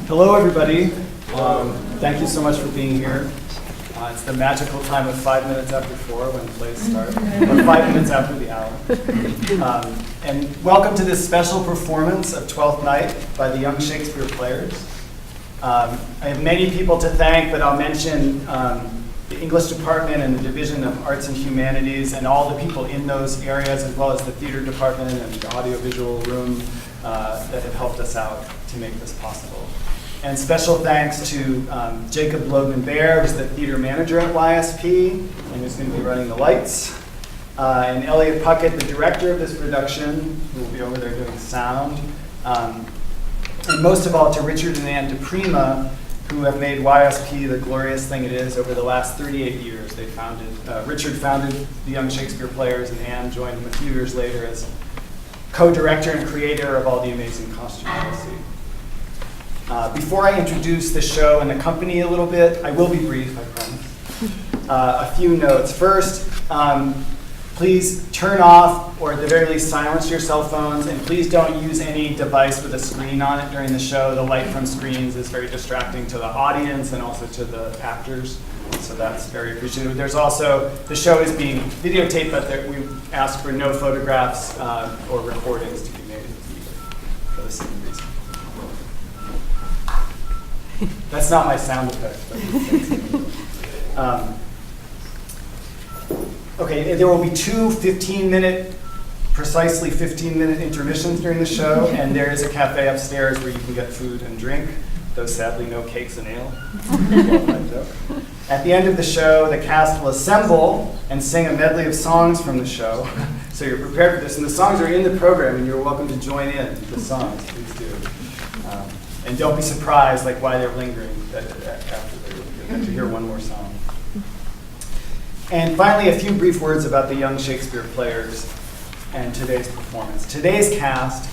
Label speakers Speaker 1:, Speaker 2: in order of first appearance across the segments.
Speaker 1: Hello, everybody. Thank you so much for being here. It's the magical time of 5 minutes after 4 when plays start, or 5 minutes after the hour. And welcome to this special performance of Twelfth Night by the Young Shakespeare Players. I have many people to thank, but I'll mention the English department and the Division of Arts and Humanities and all the people in those areas, as well as the theater department and the audiovisual room that have helped us out to make this possible. And special thanks to Jacob Logan-Bear, who's the theater manager at YSP and who's going to be running the lights. And Elliot Puckett, the director of this production, who will be over there doing sound. And most of all to Richard and Anne DiPrima, who have made YSP the glorious thing it is over the last 38 years. They founded, Richard founded the Young Shakespeare Players, and Anne joined him a few years later as co-director and creator of all the amazing costumes you'll see. Before I introduce the show and the company a little bit, I will be brief, I promise. A few notes. First, please turn off, or at the very least silence your cell phones, and please don't use any device with a screen on it during the show. The light from screens is very distracting to the audience and also to the actors, so that's very appreciated. There's also, the show is being videotaped, but we ask for no photographs or recordings to be made for the same reason. That's not my sound effect. Okay, there will be two precisely 15-minute intermissions during the show, and there is a cafe upstairs where you can get food and drink, though sadly no cakes and ale. At the end of the show, the cast will assemble and sing a medley of songs from the show, so you're prepared for this. And the songs are in the program, and you're welcome to join in the songs, please do. And don't be surprised why they're lingering after they get to hear one more song. And finally, a few brief words about the Young Shakespeare Players and today's performance. Today's cast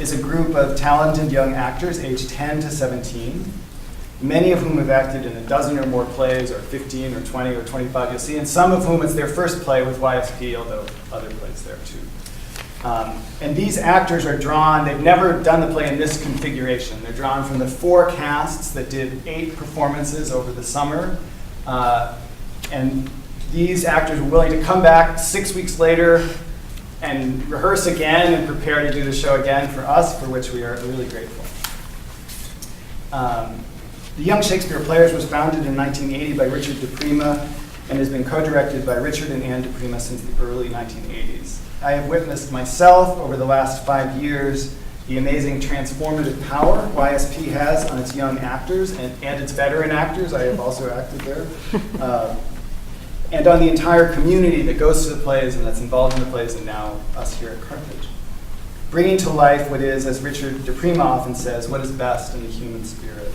Speaker 1: is a group of talented young actors aged 10 to 17, many of whom have acted in a dozen or more plays, or 15 or 20 or 25, you'll see, and some of whom it's their first play with YSP, although other plays there too. And these actors are drawn, they've never done the play in this configuration. They're drawn from the 4 casts that did 8 performances over the summer. And these actors were willing to come back 6 weeks later and rehearse again and prepare to do the show again for us, for which we are really grateful. The Young Shakespeare Players was founded in 1980 by Richard DiPrima and has been co-directed by Richard and Anne DiPrima since the early 1980s. I have witnessed myself over the last 5 years the amazing transformative power YSP has on its young actors and its veteran actors. I have also acted there. And on the entire community that goes to the plays and that's involved in the plays, and now us here at Carthage. Bringing to life what is, as Richard DiPrima often says, what is best in the human spirit.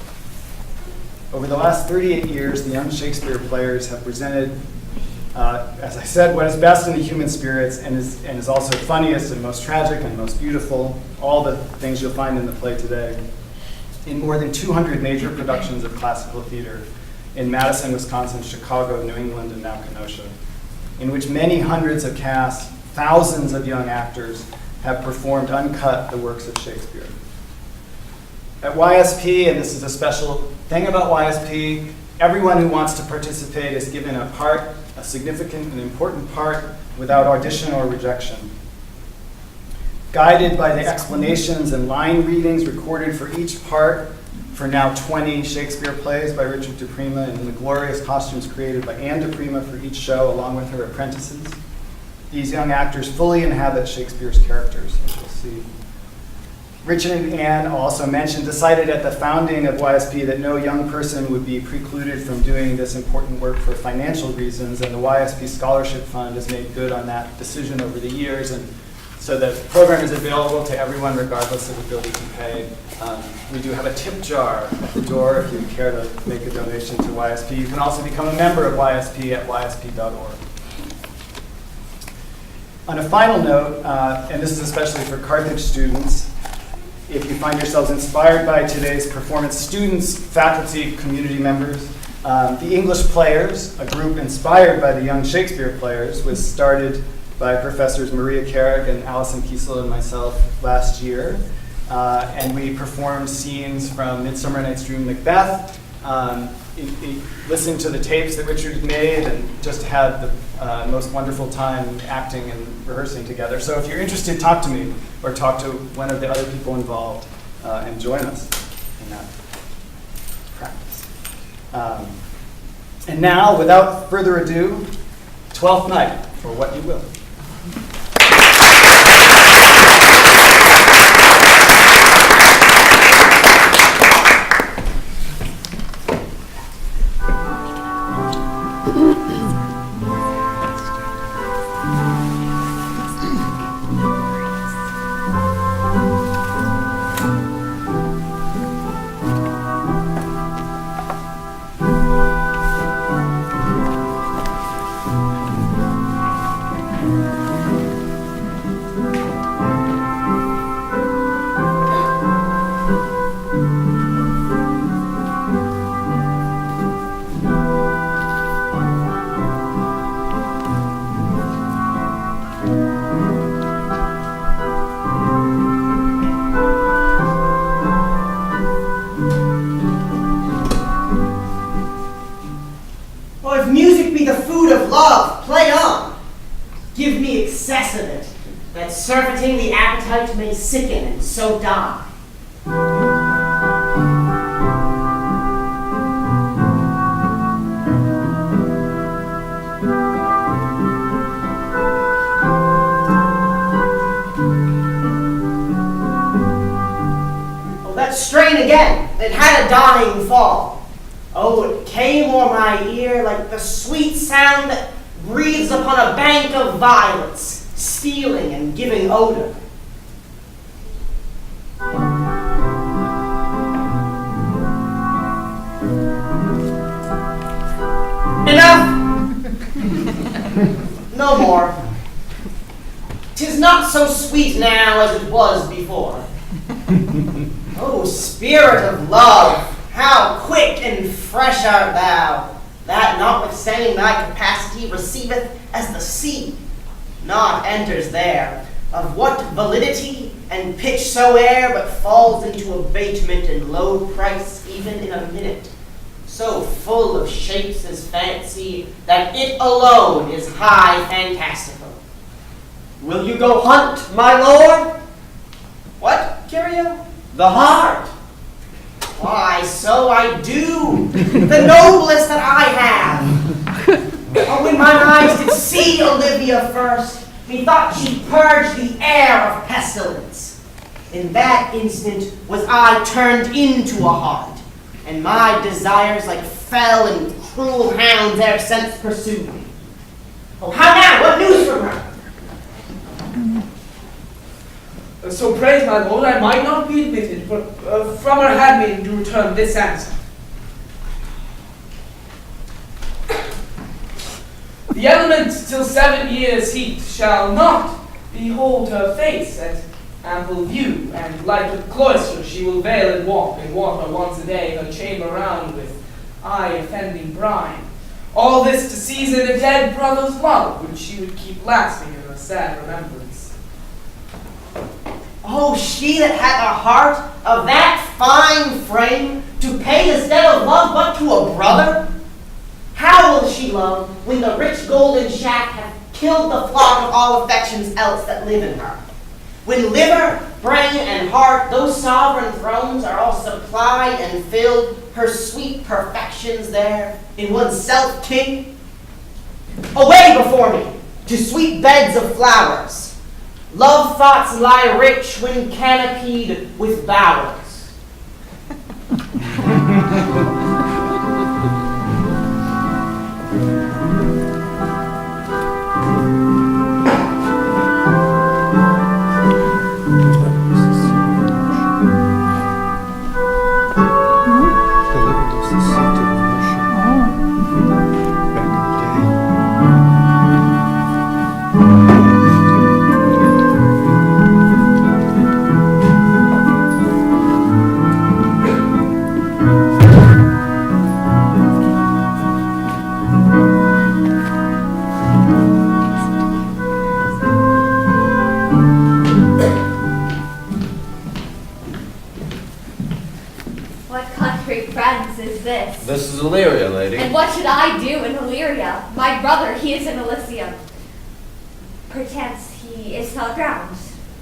Speaker 1: Over the last 38 years, the Young Shakespeare Players have presented, as I said, what is best in the human spirits and is also funniest and most tragic and most beautiful, all the things you'll find in the play today, in more than 200 major productions of classical theater in Madison, Wisconsin, Chicago, New England, and now Kenosha, in which many hundreds of casts, thousands of young actors have performed uncut the works of Shakespeare. At YSP, and this is a special thing about YSP, everyone who wants to participate is given a part, a significant and important part, without audition or rejection. Guided by the explanations and line readings recorded for each part, for now 20 Shakespeare plays by Richard DiPrima, and the glorious costumes created by Anne DiPrima for each show, along with her apprentices. These young actors fully inhabit Shakespeare's characters, as you'll see. Richard and Anne, also mentioned, decided at the founding of YSP that no young person would be precluded from doing this important work for financial reasons, and the YSP Scholarship Fund has made good on that decision over the years, and so the program is available to everyone regardless of ability to pay. We do have a tip jar at the door if you care to make a donation to YSP. You can also become a member of YSP at ysp.org. On a final note, and this is especially for Carthage students, if you find yourselves inspired by today's performance, students, faculty, community members, the English Players, a group inspired by the Young Shakespeare Players, was started by Professors Maria Carrick and Allison Kiesel and myself last year. and we performed scenes from Midsummer Night's Dream, Macbeth, listened to the tapes that Richard had made, and just had the most wonderful time acting and rehearsing together. So if you're interested, talk to me, or talk to one of the other people involved, and join us in that practice. And now, without further ado, Twelfth Night, or What You Will.
Speaker 2: Surfeiting the appetite may sicken and so die. Oh, that strain again, it had a dying fall. Oh, it came o'er my ear like the sweet sound that breathes upon a bank of violets, stealing and giving odor. Enough! No more. 'Tis not so sweet now as it was before. Oh, spirit of love, how quick and fresh art thou, that notwithstanding thy capacity receiveth as the sea, not enters there, of what validity and pitch soe'er, but falls into abatement and low price even in a minute, so full of shapes as fancy, that it alone is high fantastical. Will you go hunt, my lord? What, Curio? The heart? Why, so I do, the noblest that I have. Oh, when mine eyes did see Olivia first, methought she purged the air of pestilence. In that instant was I turned into a heart, and my desires like fell and cruel hounds e'er since pursued me. Oh, how now? What news from her?
Speaker 3: So praise my lord, I might not be admitted, but from her handmaiden to return this answer. The element till 7 years' heat shall not behold her face at ample view, and like a cloister she will veil and walk in water once a day, her chamber round with eye-offending brine. All this to season a dead brother's love, which she would keep lasting in her sad remembrance.
Speaker 2: Oh, she that hath a heart of that fine frame, to pay this debt of love but to a brother? How will she love when the rich golden shaft hath killed the flock of all affections else that live in her? When liver, brain, and heart, those sovereign thrones are all supplied and filled, her sweet perfections there, in oneself king? Away before me, to sweet beds of flowers. Love thoughts lie rich when canopied with bowers.
Speaker 4: This is Illyria, lady.
Speaker 5: And what should I do in Illyria? My brother, he is in Elysium. Perchance he is not drowned.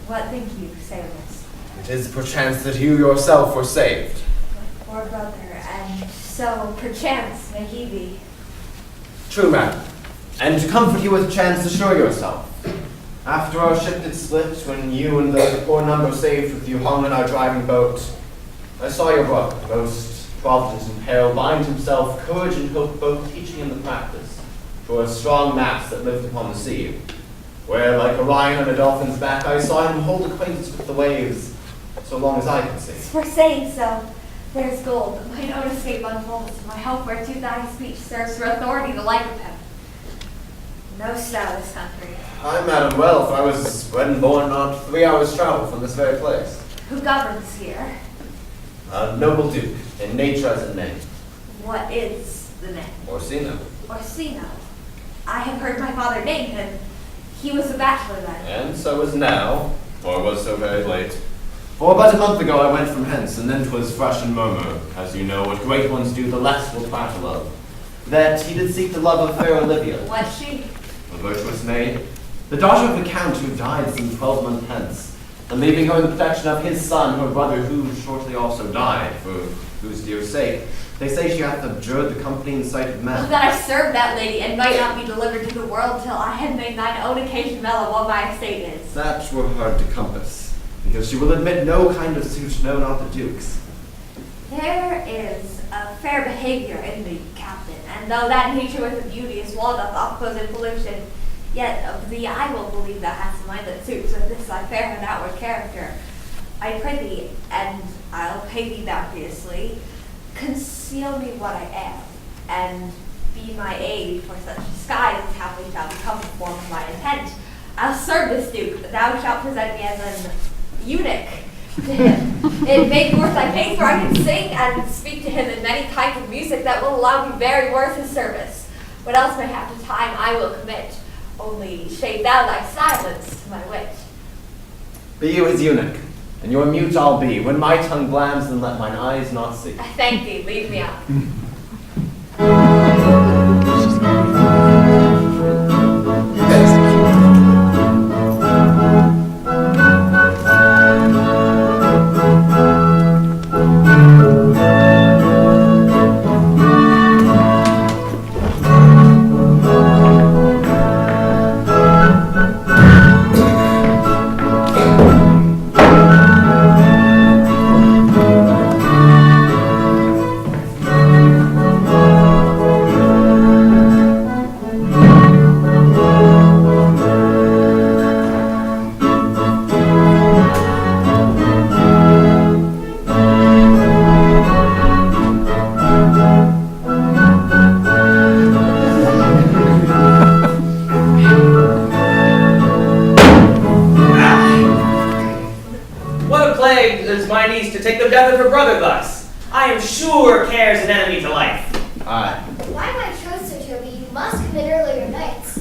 Speaker 5: What think you, sailors?
Speaker 4: It is perchance that you yourself were saved.
Speaker 5: My poor brother, and so perchance may he be.
Speaker 4: True, madam. And to comfort you with chance, assure yourself. After our ship did split, when you and the poor number saved with you hung in our driving boat, I saw your brother, most provident and peril, bind himself, courage and hope, both teaching him the practice, for a strong mast that lived upon the sea, where, like Orion on a dolphin's back, I saw him hold acquaintance with the waves, so long as I could see.
Speaker 5: For saying so, there's gold, but mine own escape unfolds, and my hope whereto thy speech serves for authority the like of him. No snow this country.
Speaker 4: Ay, madam, well, if I was bred and born not 3 hours' travel from this very place.
Speaker 5: Who governs here?
Speaker 4: A noble duke, in nature as in name.
Speaker 5: What is the name?
Speaker 4: Orsino.
Speaker 5: Orsino. I have heard my father name him. He was a bachelor then.
Speaker 4: And so is now, or was so very late. For but a month ago I went from hence, and then 'twas fresh and murmur, as you know, what great ones do, the less will prattle of, that he did seek the love of fair Olivia.
Speaker 5: What's she?
Speaker 4: A virtuous maid, the daughter of a count who died some 12 months hence, and leaving her in the protection of his son, her brother, who shortly also died, for whose dear sake, they say she hath abjured the company in sight of men.
Speaker 5: Oh, that I served that lady, and might not be delivered to the world till I had made thine own occasion mellow what my estate is.
Speaker 4: That were hard to compass, because she will admit no kind of suit, no, not the duke's.
Speaker 5: There is a fair behavior in thee, captain, and though that nature with the beauty is wall doth opposite pollution, yet of thee I will believe thou hast a mind that suits with this thy fair and outward character. I pray thee, and I'll pay thee bounteously, conceal me what I am, and be my aid for such disguise as haply shall become the form of my intent. I'll serve this duke, but thou shalt present me as an eunuch to him. It may be worth thy pain, for I can sing and speak to him in many kinds of music that will allow me very worth his service. What else may happen time I will commit, only shade thou thy silence to my wit.
Speaker 4: Be you his eunuch, and your mute I'll be. When my tongue blams, then let mine eyes not see.
Speaker 5: I thank thee, leave me out.
Speaker 2: To take the death of her brother thus, I am sure cares an enemy to life.
Speaker 4: Aye.
Speaker 6: Why, my troth, Sir Toby, you must commit earlier nights.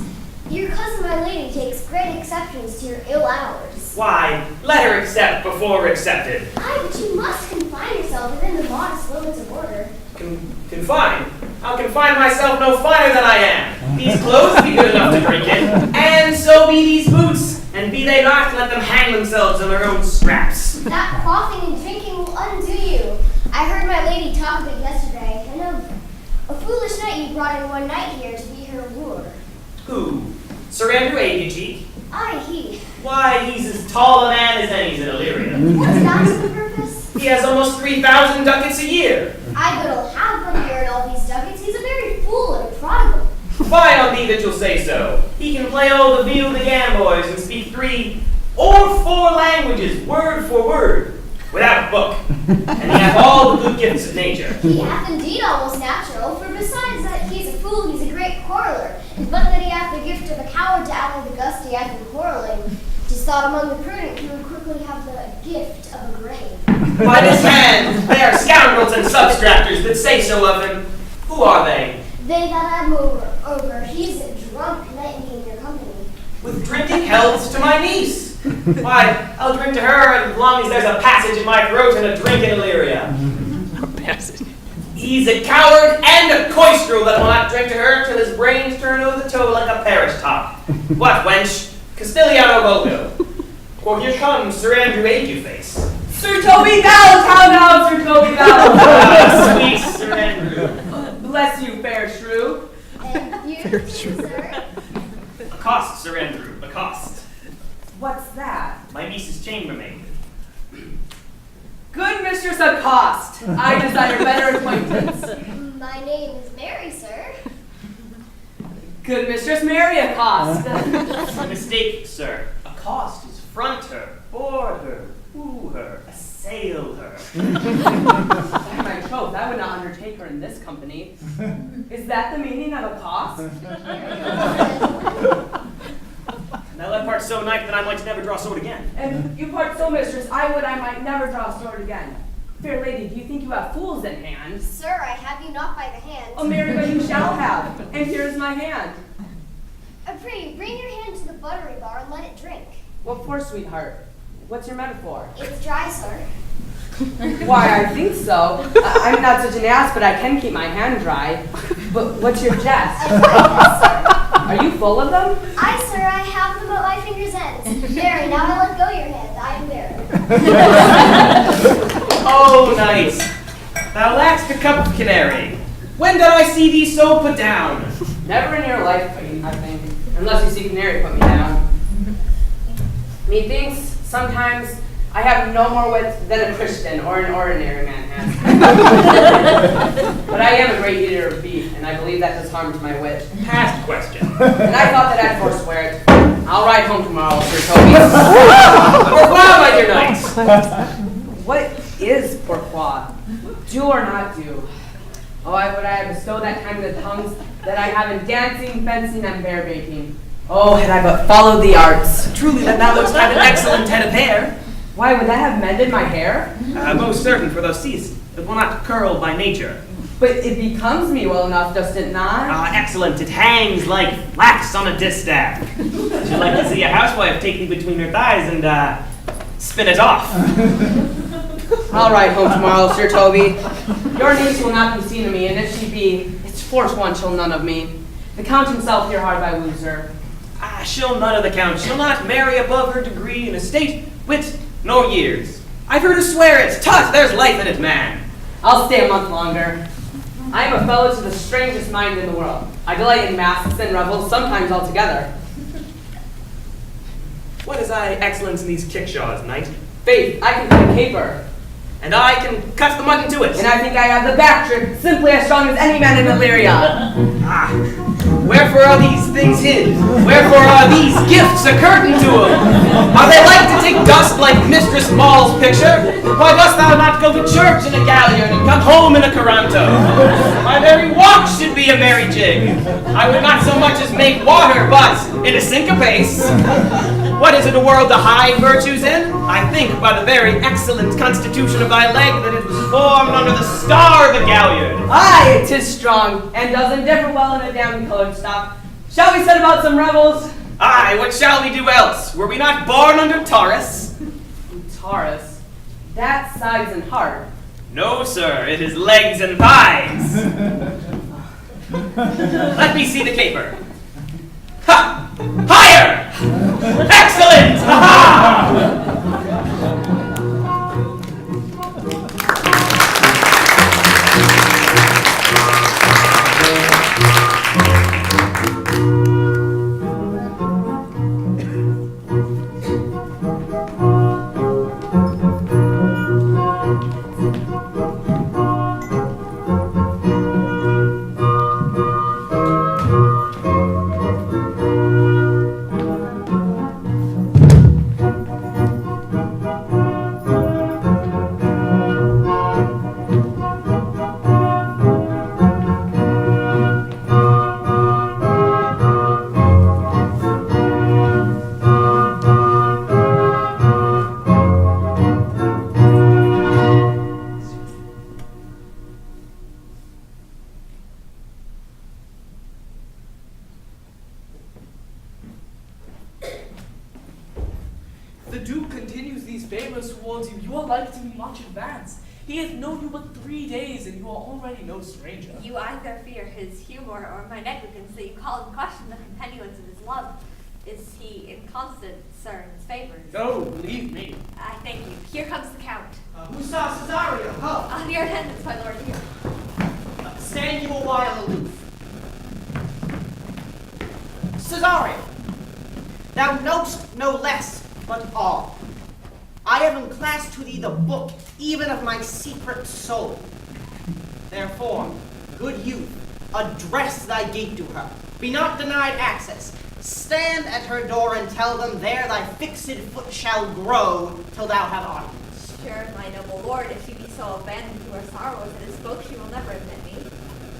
Speaker 6: Your cousin, my lady, takes great exceptions to your ill hours.
Speaker 2: Why, let her accept before accepted.
Speaker 6: Aye, but you must confine yourself within the modest limits of order.
Speaker 2: Confine? I'll confine myself no finer than I am. These clothes be good enough to drink in, and so be these boots, and be they not, let them hang themselves on their own straps.
Speaker 6: That quaffing and drinking will undo you. I heard my lady talk of it yesterday, and of a foolish knight you brought in one night here to be her wooer.
Speaker 2: Who? Sir Andrew Aguecheek?
Speaker 6: Aye, he.
Speaker 2: Why, he's as tall a man as any's in Illyria.
Speaker 6: What's that to the purpose?
Speaker 2: He has almost 3,000 ducats a year.
Speaker 6: I little have from here and all these ducats. He's a very fool and a prodigal.
Speaker 2: Fie on thee that you'll say so. He can play all the viol de gamboys and speak 3 or 4 languages, word for word, without a book. And he hath all the good gifts of nature.
Speaker 6: He hath indeed almost natural, for besides that he's a fool, he's a great quarreler. And but that he hath the gift of a coward to allay the gusty eye from quarreling, 'tis thought among the prudent he would quickly have the gift of a grave.
Speaker 2: By this hand, they are scoundrels and substractors that say so of him. Who are they?
Speaker 6: They that I'm over, he's a drunk knight in your company.
Speaker 2: With drinking healths to my niece. Why, I'll drink to her as long as there's a passage in my throat and a drink in Illyria.
Speaker 7: A passage.
Speaker 2: He's a coward and a coistrel that will not drink to her till his brains turn over the toe like a parish top. What, wench? Castiliano Volgo. For here comes Sir Andrew Agueface.
Speaker 3: Sir Toby Bell, how now, Sir Toby Bell?
Speaker 2: Sweet Sir Andrew.
Speaker 3: Bless you, fair shrew.
Speaker 6: And you, sir.
Speaker 2: Accost, Sir Andrew, accost.
Speaker 3: What's that?
Speaker 2: My niece's chambermaid.
Speaker 3: Good Mistress Accost, I desire better acquaintance.
Speaker 6: My name is Mary, sir.
Speaker 3: Good Mistress Mary Accost.
Speaker 2: A mistake, sir. Accost is front her, board her, woo her, assail her.
Speaker 3: By my troth, I would not undertake her in this company. Is that the meaning of accost?
Speaker 2: Now that part so night that I might never draw sword again.
Speaker 3: And you part so, mistress, I might never draw sword again. Fair lady, do you think you have fools in hand?
Speaker 6: Sir, I have you not by the hand.
Speaker 3: Oh, marry, but you shall have. And here is my hand.
Speaker 6: Pray, bring your hand to the buttery bar and let it drink.
Speaker 3: What for, sweetheart? What's your metaphor?
Speaker 6: It's dry, sir.
Speaker 3: Why, I think so. I'm not such an ass, but I can keep my hand dry. But what's your jest?
Speaker 6: I like this, sir.
Speaker 3: Are you full of them?
Speaker 6: I, sir, I have them at my fingers' ends. Mary, now I let go your hand. I am there.
Speaker 2: Oh, nice. Thou lackst a cup of canary. When did I see thee so put down?
Speaker 3: Never in your life, I think. Unless you see canary put me down. Methinks sometimes I have no more wit than a Christian or an ordinary man has. But I am a great eater of beef, and I believe that does harm to my wit.
Speaker 2: Past question.
Speaker 3: And I thought that I'd forswear it. I'll ride home tomorrow, Sir Toby.
Speaker 2: Pourquoi, my dear knight?
Speaker 3: What is pourquoi? Do or not do? Oh, would I have bestowed that time in the tongues that I have in dancing, fencing, and bear baiting. Oh, had I but followed the arts.
Speaker 2: Truly, then thou wouldst have an excellent head of hair.
Speaker 3: Why, would that have mended my hair?
Speaker 2: Most certain, for thou seest, it will not curl by nature.
Speaker 3: But it becomes me well enough, does it not?
Speaker 2: Excellent. It hangs like flax on a distaff. Should like to see a housewife take thee between her thighs and spin it off.
Speaker 3: I'll ride home tomorrow, Sir Toby. Your niece will not be seen of me, and if she be, it's force one she'll none of me. The Count himself here hard by woos her.
Speaker 2: She'll none of the Count. She'll not marry above her degree in estate, wit, nor years. I've heard her swear it. Tut, there's life in it, man.
Speaker 3: I'll stay a month longer. I am a fellow to the strangest mind in the world. I delight in masks and revels, sometimes altogether.
Speaker 2: What is I excellence in these kickshaws, knight?
Speaker 3: Faith, I can cut a caper.
Speaker 2: And I can cut the mutton to it.
Speaker 3: And I think I have the back trick simply as strong as any man in Illyria.
Speaker 2: Wherefore are these things hid? Wherefore are these gifts a curtain to them? Are they like to take dust like Mistress Mall's picture? Why dost thou not go to church in a galliard and come home in a coranto? My very walk should be a merry jig. I would not so much as make water, but in a syncopace. What is it a world to hide virtues in? I think by the very excellent constitution of thy leg that it was formed under the star of a galliard.
Speaker 3: Aye, 'tis strong, and does indiffer well in a down-colored stock. Shall we set about some revels?
Speaker 2: Aye, what shall we do else? Were we not born under Taurus?
Speaker 3: Taurus? That's sides and heart.
Speaker 2: No, sir, it is legs and thighs. Let me see the caper. Ha! Higher! Excellent! Ha-ha!
Speaker 3: The Duke continues these favors towards you. You are like to be much advanced. He hath known you but 3 days, and you are already no stranger.
Speaker 5: You either fear his humor or my negligence that you call in question the continuance of his love. Is he inconstant, sir, in his favors?
Speaker 3: No, believe me.
Speaker 5: I thank you. Here comes the Count.
Speaker 2: Who saw Cesario? Ho!
Speaker 5: On your attendance, my lord, here.
Speaker 2: Stand you a while aloof. Cesario, thou knowst no less, but all. I have enclassed to thee the book, even of my secret soul. Therefore, good youth, address thy gate to her. Be not denied access. Stand at her door and tell them there thy fixed foot shall grow till thou have audience.
Speaker 5: Sure, my noble lord, if she be so abandoned to her sorrows that is spoke, she will never admit me.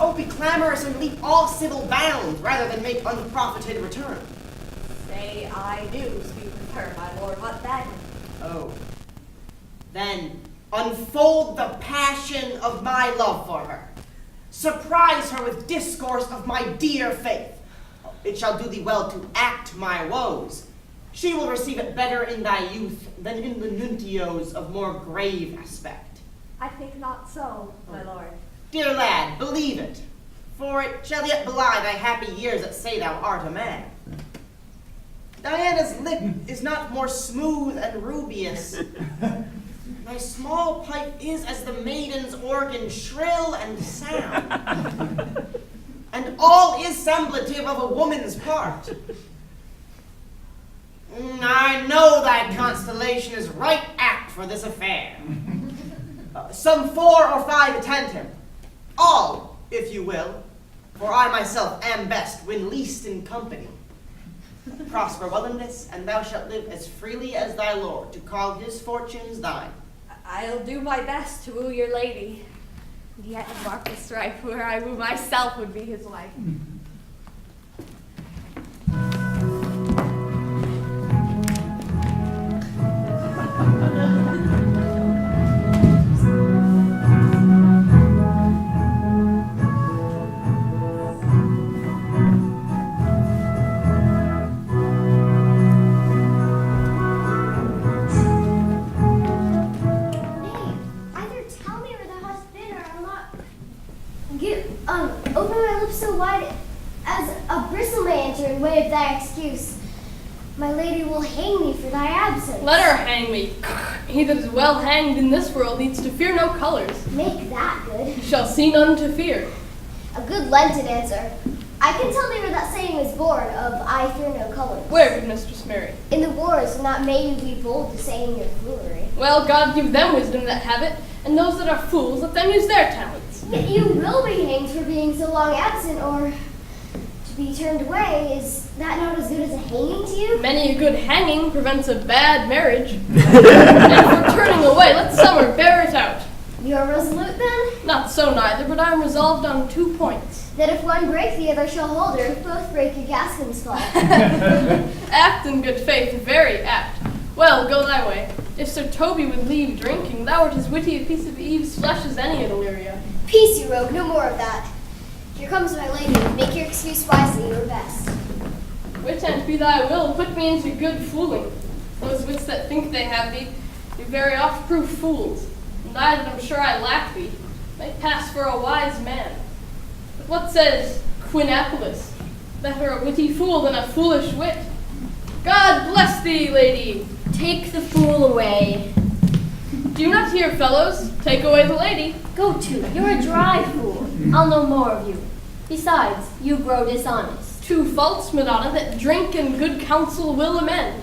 Speaker 2: Oh, be clamorous and leap all civil bounds, rather than make unprofited return.
Speaker 5: Say I do speak with her, my lord, what then?
Speaker 2: Oh. Then unfold the passion of my love for her. Surprise her with discourse of my dear faith. It shall do thee well to act my woes. She will receive it better in thy youth than in the nuntios of more grave aspect.
Speaker 5: I think not so, my lord.
Speaker 2: Dear lad, believe it, for it shall yet belie thy happy years that say thou art a man. Diana's lip is not more smooth and rubious. Thy small pipe is as the maiden's organ, shrill and sound. And all is semblative of a woman's part. I know thy constellation is right apt for this affair. Some 4 or 5 attend him. All, if you will, for I myself am best when least in company. Prosper well in this, and thou shalt live as freely as thy lord, to call his fortunes thine.
Speaker 5: I'll do my best to woo your lady. Yet mark the strife where I woo myself would be his wife.
Speaker 6: Open my lips so wide as a bristle may enter and waive thy excuse. My lady will hang me for thy absence.
Speaker 7: Let her hang me. He that is well hanged in this world needs to fear no colors.
Speaker 6: Make that good.
Speaker 7: He shall see none to fear.
Speaker 6: A good Lenten answer. I can tell thee where that saying was born of I fear no colors.
Speaker 7: Where, good Mistress Mary?
Speaker 6: In the wars, and that made you be bold to say in your foolery.
Speaker 7: Well, God give them wisdom that have it, and those that are fools, let them use their talents.
Speaker 6: Yet you will be hanged for being so long absent, or to be turned away. Is that not as good as a hanging to you?
Speaker 7: Many a good hanging prevents a bad marriage. And for turning away, let summer bear it out.
Speaker 6: You are resolute then?
Speaker 7: Not so neither, but I am resolved on 2 points.
Speaker 6: That if one break, the other shall hold her. If both break, a Gascon's fall.
Speaker 7: Act in good faith, very apt. Well, go thy way. If Sir Toby would leave drinking, thou art as witty a piece of Eve's flesh as any in Illyria.
Speaker 6: Peace, you rogue, no more of that. Here comes my lady. Make your excuse wisely, your best.
Speaker 7: Wit and be thy will, put me into good fooling. Those wits that think they have thee, do very oft prove fools. And I that am sure I lack thee, may pass for a wise man. But what says Quinapolus? Better a witty fool than a foolish wit. God bless thee, lady.
Speaker 8: Take the fool away.
Speaker 7: Do you not hear, fellows? Take away the lady.
Speaker 8: Go to, you're a dry fool. I'll know more of you. Besides, you grow dishonest.
Speaker 7: 2 faults, Madonna, that drink and good counsel will amend.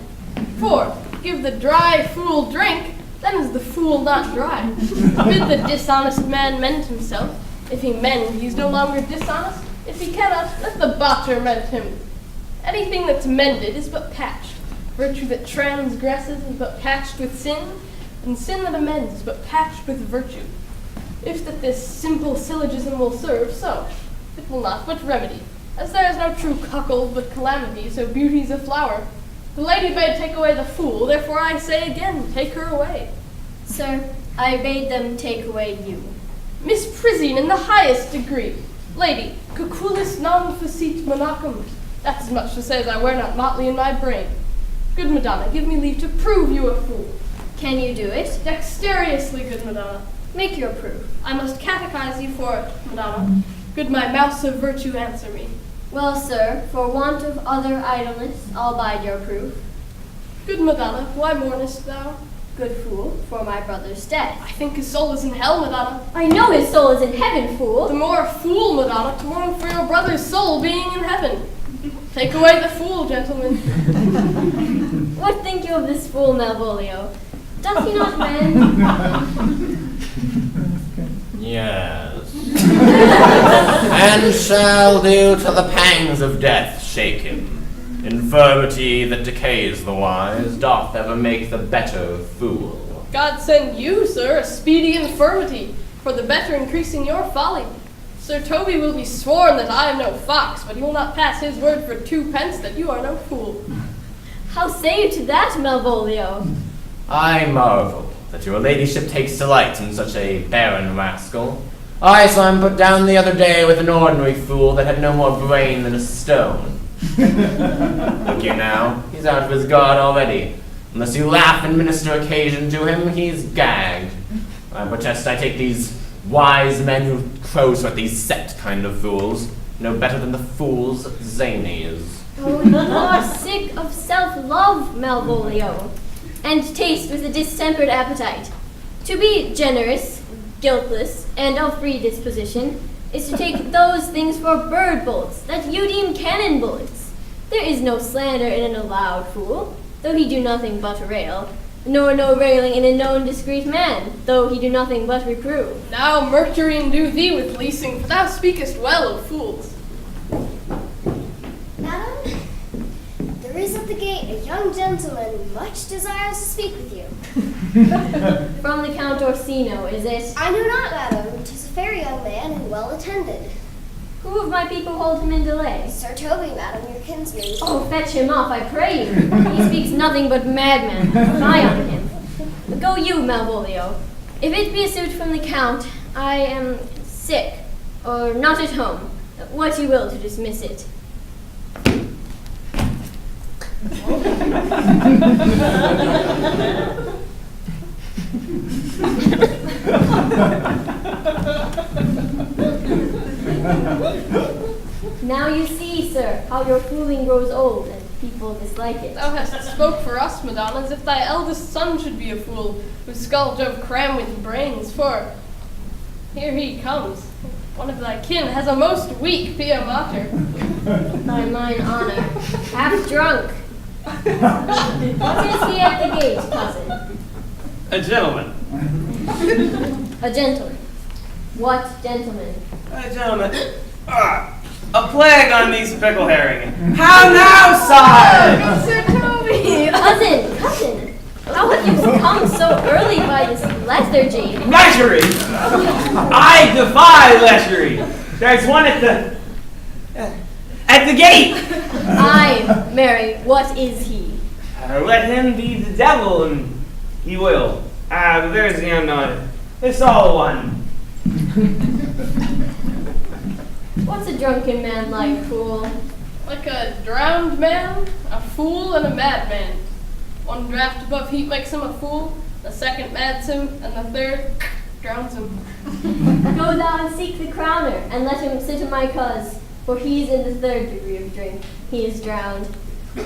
Speaker 7: For, give the dry fool drink, then is the fool not dry. Bid the dishonest man mend himself. If he mend, he's no longer dishonest. If he cannot, let the botcher mend him. Anything that's mended is but patched. Virtue that transgresses is but patched with sin, and sin that amends is but patched with virtue. If that this simple syllogism will serve, so it will not but remedy. As there is no true cuckold but calamity, so beauty's a flower. The lady bade take away the fool, therefore I say again, take her away.
Speaker 8: Sir, I bade them take away you.
Speaker 7: Misprisine in the highest degree. Lady, cuculis non facit monachum. That's as much to say as I wear not motley in my brain. Good Madonna, give me leave to prove you a fool.
Speaker 8: Can you do it?
Speaker 7: Dexterously, good Madonna. Make your proof. I must catechize you for it, Madonna. Good my mouse of virtue answer me.
Speaker 8: Well, sir, for want of other idleness, I'll bide your proof.
Speaker 7: Good Madonna, why mournest thou?
Speaker 8: Good fool, for my brother's death.
Speaker 7: I think his soul is in hell, Madonna.
Speaker 8: I know his soul is in heaven,
Speaker 7: The
Speaker 8: fool.
Speaker 7: more fool, Madonna, to mourn for your brother's soul being in heaven. Take away the fool, gentlemen.
Speaker 8: What think you of this fool, Malvolio? Doth he not mend?
Speaker 4: Yes. And shall do till the pangs of death shake him. Infirmity that decays the wise doth ever make the better fool.
Speaker 7: God send you, sir, a speedy infirmity, for the better increasing your folly. Sir Toby will be sworn that I am no fox, but he will not pass his word for 2 pence that you are no fool.
Speaker 8: How say you to that, Malvolio?
Speaker 4: I marvel that your ladyship takes delight in such a barren rascal. I saw him put down the other day with an ordinary fool that had no more brain than a stone. Look you now, he's out of his guard already. Unless you laugh and minister occasion to him, he's gagged. I protest I take these wise men who crow at these set kind of fools no better than the fools zanies.
Speaker 8: Oh, you are sick of self-love, Malvolio, and taste with a distempered appetite. To be generous, guiltless, and of free disposition is to take those things for bird bolts that you deem cannon bullets. There is no slander in an avowed fool, though he do nothing but rail, nor no railing in a known discreet man, though he do nothing but reprove.
Speaker 7: Now Mercury endue thee with leasing, for thou speakest well of fools.
Speaker 6: Madam, there is at the gate a young gentleman much desires to speak with you.
Speaker 8: From the Count Orsino, is it?
Speaker 6: I know not, madam. 'Tis a fair young man and well attended.
Speaker 8: Who of my people hold him in delay?
Speaker 6: Sir Toby, madam, your kinsman.
Speaker 8: Oh, fetch him off, I pray you. He speaks nothing but madman. Fie on him. But go you, Malvolio. If it be a suit from the Count, I am sick, or not at home. What you will to dismiss it. Now you see, sir, how your fooling grows old and people dislike it.
Speaker 7: Thou hast spoke for us, Madonna, as if thy eldest son should be a fool, whose skull Jove cram with brains, for here he comes. One of thy kin has a most weak pia mater.
Speaker 8: By mine honor, half drunk. What is he at the gate, cousin?
Speaker 9: A gentleman.
Speaker 8: A gentleman. What gentleman?
Speaker 9: A gentleman. A plague on these pickle herring. How now, sire?
Speaker 7: Sir Toby!
Speaker 8: Cousin! How have you come so early by this lethargy?
Speaker 9: Lechery! I defy lechery. There's one at the gate.
Speaker 8: Aye, Mary, what is he?
Speaker 9: Let him be the devil, and he will. But there's the unknown. It's all one.
Speaker 8: What's a drunken man like, fool?
Speaker 7: Like a drowned man, a fool, and a madman. One draught above heat makes him a fool, the second mads him, and the third drowns him.
Speaker 8: Go thou and seek the crowner, and let him sit in my cause, for he's in the 3rd degree of drink. He is drowned.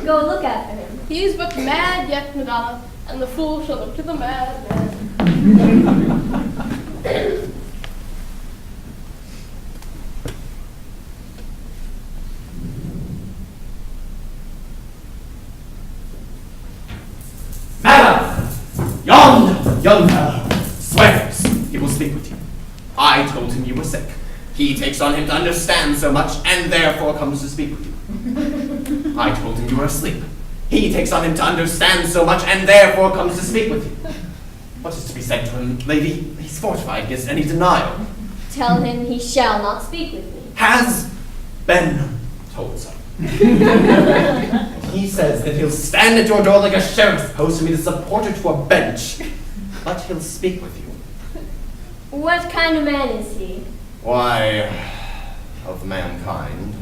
Speaker 8: Go look after him.
Speaker 7: He is but mad yet, Madonna, and the fool shall look to the madman.
Speaker 4: Madam! Yonder, young fellow, swears he will speak with you. I told him you were sick. He takes on him to understand so much, and therefore comes to speak with you. I told him you were asleep. He takes on him to understand so much, and therefore comes to speak with you. What is to be said to him, lady? He's fortified against any denial.
Speaker 8: Tell him he shall not speak with me.
Speaker 4: Has been told so. He says that he'll stand at your door like a sheriff's post and be the supporter to a bench. But he'll speak with you.
Speaker 8: What kind of man is he?
Speaker 4: Why, of mankind.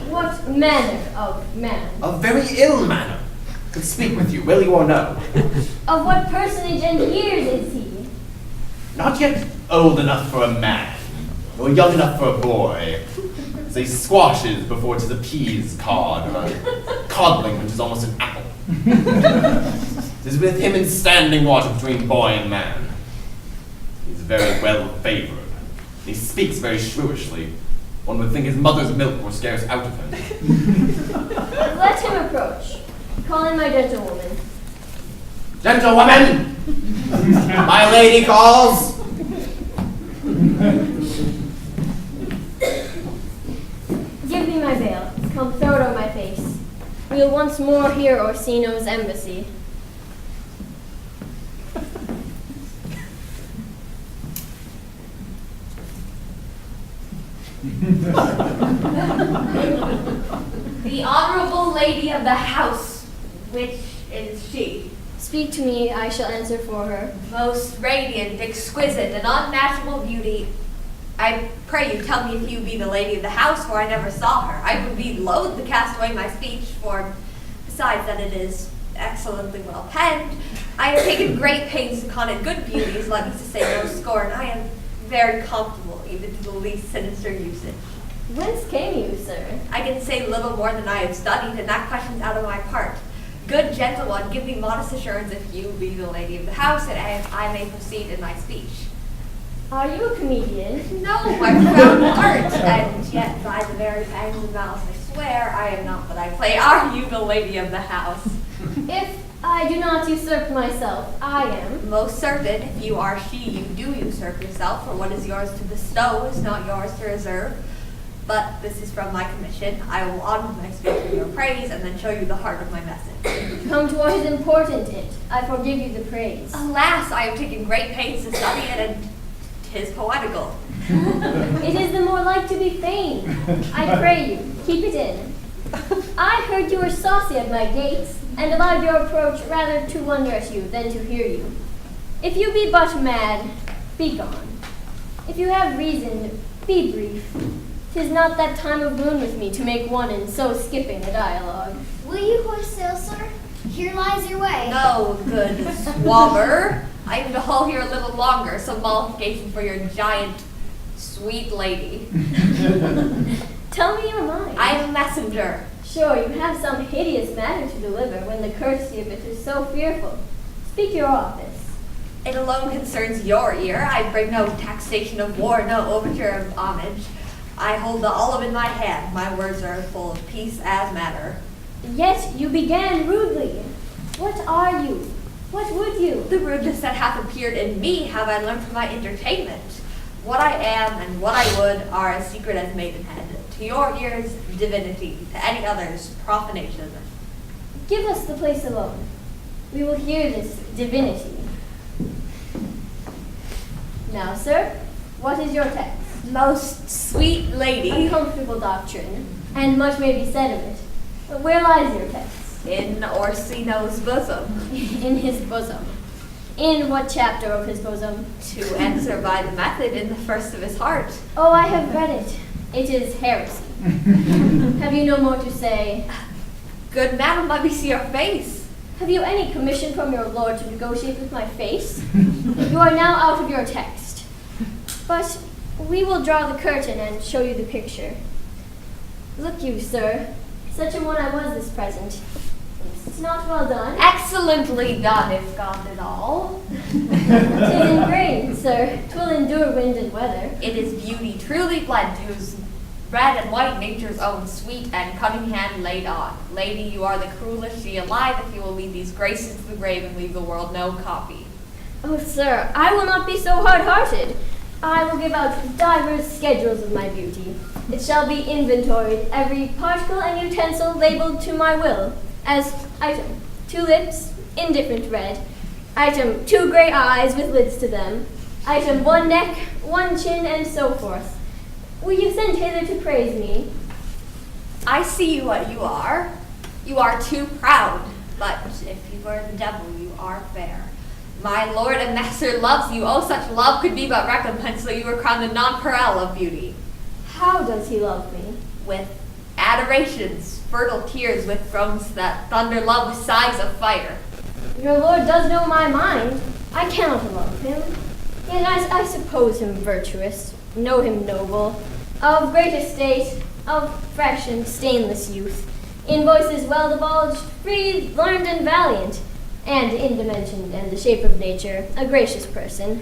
Speaker 8: What manner of man?
Speaker 4: A very ill manner. Could speak with you will you or no?
Speaker 8: Of what personage and years is he?
Speaker 4: Not yet old enough for a man, nor young enough for a boy. As he squashes before 'tis a peas cod, or a codling which is almost an apple. 'Tis with him in standing water between boy and man. He's very well favored. He speaks very shrewishly. One would think his mother's milk were scarce out of him.
Speaker 8: Let him approach. Call in my gentlewoman.
Speaker 4: Gentlewoman! My lady calls!
Speaker 8: Give me my veil. Come, throw it over my face. We'll once more hear Orsino's embassy.
Speaker 5: The honorable lady of the house, which is she?
Speaker 8: Speak to me, I shall answer for her.
Speaker 5: Most radiant, exquisite, and unmatchable beauty. I pray you tell me if you be the lady of the house, for I never saw her. I would be loath to cast away my speech, for besides that it is excellently well penned, I have taken great pains to con it good beauties, let me to say no scorn. I am very comfortable, even to the least sinister usage.
Speaker 8: Whence came you, sir?
Speaker 5: I can say little more than I have studied, and that question's out of my part. Good gentle one, give me modest assurance if you be the lady of the house, and I may proceed in my speech.
Speaker 8: Are you a comedian?
Speaker 5: No, I'm profound art, and yet by the very fangs and mouths I swear I am not what I play. Are you the lady of the house?
Speaker 8: If I do not usurp myself, I am.
Speaker 5: Most certain, if you are she, you do usurp yourself, for what is yours to bestow is not yours to reserve. But this is from my commission. I will honor my speech with your praise, and then show you the heart of my message.
Speaker 8: Come to what is important in it. I forgive you the praise.
Speaker 5: Alas, I have taken great pains to study it, and 'tis poetical.
Speaker 8: It is the more like to be feigned. I pray you, keep it in. I heard you were saucy at my gates, and allowed your approach rather to wonder at you than to hear you. If you be but mad, be gone. If you have reason, be brief. 'Tis not that time of moon with me to make one in so skipping a dialogue.
Speaker 6: Will you hoist sail, sir? Here lies your way.
Speaker 5: No, good swabber. I am to hold here a little longer, some mollification for your giant, sweet lady.
Speaker 8: Tell me your mind.
Speaker 5: I am a messenger.
Speaker 8: Sure, you have some hideous matter to deliver when the courtesy of it is so fearful. Speak your office.
Speaker 5: It alone concerns your ear. I bring no taxation of war, no overture of homage. I hold the olive in my hand. My words are full of peace as matter.
Speaker 8: Yet you began rudely. What are you? What would you?
Speaker 5: The rudeness that hath appeared in me have I learned from my entertainment. What I am and what I would are as secret as maidenhead. To your ears, divinity. To any others, profanation.
Speaker 8: Give us the place alone. We will hear this divinity. Now, sir, what is your text?
Speaker 5: Most sweet lady.
Speaker 8: A comfortable doctrine, and much may be said of it. But where lies your text?
Speaker 5: In Orsino's bosom.
Speaker 8: In his bosom. In what chapter of his bosom?
Speaker 5: To answer by the method in the first of his heart.
Speaker 8: Oh, I have read it. It is heresy. Have you no more to say?
Speaker 5: Good madam, let me see your face.
Speaker 8: Have you any commission from your lord to negotiate with my face? You are now out of your text. But we will draw the curtain and show you the picture. Look you, sir, such a one I was this present. It's not well done.
Speaker 5: Excellently done, if God did all.
Speaker 8: 'Tis ingrained, sir. 'Twill endure wind and weather.
Speaker 5: It is beauty truly blent, whose red and white nature's own sweet and cunning hand laid on. Lady, you are the cruelest she alive if you will lead these graces to the grave and leave the world no copy.
Speaker 8: Oh, sir, I will not be so hard-hearted. I will give out divers schedules of my beauty. It shall be inventoried, every particle and utensil labeled to my will, as item 2 lips, indifferent red, item 2 gray eyes with lids to them, item 1 neck, 1 chin, and so forth. Will you send hither to praise me?
Speaker 5: I see what you are. You are too proud, but if you were the devil, you are fair. My lord and master loves you. Oh, such love could be but recompense, so you were crowned the nonpareil of beauty.
Speaker 8: How does he love me?
Speaker 5: With adorations, fertile tears with thrones that thunder love with sighs of fire.
Speaker 8: your lord does know my mind. I cannot love him. Yet I suppose him virtuous, know him noble, of great estate, of fresh and stainless youth, in voices well divulged, free, learned, and valiant, and in dimension and the shape of nature, a gracious person.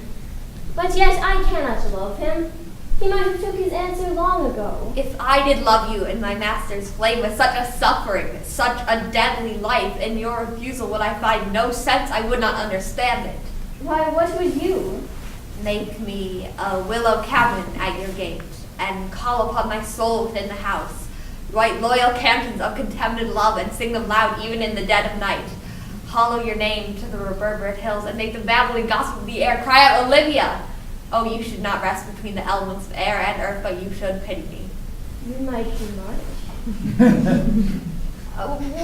Speaker 8: But yet I cannot love him. He might have took his answer long ago.
Speaker 5: If I did love you in my master's flame with such a suffering, such a deadly life, in your refusal would I find no sense, I would not understand it.
Speaker 8: Why, what would you?
Speaker 5: Make me a willow cabin at your gate, and call upon my soul within the house. Write loyal cantons of contemned love, and sing them loud even in the dead of night. Hollow your name to the reverberate hills, and make the babbling gospel of the air cry out, Olivia! Oh, you should not rest between the elements of air and earth, but you should pity me.
Speaker 8: You might be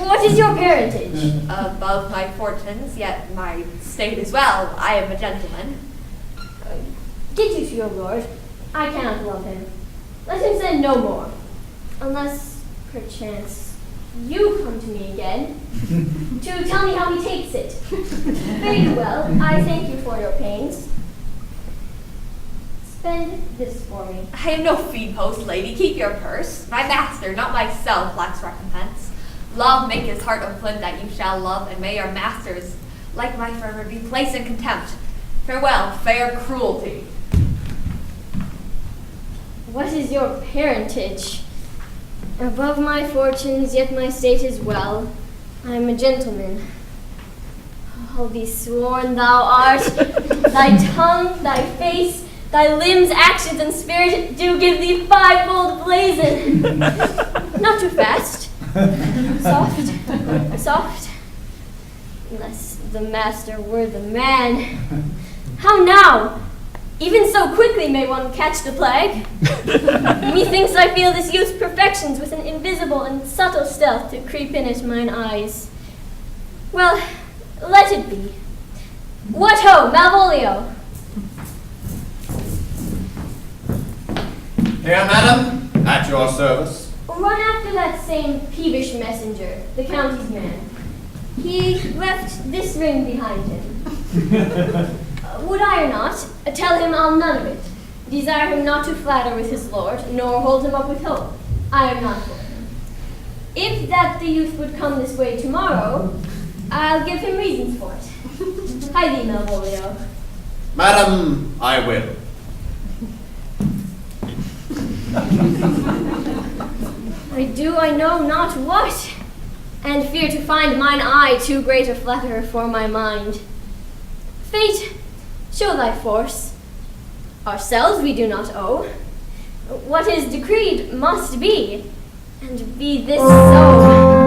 Speaker 8: what is your parentage?
Speaker 5: Above my fortunes, yet my state as well. I am a gentleman.
Speaker 8: Get you to your lord. I cannot love him. Let him send no more. Unless, perchance, you come to me again to tell me how he takes it. Very well. I thank you for your pains. Spend this for me.
Speaker 5: I am no feed post, lady. Keep your purse. My master, not myself, lacks recompense. Love make his heart of flint that you shall love, and may your masters, like my fervor, be placed in contempt. Farewell, fair cruelty.
Speaker 8: What is your parentage? Above my fortunes, yet my state is well. I am a gentleman. I'll be sworn thou art. Thy tongue, thy face, thy limbs, actions, and spirit do give thee fivefold blazon. Not too fast. Soft, soft. Unless the master were the man. How now? Even so quickly may one catch the plague. Methinks I feel this youth's perfections with an invisible and subtle stealth to creep in at mine eyes. Well, let it be. What ho, Malvolio!
Speaker 4: Here, madam, at your service.
Speaker 8: Run after that same peevish messenger, the county's man. He left this ring behind him. Would I or not, tell him I'll none of it. Desire him not to flatter with his lord, nor hold him up with hope. I am not for him. If that the youth would come this way tomorrow, I'll give him reasons for it. Hie thee, Malvolio.
Speaker 4: Madam, I will.
Speaker 8: I do I know not what, and fear to find mine eye too great a flatterer for my mind. Fate, show thy force. Ourselves we do not owe. What is decreed must be, and be this so.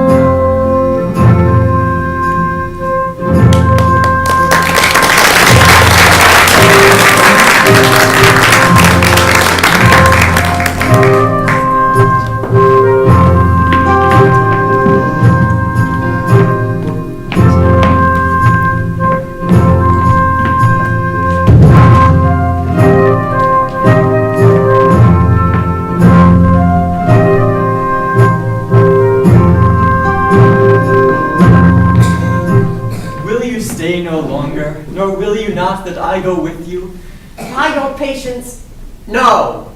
Speaker 10: Nor will you not that I go with you?
Speaker 2: By your patience, no.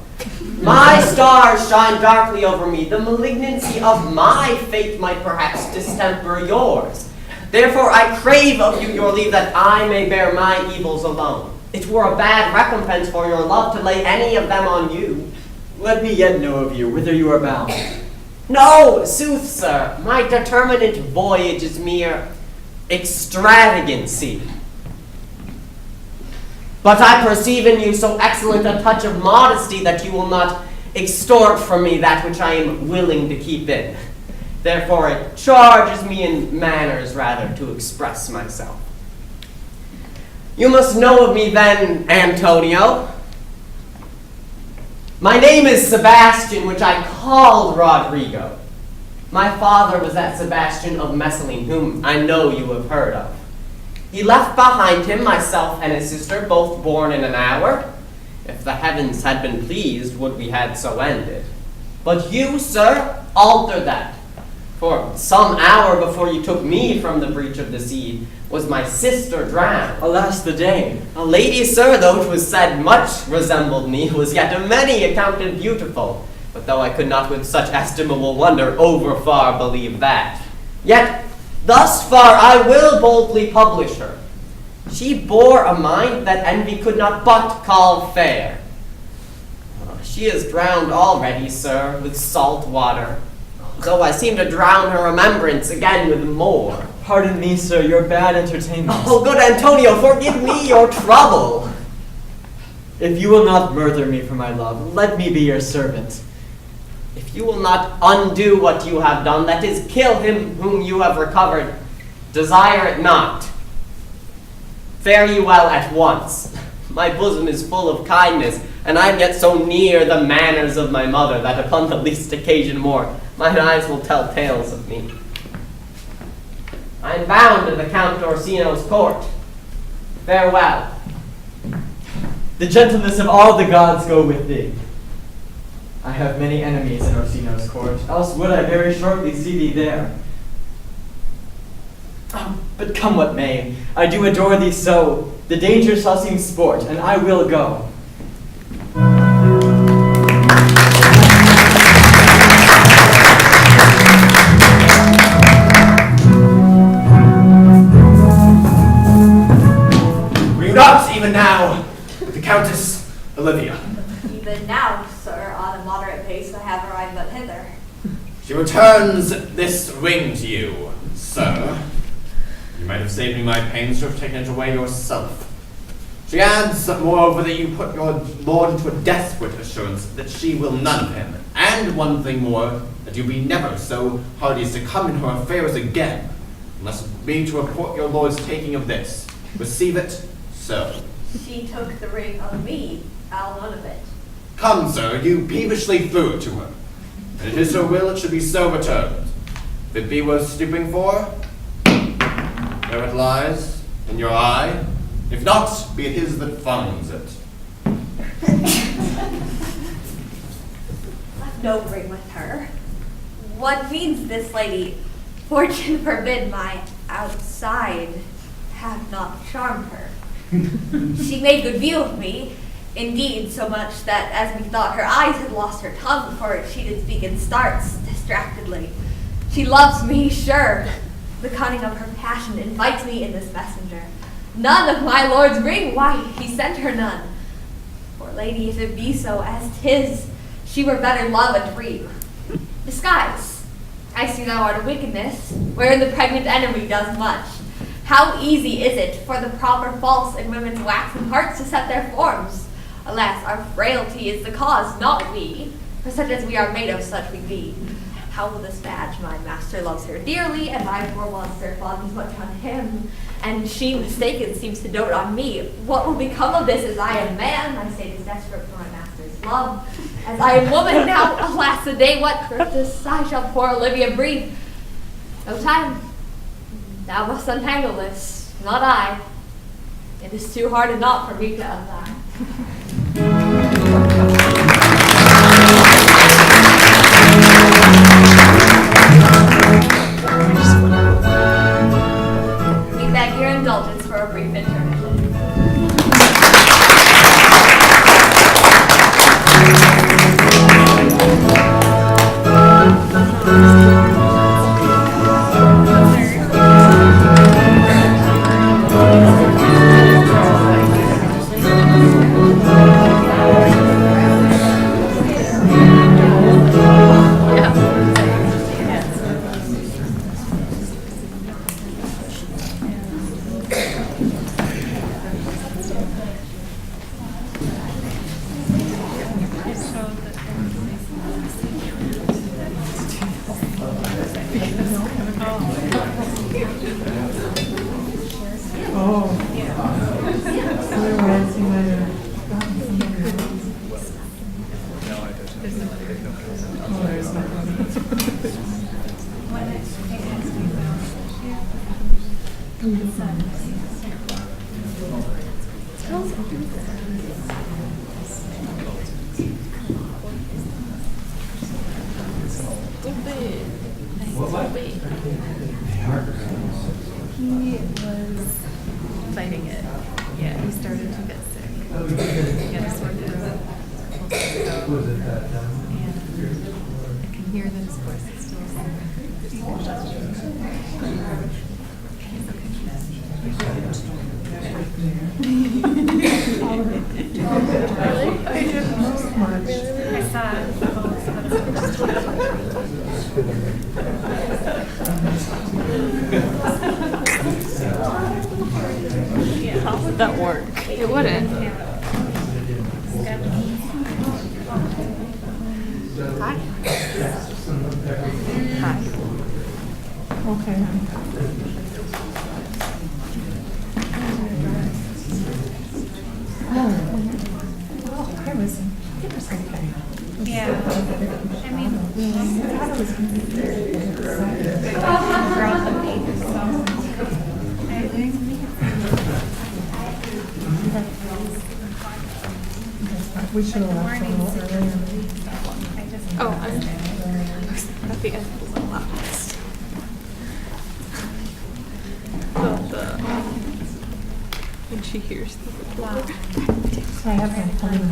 Speaker 2: My stars shine darkly over me. The malignancy of my fate might perhaps distemper yours. Therefore I crave of you your leave that I may bear my evils alone. It were a bad recompense for your love to lay any of them on you.
Speaker 10: Let me yet know of you, whither you are bound.
Speaker 2: No, sooth, sir, my determinate voyage is mere extravagancy. But I perceive in you so excellent a touch of modesty that you will not extort from me that which I am willing to keep in. Therefore it charges me in manners rather to express myself. You must know of me then, Antonio. My name is Sebastian, which I called Rodrigo. My father was that Sebastian of Messaline, whom I know you have heard of. He left behind him myself and his sister, both born in an hour. If the heavens had been pleased, would we had so ended. But you, sir, alter that.
Speaker 10: For some hour before you took me from the breach of the sea, was my sister drowned.
Speaker 11: Alas the day!
Speaker 10: A lady, sir, though 'twas said much resembled me, was yet a many accounted beautiful. But though I could not with such estimable wonder over far believe that, yet thus far I will boldly publish her. She bore a mind that envy could not but call fair. She is drowned already, sir, with salt water, though I seem to drown her remembrance again with more.
Speaker 11: Pardon me, sir, your bad entertainment.
Speaker 10: Oh, good Antonio, forgive me your trouble.
Speaker 11: If you will not murder me for my love, let me be your servant.
Speaker 10: If you will not undo what you have done, that is, kill him whom you have recovered, desire it not. Fare you well at once. My bosom is full of kindness, and I am yet so near the manners of my mother that upon the least occasion more, mine eyes will tell tales of me. I am bound to the Count Orsino's court. Farewell.
Speaker 11: The gentleness of all the gods go with thee. I have many enemies in Orsino's court, else would I very shortly see thee there. Oh, but come what may, I do adore thee so. The danger shall seem sport, and I will go.
Speaker 4: Were you not, even now, the Countess Olivia?
Speaker 5: Even now, sir, on a moderate pace, I have arrived but hither.
Speaker 4: She returns this ring to you, sir. You might have saved me my pains to have taken it away yourself. She adds, moreover, that you put your lord into a desperate assurance that she will none of him, and one thing more, that you be never so hardy as to come in her affairs again, unless it be to report your lord's taking of this. Receive it, so.
Speaker 5: She took the ring of me, I'll none of it.
Speaker 4: Come, sir, you peevishly threw it to her, and it is her will it should be so returned. If it be worth stooping for, there it lies, in your eye. If not, be it his that finds it.
Speaker 5: I've no ring with her. What means this lady? Fortune forbid my outside have not charmed her. She made good view of me, indeed, so much that as methought her eyes had lost her tongue, for she did speak in starts, distractedly. She loves me, sure. The cunning of her passion invites me in this messenger. None of my lord's ring, why, he sent her none. Poor lady, if it be so as 'tis, she were better love a dream. Disguise. I see thou art a wickedness, wherein the pregnant enemy does much. How easy is it for the proper false in women's waxen hearts to set their forms? Alas, our frailty is the cause, not we, for such as we are made of, such we be. How will this badge? My master loves her dearly, and my poor monster fondens much on him, and she, mistaken, seems to dote on me. What will become of this, as I am man? My state is desperate for my master's love. As I am woman now, alas the day, what purpose I shall poor Olivia breathe? No time. Thou must untangle this, not I. It is too hard a knot for me to untie. We beg your indulgence for a brief intermission.
Speaker 12: He was fighting it. Yeah, he started to get sick. He had a sore throat. And I can hear that his voice is still I saw
Speaker 13: How would that work?
Speaker 12: It wouldn't. Hi. Hi. Okay. Oh, I was okay. Yeah. I mean, I thought it was going to be we should have left a little earlier.
Speaker 13: Oh, at the end was a lot less. When she hears the report.
Speaker 12: So I have my phone.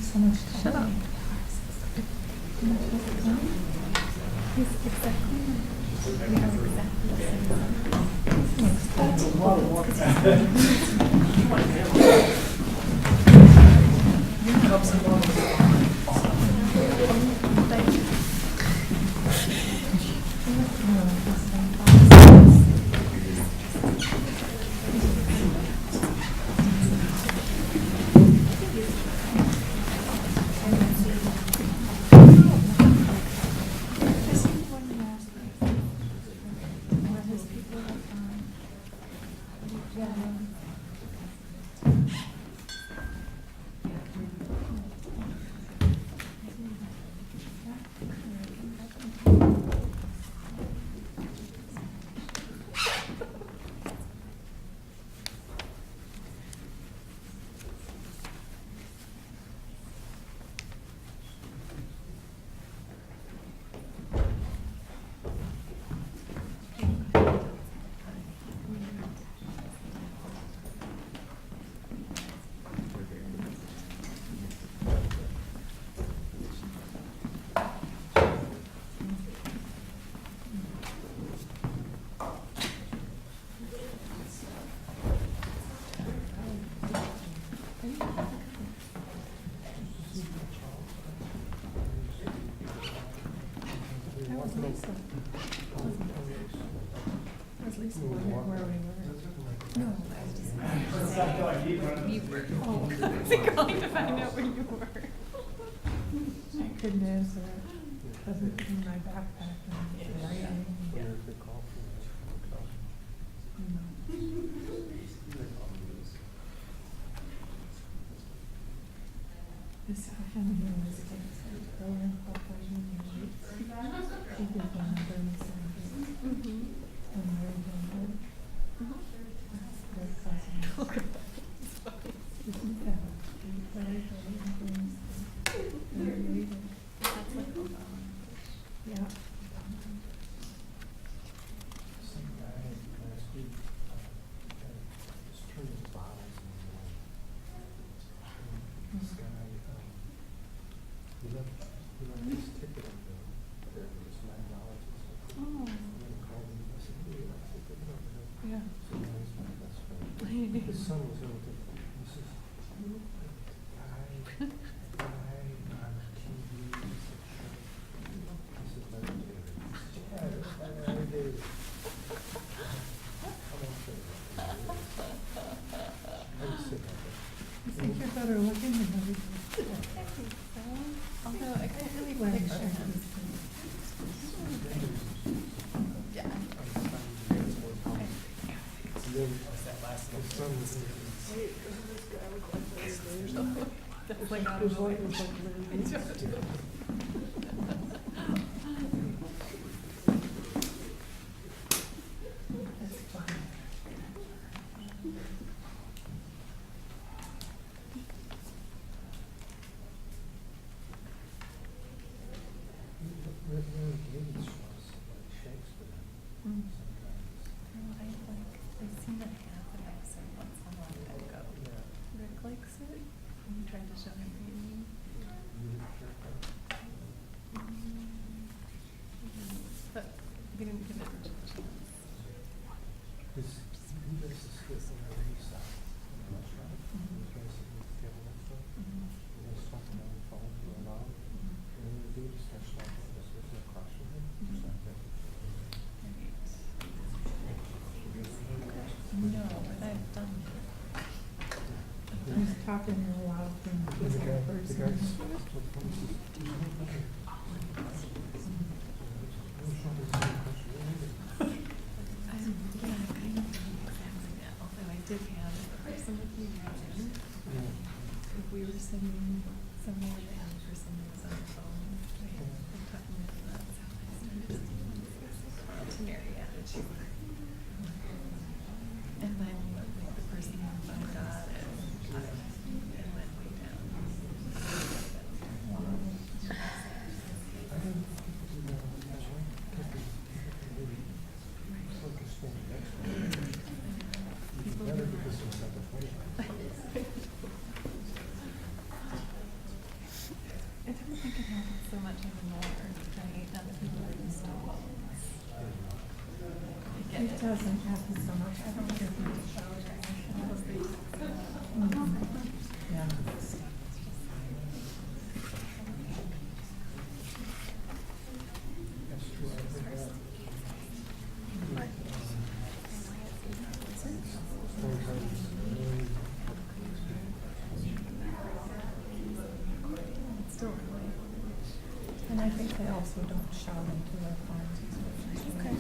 Speaker 12: So much time.
Speaker 13: Shut up.
Speaker 12: He's exactly. We have going to find out where you were. I couldn't answer it because it's in my backpack. This happened here was against the program corporation. She did one of them. And very good. Their cousin. Isn't that very good?
Speaker 13: That's like
Speaker 12: Yeah.
Speaker 14: His son was able to, this is guy on TV, this is legendary. Yeah, every day.
Speaker 12: You think you're better looking than everybody? I think so. Although I can't really picture him. Yeah.
Speaker 14: His son was in
Speaker 12: definitely not a voice. I've seen it happen episode once a long time ago. Rick likes it. We tried to show him reading. But we didn't give it rejections. No, but I've done it.
Speaker 15: He's talking a lot of things.
Speaker 12: Although I did have a person with me imagine if we were sending somewhere that the person was on the phone, we had been talking about that. So I started to marry attitude. And then like the person who found out it went way down. I don't think it happens so much anymore, right? Now that people are used to phones.
Speaker 15: It doesn't happen so much. I don't hear people shouting. Yeah.
Speaker 12: It's still early.
Speaker 15: And I think they also don't shout into their phones.
Speaker 12: Okay.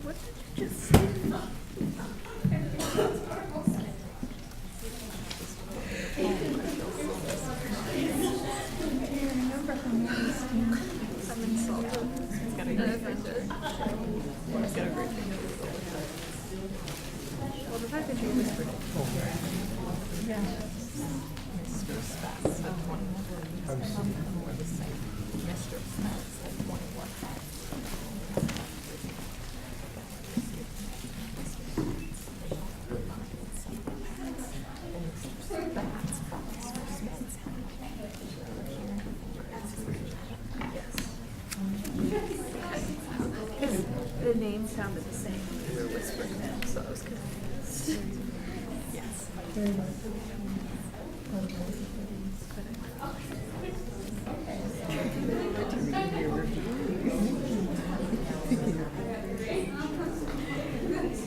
Speaker 15: What did you just say? Remember how many
Speaker 12: Someone saw it. He's got a great picture. He's got a great picture. Well, the fact that you whispered it.
Speaker 15: Yeah.
Speaker 12: Mr. Spatz at 21. More the same. Mr. Spatz at 21.
Speaker 13: The name sounded the same. We were whispering them, so I was confused.
Speaker 12: Yes.
Speaker 15: Very much.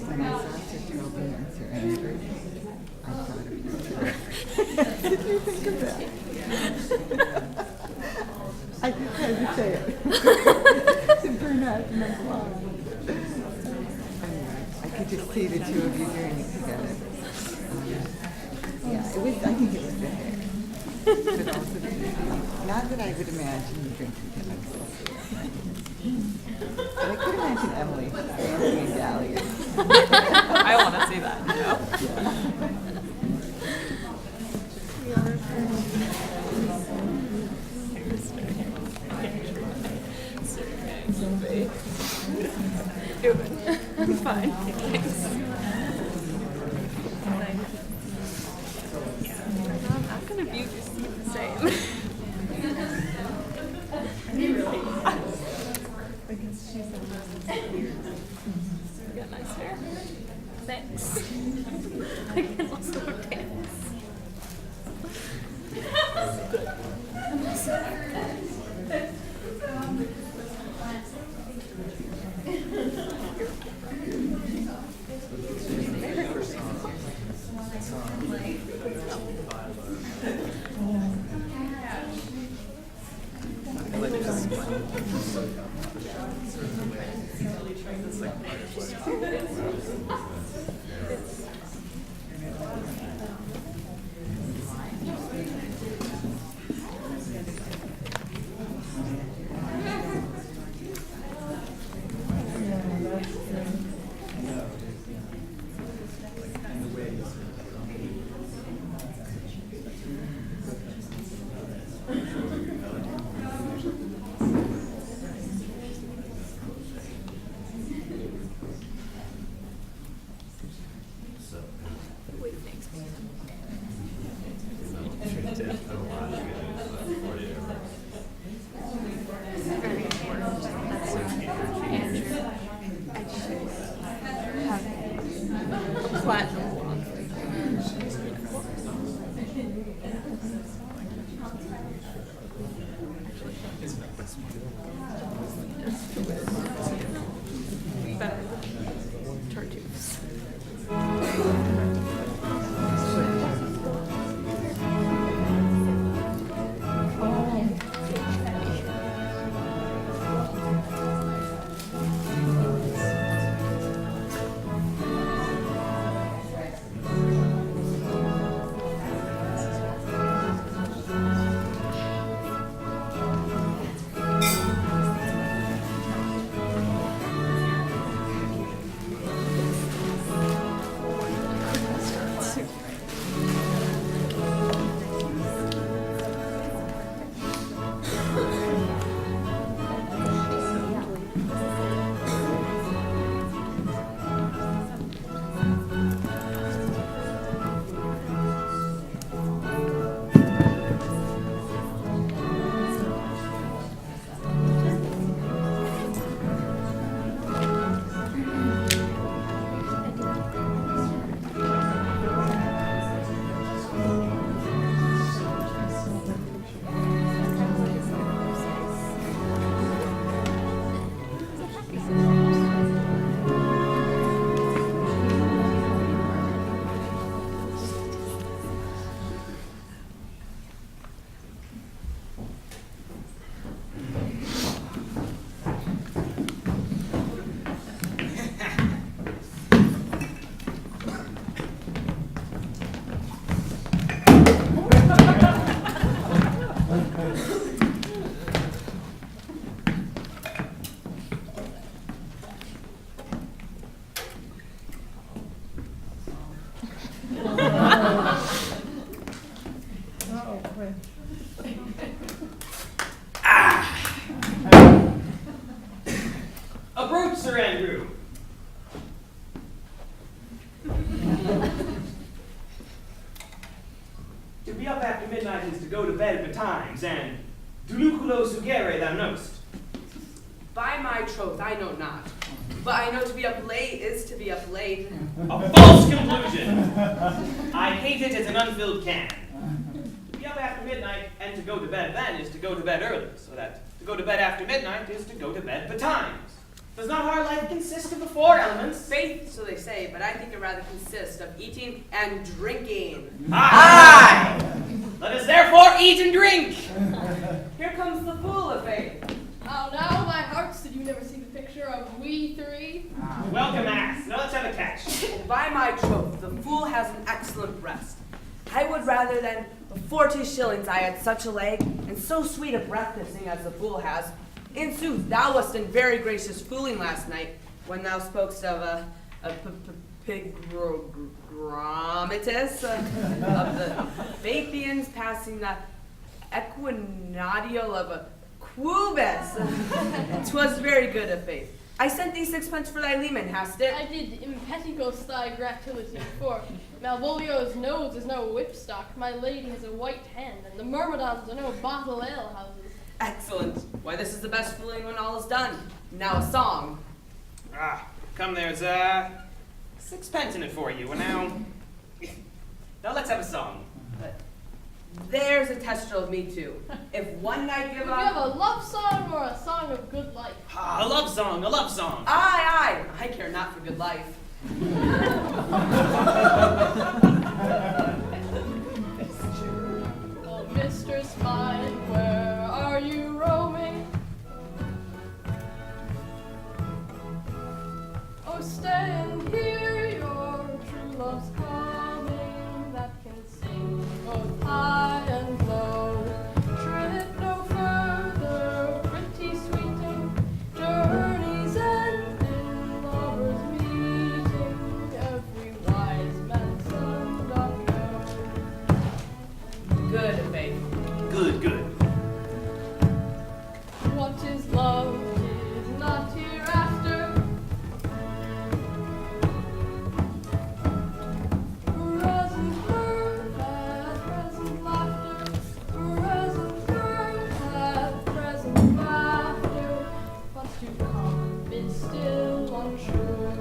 Speaker 16: When I saw such open answer and everything, I thought of you. Did you think of that? I just had to say it. To burn out in my blog. Anyway, I could just see the two of you doing it together. I think it was the hair. Could also be. Not that I would imagine you drinking chemicals. But I could imagine Emily dancing in galleons.
Speaker 13: I want to see that. You know? It's fine. Thanks. I'm gonna view this the same.
Speaker 12: Because she's
Speaker 13: You got nice hair. Thanks. I can also dance.
Speaker 9: Sir Andrew. To be up after midnight is to go to bed betimes, and duluculo sugere thou knowst.
Speaker 3: By my troth, I know not. But I know to be up late is to be up late.
Speaker 9: A false conclusion! I hate it as an unfilled can. To be up after midnight and to go to bed then is to go to bed early, so that to go to bed after midnight is to go to bed betimes. Does not our life consist of the four elements?
Speaker 3: Faith, so they say, but I think it rather consists of eating and drinking.
Speaker 9: Aye! Let us therefore eat and drink!
Speaker 3: Here comes the fool of faith.
Speaker 7: How now, my hearts, did you never see the picture of we three?
Speaker 9: Welcome, ass. Now let's have a catch.
Speaker 3: By my troth, the fool has an excellent rest. I would rather than 40 shillings I had such a leg, and so sweet a breath to sing as the fool has. In sooth, thou wast in very gracious fooling last night, when thou spokest of a pigrometus of the Bathians passing the equinoctial of a Quubus. 'Twas very good of faith. I sent thee 6 for thy leman, hast it?
Speaker 7: I did impeticos thy gratitude, for Malvolio's nose is no whipstock, my lady has a white hand, and the myrmidons are no bottle ale houses.
Speaker 3: Excellent. Why, this is the best fooling when all is done. Now a song.
Speaker 9: Come, there's 6 in it for you, and now let's have a song.
Speaker 3: There's a tester of me too. If one night give
Speaker 7: Would
Speaker 3: up...
Speaker 7: you have a love song or a song of good life?
Speaker 9: A love song, a love song.
Speaker 3: Aye, I care not for good life.
Speaker 7: Oh, mistress mine, where are you roaming? Oh, stay and hear your true love's coming, that can sing both high and low. Tread no further, pretty sweeting, journeys end in lovers meeting, every wise man's son doth know.
Speaker 3: Good, faith.
Speaker 9: Good.
Speaker 7: What is love is not hereafter. Present mirth at present laughter. Present mirth at present laughter. But to come is still unsure.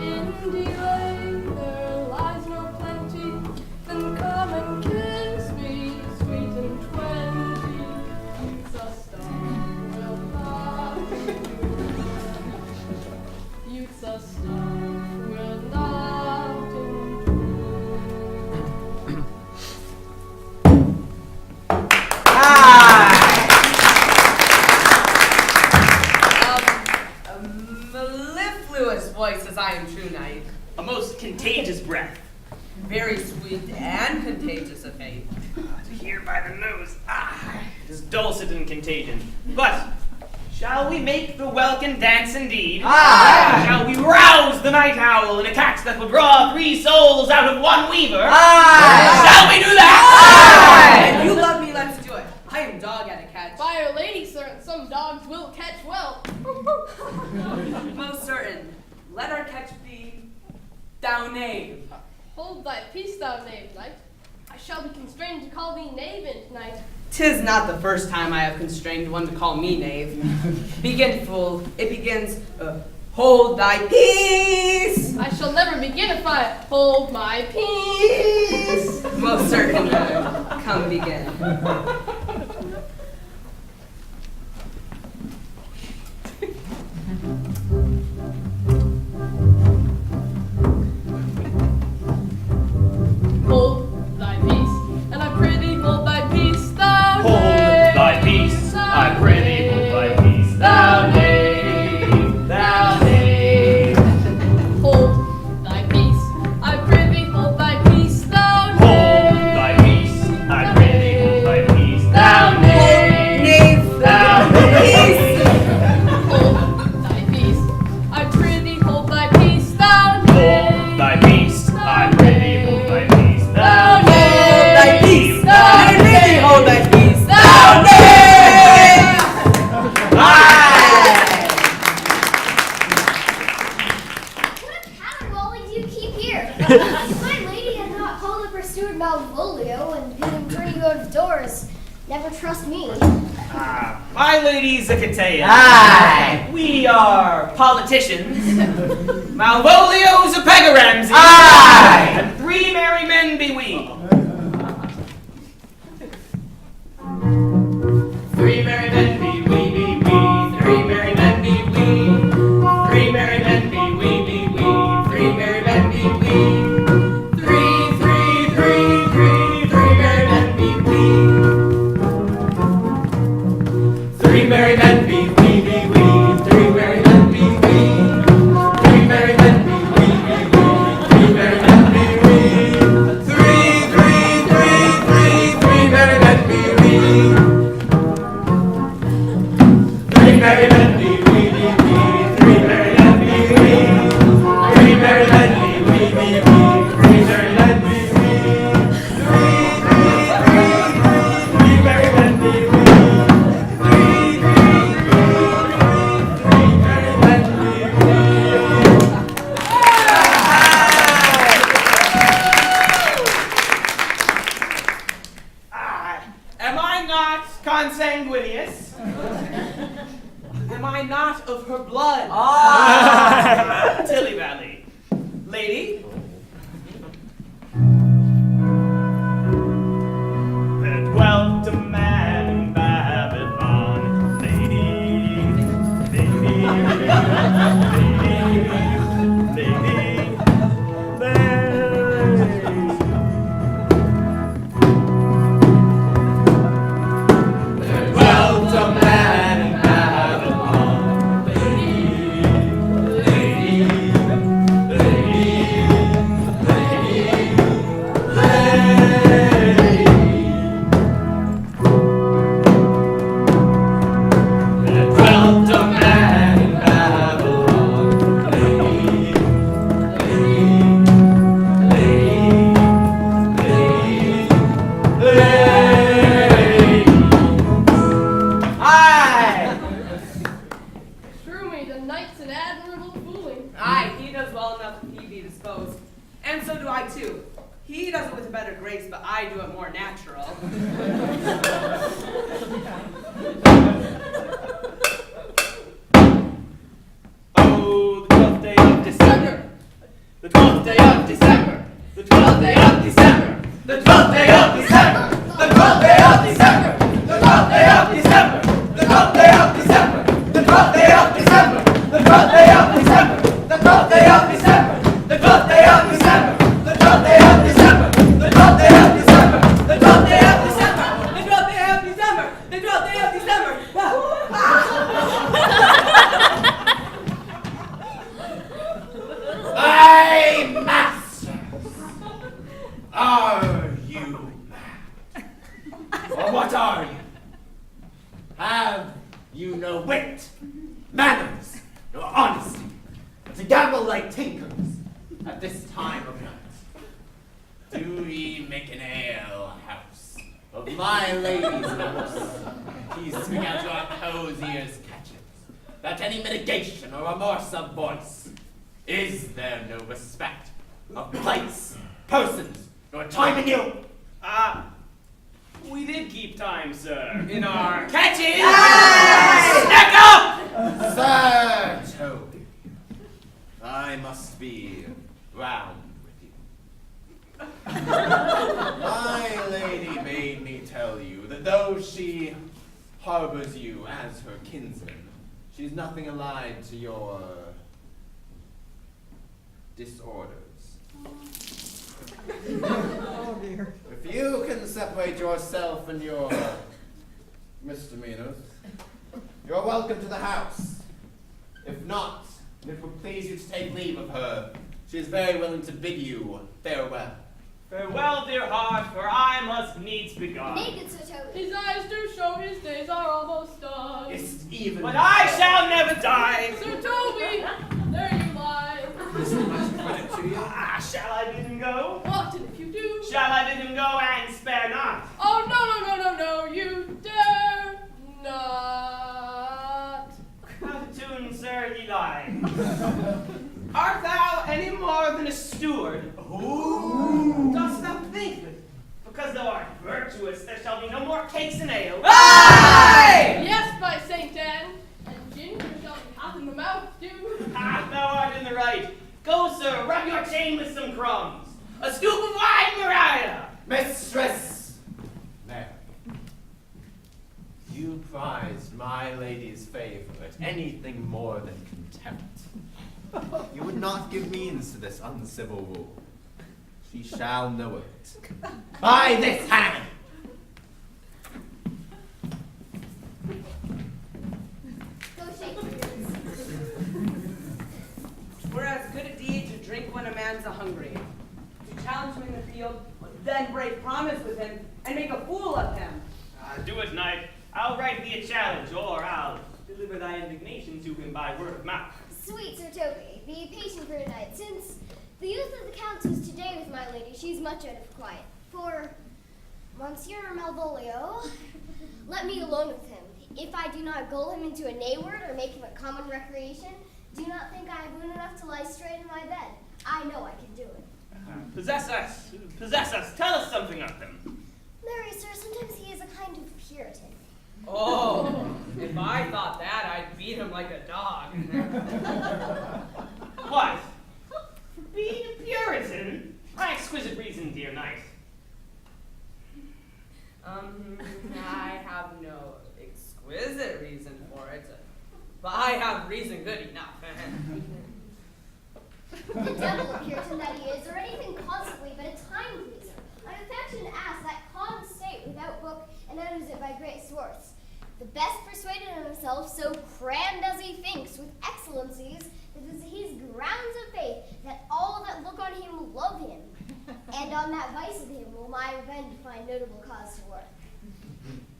Speaker 7: In delay there lies no plenty. Then come and kiss me, sweet and 20. Youth's a star will not endure. Youth's a star will not
Speaker 3: A mellifluous voice as I am true knight.
Speaker 9: A most contagious breath.
Speaker 3: Very sweet and contagious of faith.
Speaker 9: To hear by the nose, it is dulcet and contagion. But shall we make the welkin dance indeed? Shall we rouse the night owl in a catch that will draw 3 souls out of one weaver? Shall we do that?
Speaker 3: If you love me, let's do it. I am dog at a catch.
Speaker 7: By Our Lady, sir, and some dogs will catch well.
Speaker 3: Most certain. Let our catch be thou knave.
Speaker 7: Hold thy peace, thou knave knight. I shall be constrained to call thee knave in tonight.
Speaker 3: 'Tis not the first time I have constrained one to call me knave. Begin, fool. It begins, hold thy peace.
Speaker 7: I shall never begin if I hold my peace.
Speaker 3: Most certain. Come begin.
Speaker 7: Hold thy peace, and I pray thee hold thy peace, thou
Speaker 9: Hold
Speaker 7: knave.
Speaker 9: thy peace, I pray thee, hold thy peace, thou knave, thou knave.
Speaker 7: Hold thy peace, I pray thee hold thy peace, thou knave.
Speaker 9: Hold thy peace, I pray thee, hold thy peace, thou knave, thou knave.
Speaker 7: Hold thy peace, I pray thee hold thy peace, thou knave.
Speaker 9: Hold thy peace, I pray thee, hold thy peace, thou
Speaker 3: Hold thy peace, thou knave.
Speaker 6: What a caterwauling do you keep here? If my lady had not called up her steward Malvolio and bid him turn you out of doors, never trust me.
Speaker 9: My lady Zacatea.
Speaker 10: Aye.
Speaker 9: We are politicians. Malvolio's a pegaramsey.
Speaker 10: Aye.
Speaker 9: And 3 merry men be we. 3 merry men be we, 3 merry men be we. 3 merry men be we, 3 merry men be we. 3 merry men be we. 3 merry men be we, 3 merry men be we. 3 merry men be we, 3 merry men be we. consanguineous?
Speaker 3: Am I not of her blood?
Speaker 9: Tilly Valley. Lady? There dwelt a man in Babylon. Lady, lady, There dwelt a man in Babylon.
Speaker 7: True me, the knight's an admirable fooling.
Speaker 3: Aye, he does well enough if he be disposed. And so do I too. He does it with a better grace, but I do it more natural.
Speaker 9: Oh, the 12th day of December. The 12th day of December. The 12th day of December. The 12th day of December. The 12th day of December. The 12th day of December. The 12th day of December. The 12th day of December. The 12th day of December. The 12th day of December. The 12th day of December. The 12th day of December. The 12th day of December. The 12th day of December.
Speaker 3: The 12th day of December. The 12th day of December.
Speaker 4: My masters, are you mad? Or what are you? Have you no wit, manners, nor honesty, but to gamble like tinkers at this time of night? Do ye make an ale house of my lady's house? Ye swing out your hosier's catches, without any mitigation or remorse of voice. Is there no respect of place, persons, nor time in you?
Speaker 9: We did keep time, sir, in our
Speaker 3: Catches!
Speaker 9: Snack up!
Speaker 4: Sir Toby, I must be round with you. My lady made me tell you that though she harbors you as her kinsman, she's nothing allied to your disorders.
Speaker 16: Oh dear.
Speaker 4: If you can separate yourself and your misdemeanors, you're welcome to the house. If not, and it would please you to take leave of her, she is very willing to bid you farewell.
Speaker 9: Farewell, dear heart, for I must needs be gone.
Speaker 6: Naked Sir Toby.
Speaker 7: His eyes do show his days are almost done.
Speaker 4: It's even.
Speaker 9: But I shall never die.
Speaker 7: Sir Toby, there you lie.
Speaker 4: Credit to you.
Speaker 9: Shall I bid him go?
Speaker 7: What if you do?
Speaker 9: Shall I bid him go and spare not?
Speaker 7: Oh, no, you dare not.
Speaker 9: Out of tune, sir, ye lie. Art thou any more than a steward?
Speaker 4: Ooh.
Speaker 9: Dost thou think that because thou art virtuous, there shall be no more cakes and ale?
Speaker 3: Aye!
Speaker 7: Yes, by Saint Anne, and ginger shall be hot in the mouth, too.
Speaker 9: Thou art in the right. Go, sir, rub your chain with some crumbs. A scoop of wine, Maria!
Speaker 4: Mistress! Mary, you prized my lady's favor at anything more than contempt. You would not give means to this uncivil rule. She shall know it. By this hand!
Speaker 6: Go Shakespeare.
Speaker 3: Whereas good a deed to drink when a man's a hungry, to challenge him in the field, then break promise with him, and make a fool of him.
Speaker 9: Do it, knight. I'll write thee a challenge, or I'll deliver thy indignation to him by word of mouth.
Speaker 6: Sweet Sir Toby, be patient for a night, since the youth of the council is today with my lady, she's much out of quiet. For Monsieur Malvolio, let me alone with him. If I do not gull him into a nay word or make him a common recreation, do not think I have wound enough to lie straight in my bed. I know I can do it.
Speaker 9: Possess us, tell us something of him.
Speaker 6: Marry, sir, sometimes he is a kind of Puritan.
Speaker 3: Oh, if I thought that, I'd beat him like a dog.
Speaker 9: What? For being a Puritan? My exquisite reason, dear knight.
Speaker 3: I have no exquisite reason for it, but I have reason good enough.
Speaker 6: The devil of Puritan that he is, or anything constantly but a time pleaser, an affectionate ass that calms state without book and utters it by great source. The best persuaded of himself, so crammed as he thinks with excellencies, that it is his grounds of faith that all that look on him love him, and on that vice of him will my revenge find notable cause to work.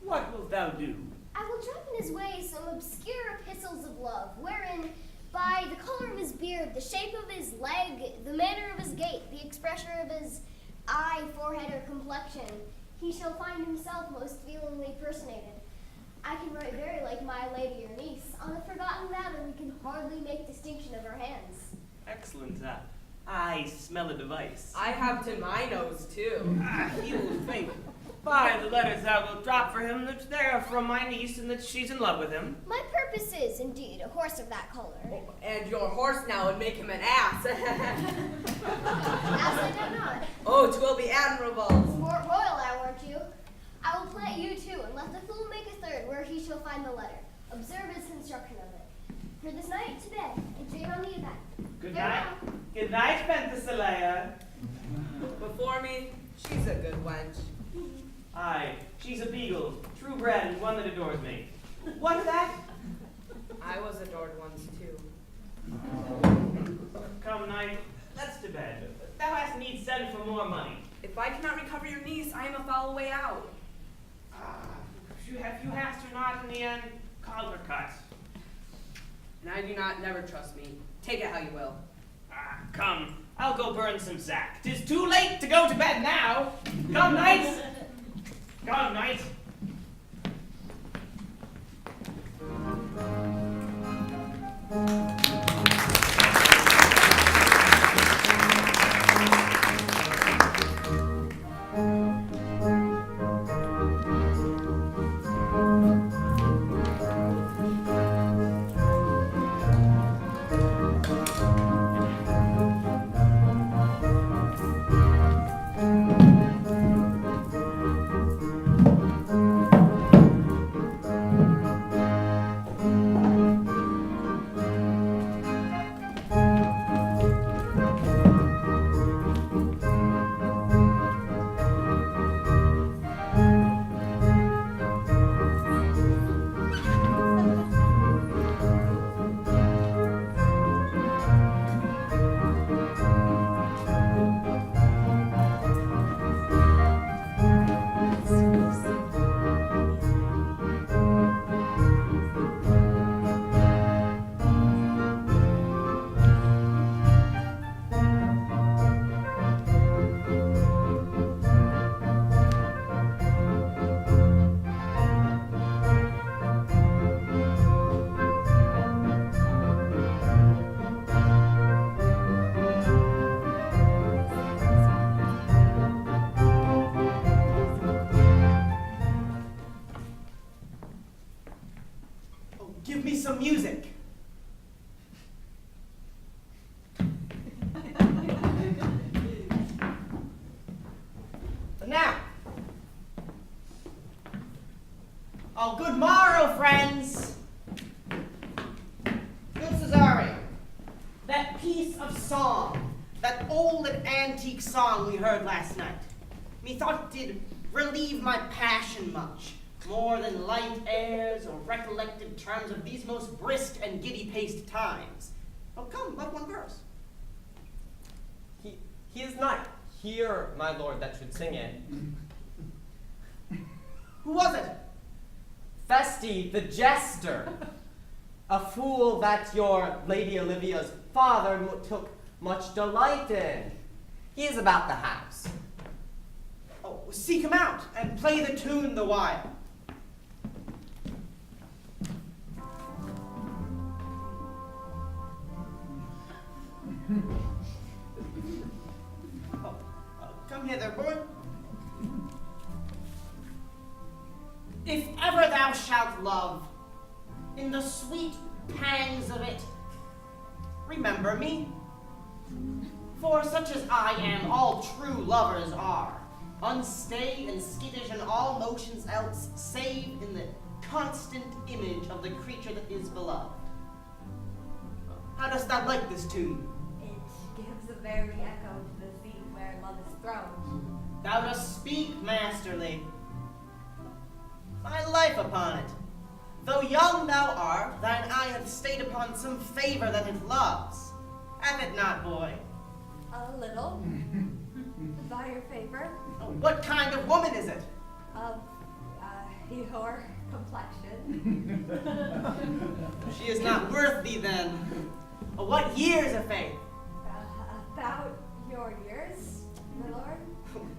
Speaker 9: What wilt thou do?
Speaker 6: I will drop in his way some obscure epistles of love, wherein, by the color of his beard, the shape of his leg, the manner of his gait, the expression of his eye, forehead, or complexion, he shall find himself most feelingly personated. I can write very like my lady or niece. On a forgotten matter, we can hardly make distinction of our hands.
Speaker 9: Excellent. I smell a device.
Speaker 3: I have to my nose, too.
Speaker 9: He will think, by the letters I will drop for him, that they are from my niece and that she's in love with him.
Speaker 6: My purpose is, indeed, a horse of that color.
Speaker 3: Oh, and your horse now would make him an ass.
Speaker 6: As I do not.
Speaker 3: Oh, 'twill be admirable.
Speaker 6: Sport royal, I warrant you. I will plant you too, and let the fool make a third where he shall find the letter. Observe his construction of it. For this night, to bed, and dream on the event.
Speaker 9: Good
Speaker 6: Farewell.
Speaker 9: night. Good night, Penthesilea.
Speaker 3: Before me, she's a good wench.
Speaker 9: Aye, she's a beagle, true bred, and one that adores me. What that?
Speaker 3: I was adored once, too.
Speaker 9: Come, knight, let's to bed. Thou hast need send for more money.
Speaker 3: If I cannot recover your niece, I am a foul way out.
Speaker 9: If you hast her not in the end, call her cut.
Speaker 3: And I do not never trust me. Take it how you will.
Speaker 9: Come, I'll go burn some sack. 'Tis too late to go to bed now. Come, knights. Come, knight. some music. Now, good morrow, friends. Good Cesario, that piece of song, that old and antique song we heard last night, methought it did relieve my passion much, more than light airs or recollected terms of these most brisk and giddy-paced times. Oh, come, let one verse.
Speaker 10: He is not here, my lord, that should sing it.
Speaker 2: Who was it?
Speaker 10: Festi, the jester. A fool that your Lady Olivia's father took much delight in. He is about the house.
Speaker 2: Oh, seek him out and play the tune the while. Come hither, boy. If ever thou thou shalt love, in the sweet pangs of it, remember me. For such as I am, all true lovers are, unstayed and skittish in all motions else, save in the constant image of the creature that is beloved. How dost thou like this tune?
Speaker 5: It gives a very echo to the scene where love is thrown.
Speaker 2: Thou dost speak masterly. My life upon it. Though young thou art, thine eye hath stayed upon some favor that it loves. Hath it not, boy?
Speaker 5: A little. By your favor.
Speaker 2: Oh, what kind of woman is it?
Speaker 5: Of your complexion.
Speaker 2: She is not worth thee then. What years of faith?
Speaker 5: About your years, my lord.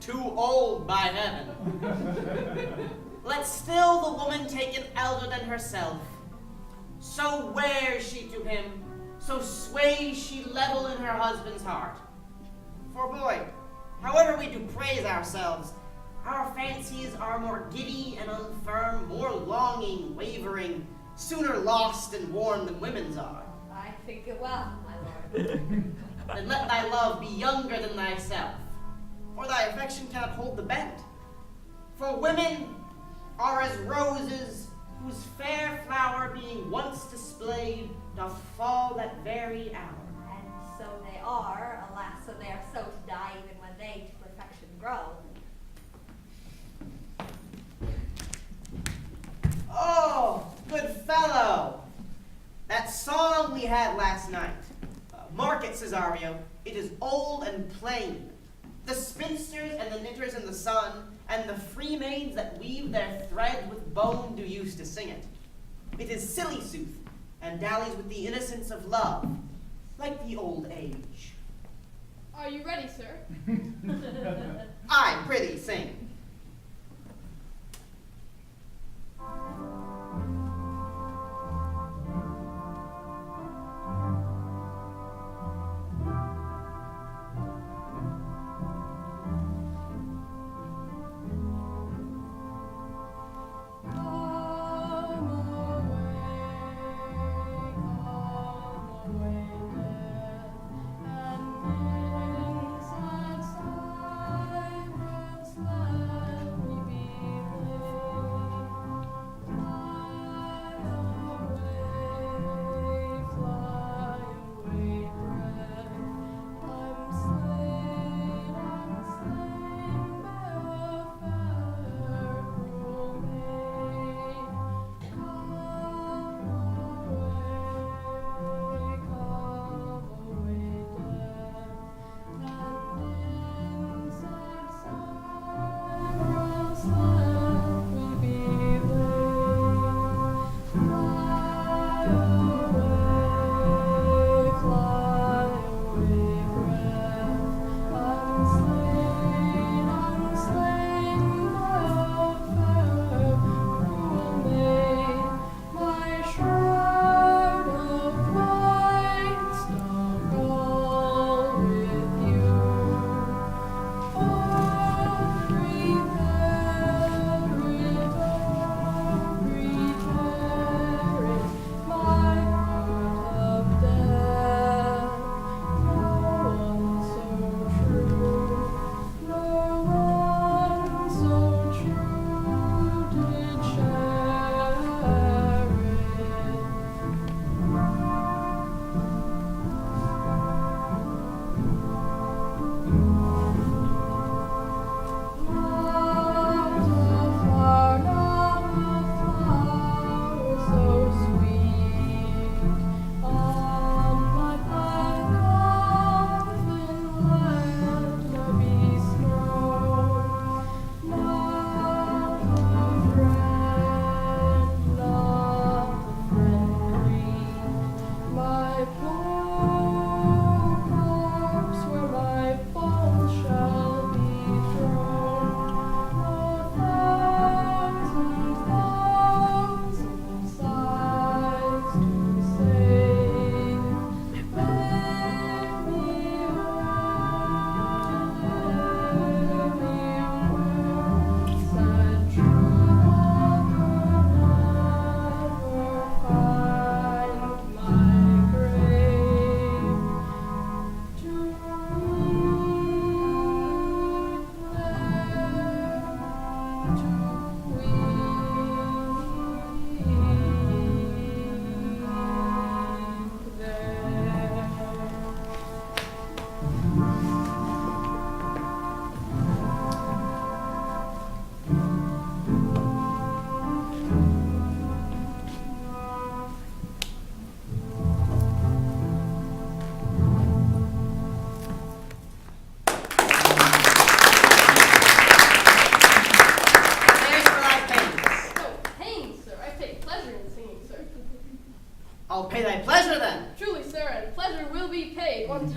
Speaker 2: Too old, by heaven. Let still the woman take an elder than herself. So wears she to him, so sways she level in her husband's heart. For boy, however we do praise ourselves, our fancies are more giddy and unfirm, more longing, wavering, sooner lost and worn than women's are.
Speaker 5: I think it well, my lord.
Speaker 2: Then let thy love be younger than thyself, for thy affection cannot hold the bent. For women are as roses, whose fair flower being once displayed, doth fall that very hour.
Speaker 5: And so they are, alas, so they are so to die even when they to perfection grow.
Speaker 2: Oh, good fellow! That song we had last night. Mark it, Cesario. It is old and plain. The spinsters and the knitters in the sun, and the free maids that weave their threads with bone do use to sing it. It is silly sooth, and dallies with the innocence of love, like the old age.
Speaker 7: Are you ready, sir?
Speaker 2: Aye, prithee, sing.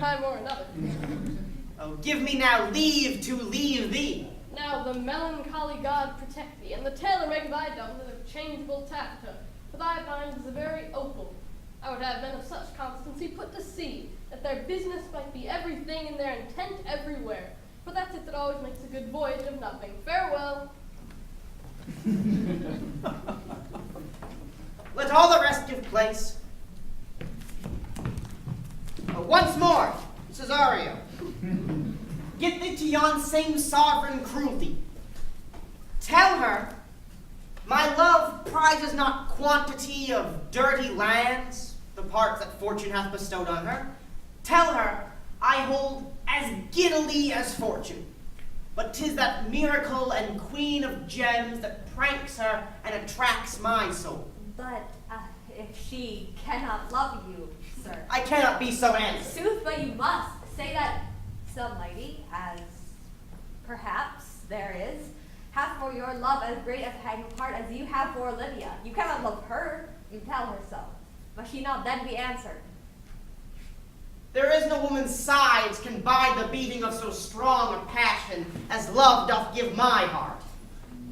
Speaker 7: time or another.
Speaker 2: Oh, give me now leave to leave thee.
Speaker 7: Now the melancholy god protect thee, and the tailor make thy doublet of changeable taffeta, for thy mind is a very opal. I would have men of such constancy put to sea, that their business might be everything and their intent everywhere. For that's it that always makes a good voyage of nothing. Farewell.
Speaker 2: Let all the rest give place. Once more, Cesario. Get thee to yon same sovereign cruelty. Tell her, my love prizes not quantity of dirty lands, the parts that fortune hath bestowed on her. Tell her, I hold as giddily as fortune. But 'tis that miracle and queen of gems that pranks her and attracts my soul.
Speaker 5: But if she cannot love you, sir.
Speaker 2: I cannot be so answered.
Speaker 5: Sooth, but you must. Say that some lady, as perhaps there is, hath for your love as great a pang of heart as you have for Olivia. You cannot love her, you tell her so. Must she not then be answered?
Speaker 2: There is no woman's sides can bide the beating of so strong a passion as love doth give my heart.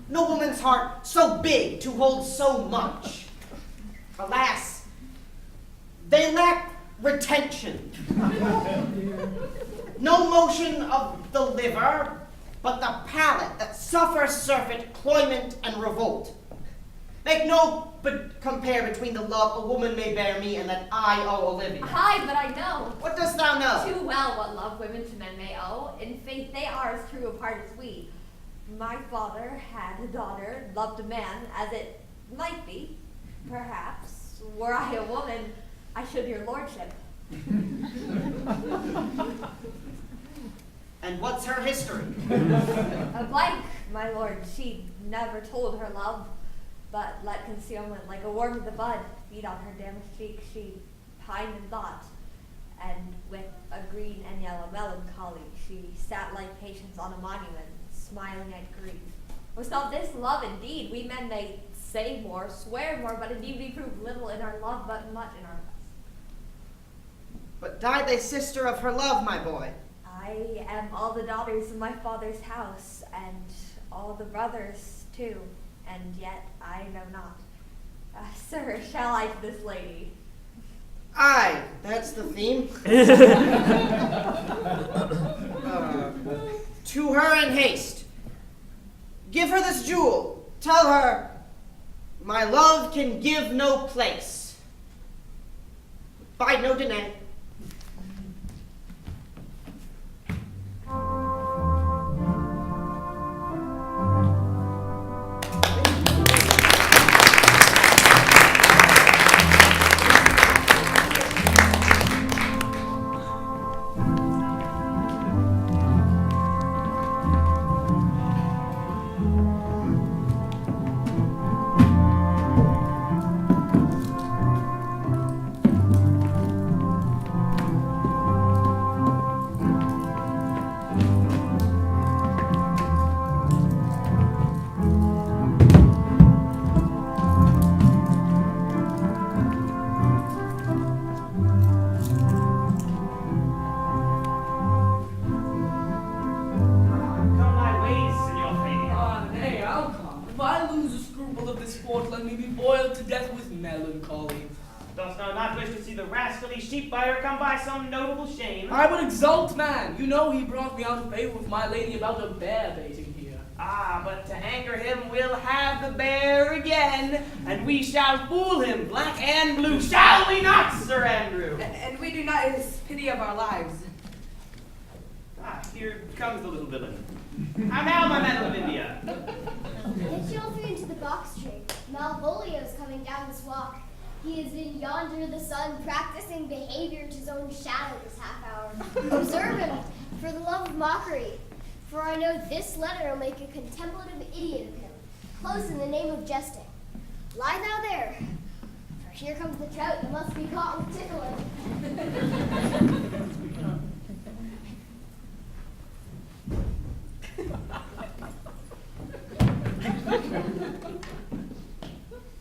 Speaker 2: No woman's heart so big to hold so much. Alas, they lack retention. No motion of the liver, but the palate that suffers surfeit, cloyment, and revolt. Make no compare between the love a woman may bear me and that I owe Olivia.
Speaker 5: Aye, but I know.
Speaker 2: What dost thou know?
Speaker 5: Too well what love women to men may owe. In faith, they are as true a part as we. My father had a daughter, loved a man, as it might be. Perhaps, were I a woman, I should your lordship.
Speaker 2: And what's her history?
Speaker 5: A blank, my lord. She never told her love, but let concealment like a worm of the bud feed on her damaged cheek. She pined in thought, and with a green and yellow melancholy, she sat like patience on a monument, smiling at grief. Was not this love indeed? We men may say more, swear more, but indeed we prove little in our love, but much in our lust.
Speaker 2: But died thy sister of her love, my boy?
Speaker 5: I am all the daughters of my father's house, and all the brothers too, and yet I know not. Sir, shall I to this lady?
Speaker 2: Aye, that's the theme. To her in haste. Give her this jewel. Tell her, my love can give no place. Bide no delay.
Speaker 9: Sheep buyer come by some notable shame.
Speaker 3: I would exult, man. You know he brought me out of favor with my lady about a bear baiting here.
Speaker 9: Ah, but to anger him, we'll have the bear again, and we shall fool him, black and blue, shall we not, Sir Andrew?
Speaker 17: And we do not his pity of our lives.
Speaker 9: Ah, here comes the little villain. How now, my men of India?
Speaker 6: Get you all three into the box tree. Malvolio's coming down this walk. He is in yonder the sun, practicing behavior to his own shadow this half hour. Observe him, for the love of mockery. For I know this letter will make a contemplative idiot of him. Close in the name of jesting. Lie thou there, for here comes the trout that must be caught with tickling.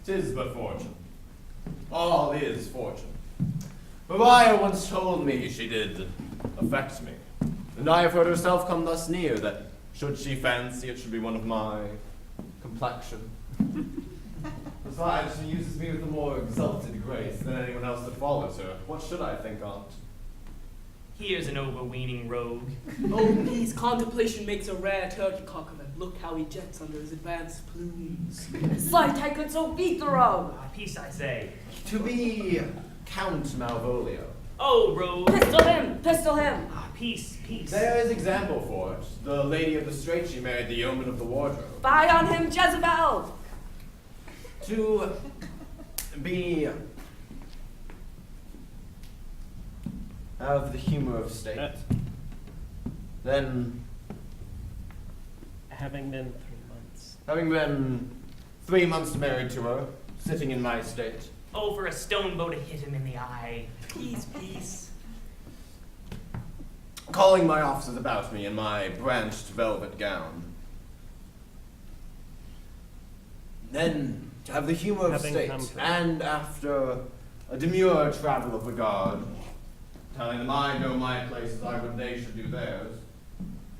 Speaker 4: 'Tis but fortune. All is fortune. Maria once told me she did affect me. And I have heard herself come thus near that, should she fancy, it should be one of my complexion. Besides, she uses me with a more exalted grace than anyone else that follows her. What should I think on't?
Speaker 9: Here's an overweening rogue.
Speaker 3: Oh, peace, contemplation makes a rare turkey cock of him. Look how he jets under his advanced plumes.
Speaker 17: Sight I could so beat the rogue.
Speaker 9: Peace, I say.
Speaker 4: To be Count Malvolio.
Speaker 9: Oh, rogue.
Speaker 17: Pistol him! Pistol him!
Speaker 9: Peace, peace.
Speaker 4: There is example for it. The lady of the strait, she married the yeoman of the wardrobe.
Speaker 17: Fie on him, Jezebel!
Speaker 4: To be of the humor of state. Then,
Speaker 14: Having been 3 months.
Speaker 4: having been 3 months married to her, sitting in my estate.
Speaker 9: Oh, for a stone bow to hit him in the eye.
Speaker 3: Peace, peace.
Speaker 4: Calling my officers about me in my branched velvet gown. Then, to have the humor of
Speaker 14: Having
Speaker 4: state,
Speaker 14: company.
Speaker 4: and after a demure travel of regard, telling them I know my place as I would they should do theirs,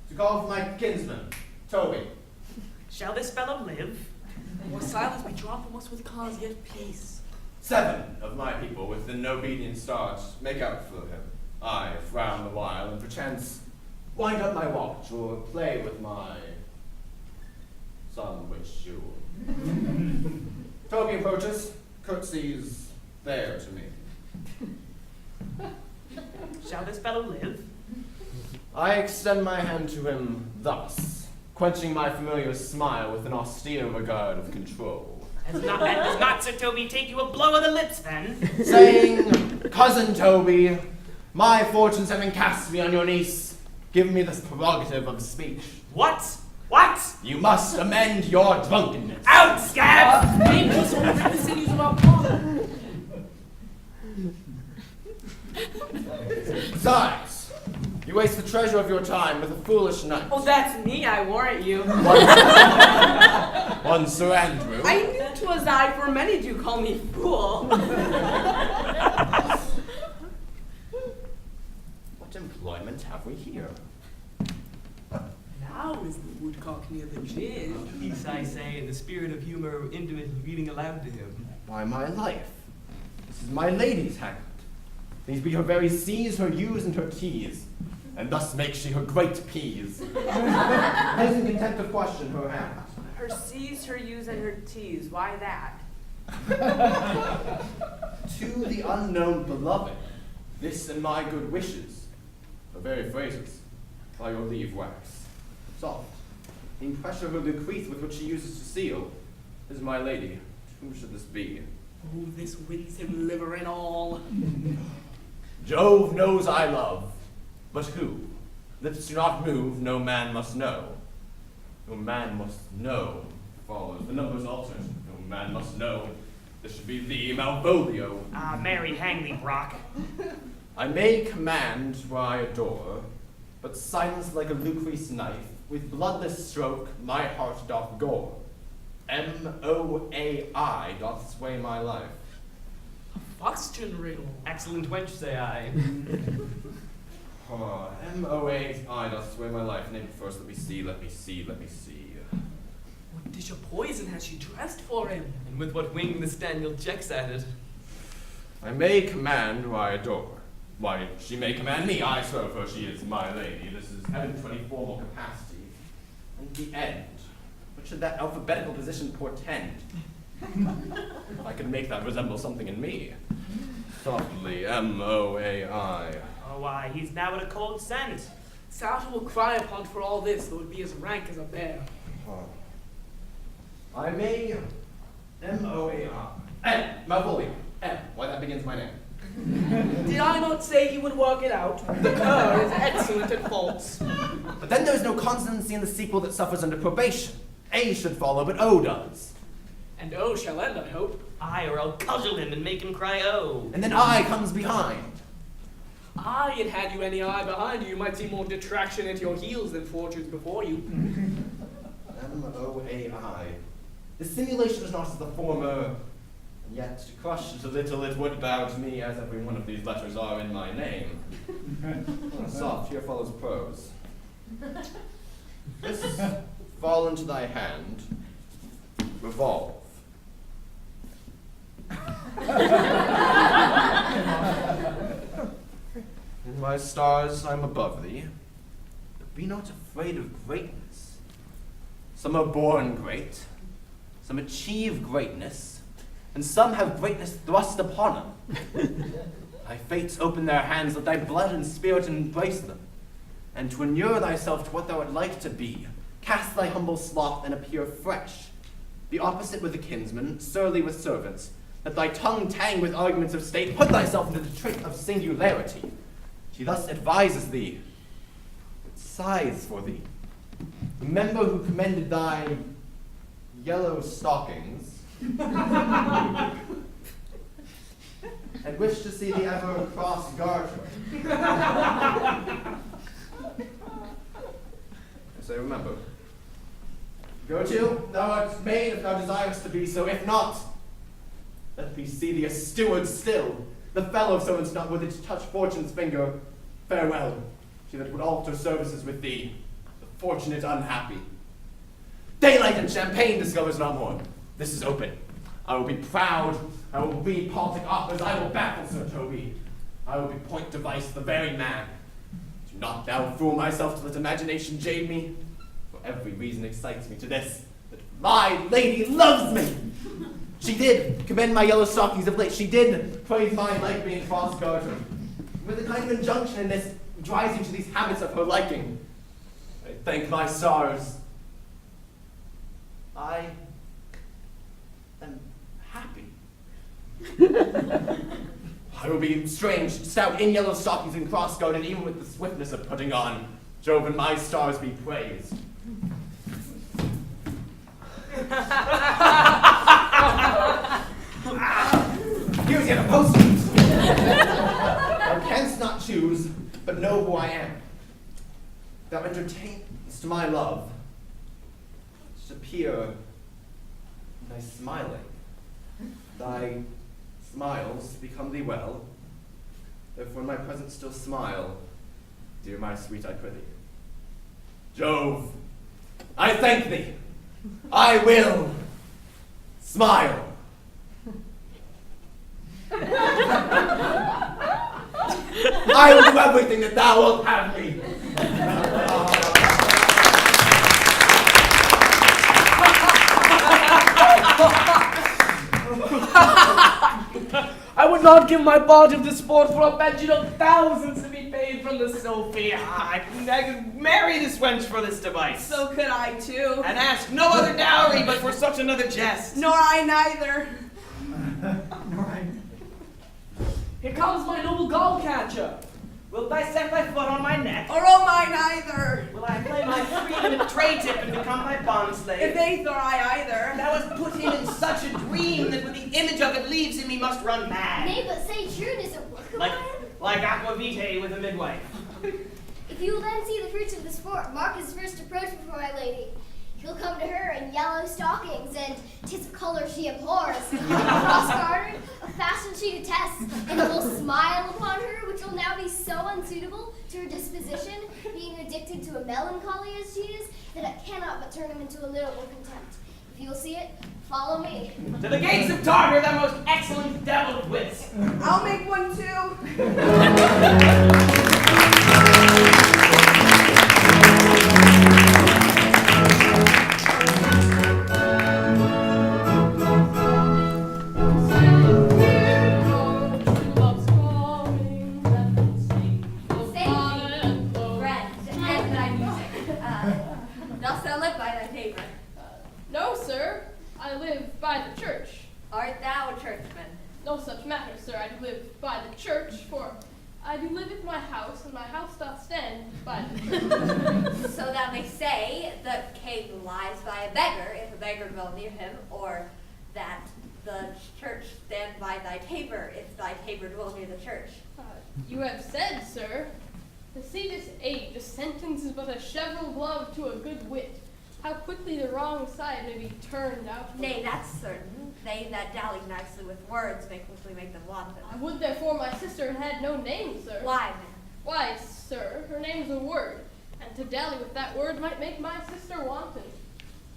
Speaker 4: to call for my kinsman, Toby.
Speaker 9: Shall this fellow live?
Speaker 3: Or silence be drawn from us with cause, yet peace.
Speaker 4: 7 of my people with an obedient start make out for him. I frown the while, and perchance wind up my watch, or play with my sun-witch jewel. Toby approaches, curtsies there to me.
Speaker 9: Shall this fellow live?
Speaker 4: I extend my hand to him thus, quenching my familiar smile with an austere regard of control.
Speaker 9: And does not Sir Toby take you a blow on the lips, then?
Speaker 4: Saying, Cousin Toby, my fortunes having cast me on your niece, give me this prerogative of speech.
Speaker 9: What? What?
Speaker 4: You must amend your drunkenness.
Speaker 9: Out, scab!
Speaker 3: Name peace or break the sinews of our plot.
Speaker 4: Besides, you waste the treasure of your time with a foolish knight.
Speaker 17: Oh, that's me, I warrant you.
Speaker 4: One Sir Andrew.
Speaker 17: I knew 'twas I, for many do call me fool.
Speaker 4: What employment have we here?
Speaker 3: Now is the woodcock near the gin.
Speaker 9: Peace, I say, in the spirit of humor, intimately reading aloud to him.
Speaker 4: Why, my life. This is my lady's hand. These be her very C's, her U's, and her T's, and thus makes she her great P's. Has in contempt of question her hand.
Speaker 17: Her C's, her U's, and her T's. Why that?
Speaker 4: To the unknown beloved, this and my good wishes, her very phrases, by your leave wax. Soft, in pressure of her bequeath with which she uses to seal, is my lady. To whom should this be?
Speaker 3: Oh, this wins him liver and all.
Speaker 4: Jove knows I love, but who? Lips do not move, no man must know. No man must know follows. The number's altered. No man must know. This should be thee, Malvolio.
Speaker 9: Ah, marry, hang thee, Brock.
Speaker 4: I may command where I adore, but silence like a Lucrece knife, with bloodless stroke my heart doth gore. M-O-A-I doth sway my life.
Speaker 3: Foxton riddle.
Speaker 9: Excellent wench, say I.
Speaker 4: M-O-A-I doth sway my life. Name it first, let me see.
Speaker 3: What dish of poison has she dressed for him?
Speaker 9: And with what wing the Staniel checks at it.
Speaker 4: I may command who I adore. Why, she may command me, I serve her, she is my lady. This is heaven 20 formal capacity. And the end. What should that alphabetical position portend? If I could make that resemble something in me. Softly, M-O-A-I.
Speaker 9: Oh, why, he's now in a cold scent.
Speaker 3: South will cry upon for all this, though it be as rank as a bear.
Speaker 4: I may M-O-A-I. Malvolio. M. Why, that begins my name.
Speaker 3: Did I not say he would work it out? The cur is excellent at faults.
Speaker 4: But then there's no consonancy in the sequel that suffers under probation. A should follow, but O does.
Speaker 3: And O shall end, I hope.
Speaker 9: Aye, or I'll cudgel him and make him cry oh.
Speaker 4: And then I comes behind.
Speaker 3: Aye, and had you any eye behind you, you might see more detraction at your heels than fortunes before you.
Speaker 4: M-O-A-I. The simulation is not as the former And yet, crushed a little, it would bow to me as every one of these letters are in my name. Soft, here follows prose. This fall into thy hand, revolve. In my stars I'm above thee, but be not afraid of greatness. Some are born great, some achieve greatness, and some have greatness thrust upon them. Thy fates open their hands, let thy blood and spirit embrace them, and to inure thyself to what thou art like to be, cast thy humble sloth and appear fresh. Be opposite with the kinsman, surly with servants. Let thy tongue tang with arguments of state, put thyself into the trick of singularity. She thus advises thee, but sighs for thee. Remember who commended thy yellow stockings, and wish to see thee ever cross garter. So remember, go to, thou art made if thou desirest to be so, if not, let me see thee a steward still, the fellow of someone's not worthy to touch fortune's finger. Farewell, she that would alter services with thee, the fortunate unhappy. Daylight and champagne discovers not more. This is open. I will be proud, I will read politic offers, I will baffle Sir Toby. I will be point device, the very man. Do not thou fool myself to let imagination jade me, for every reason excites me to this, that my lady loves me. She did commend my yellow stockings of late. She did praise mine like being cross-gartered. With a kind of injunction in this, drives you to these habits of her liking. I thank my stars. I am happy. I will be strange, stout, in yellow stockings and cross-gartered, even with the swiftness of putting on. Jove and my stars be praised. Here's yet a postscript. Thou canst not choose, but know who I am. Thou entertainest my love. Should appear in thy smiling. Thy smiles become thee well. Therefore in my presence still smile, dear my sweet, I prithee. Jove, I thank thee. I will smile. I will do everything that thou wilt have me.
Speaker 3: I would not give my body of the sport for a pension of thousands to be paid from the Sophie. I could marry this wench for this device.
Speaker 17: So could I too.
Speaker 9: And ask no other dowry but for such another jest.
Speaker 17: Nor I neither.
Speaker 3: Here comes my noble gall catcher.
Speaker 9: Wilt thou set thy foot on my neck?
Speaker 17: Or oh mine either.
Speaker 9: Will I play my freedom at tray tip and become thy bondslave?
Speaker 17: If they or I either.
Speaker 9: Thou hast put him in such a dream that when the image of it leaves him, he must run mad.
Speaker 6: Nay, but say true, does it work upon him?
Speaker 9: Like aqua vitae with a midwife.
Speaker 6: If you will then see the fruits of the sport, mark his first approach before my lady. He'll come to her in yellow stockings, and 'tis a color she abhors. Cross-gartered, a fashion she detests, and will smile upon her, which will now be so unsuitable to her disposition, being addicted to a melancholy as she is, that it cannot but turn him into a notable contempt. If you'll see it, follow me.
Speaker 9: To the gates of Tartar, thou most excellent devil of wits.
Speaker 17: I'll make one too.
Speaker 5: Dost thou live by thy paper?
Speaker 7: No, sir. I live by the church.
Speaker 5: Art thou a churchman?
Speaker 7: No such matter, sir. I do live by the church, for I do live at my house, and my house doth stand by the church.
Speaker 5: So thou may say that king lies by a beggar, if a beggar dwell near him, or that the church stand by thy tabor, if thy tabor dwell near the church.
Speaker 7: You have said, sir. To see this age, a sentence is but a cheval glove to a good wit. how quickly the wrong side may be turned out.
Speaker 5: Nay, that's certain. They that dally nicely with words may quickly make them wanton.
Speaker 7: I would therefore my sister had no name, sir.
Speaker 5: Why, man?
Speaker 7: Why, sir, her name's a word, and to dally with that word might make my sister wanton.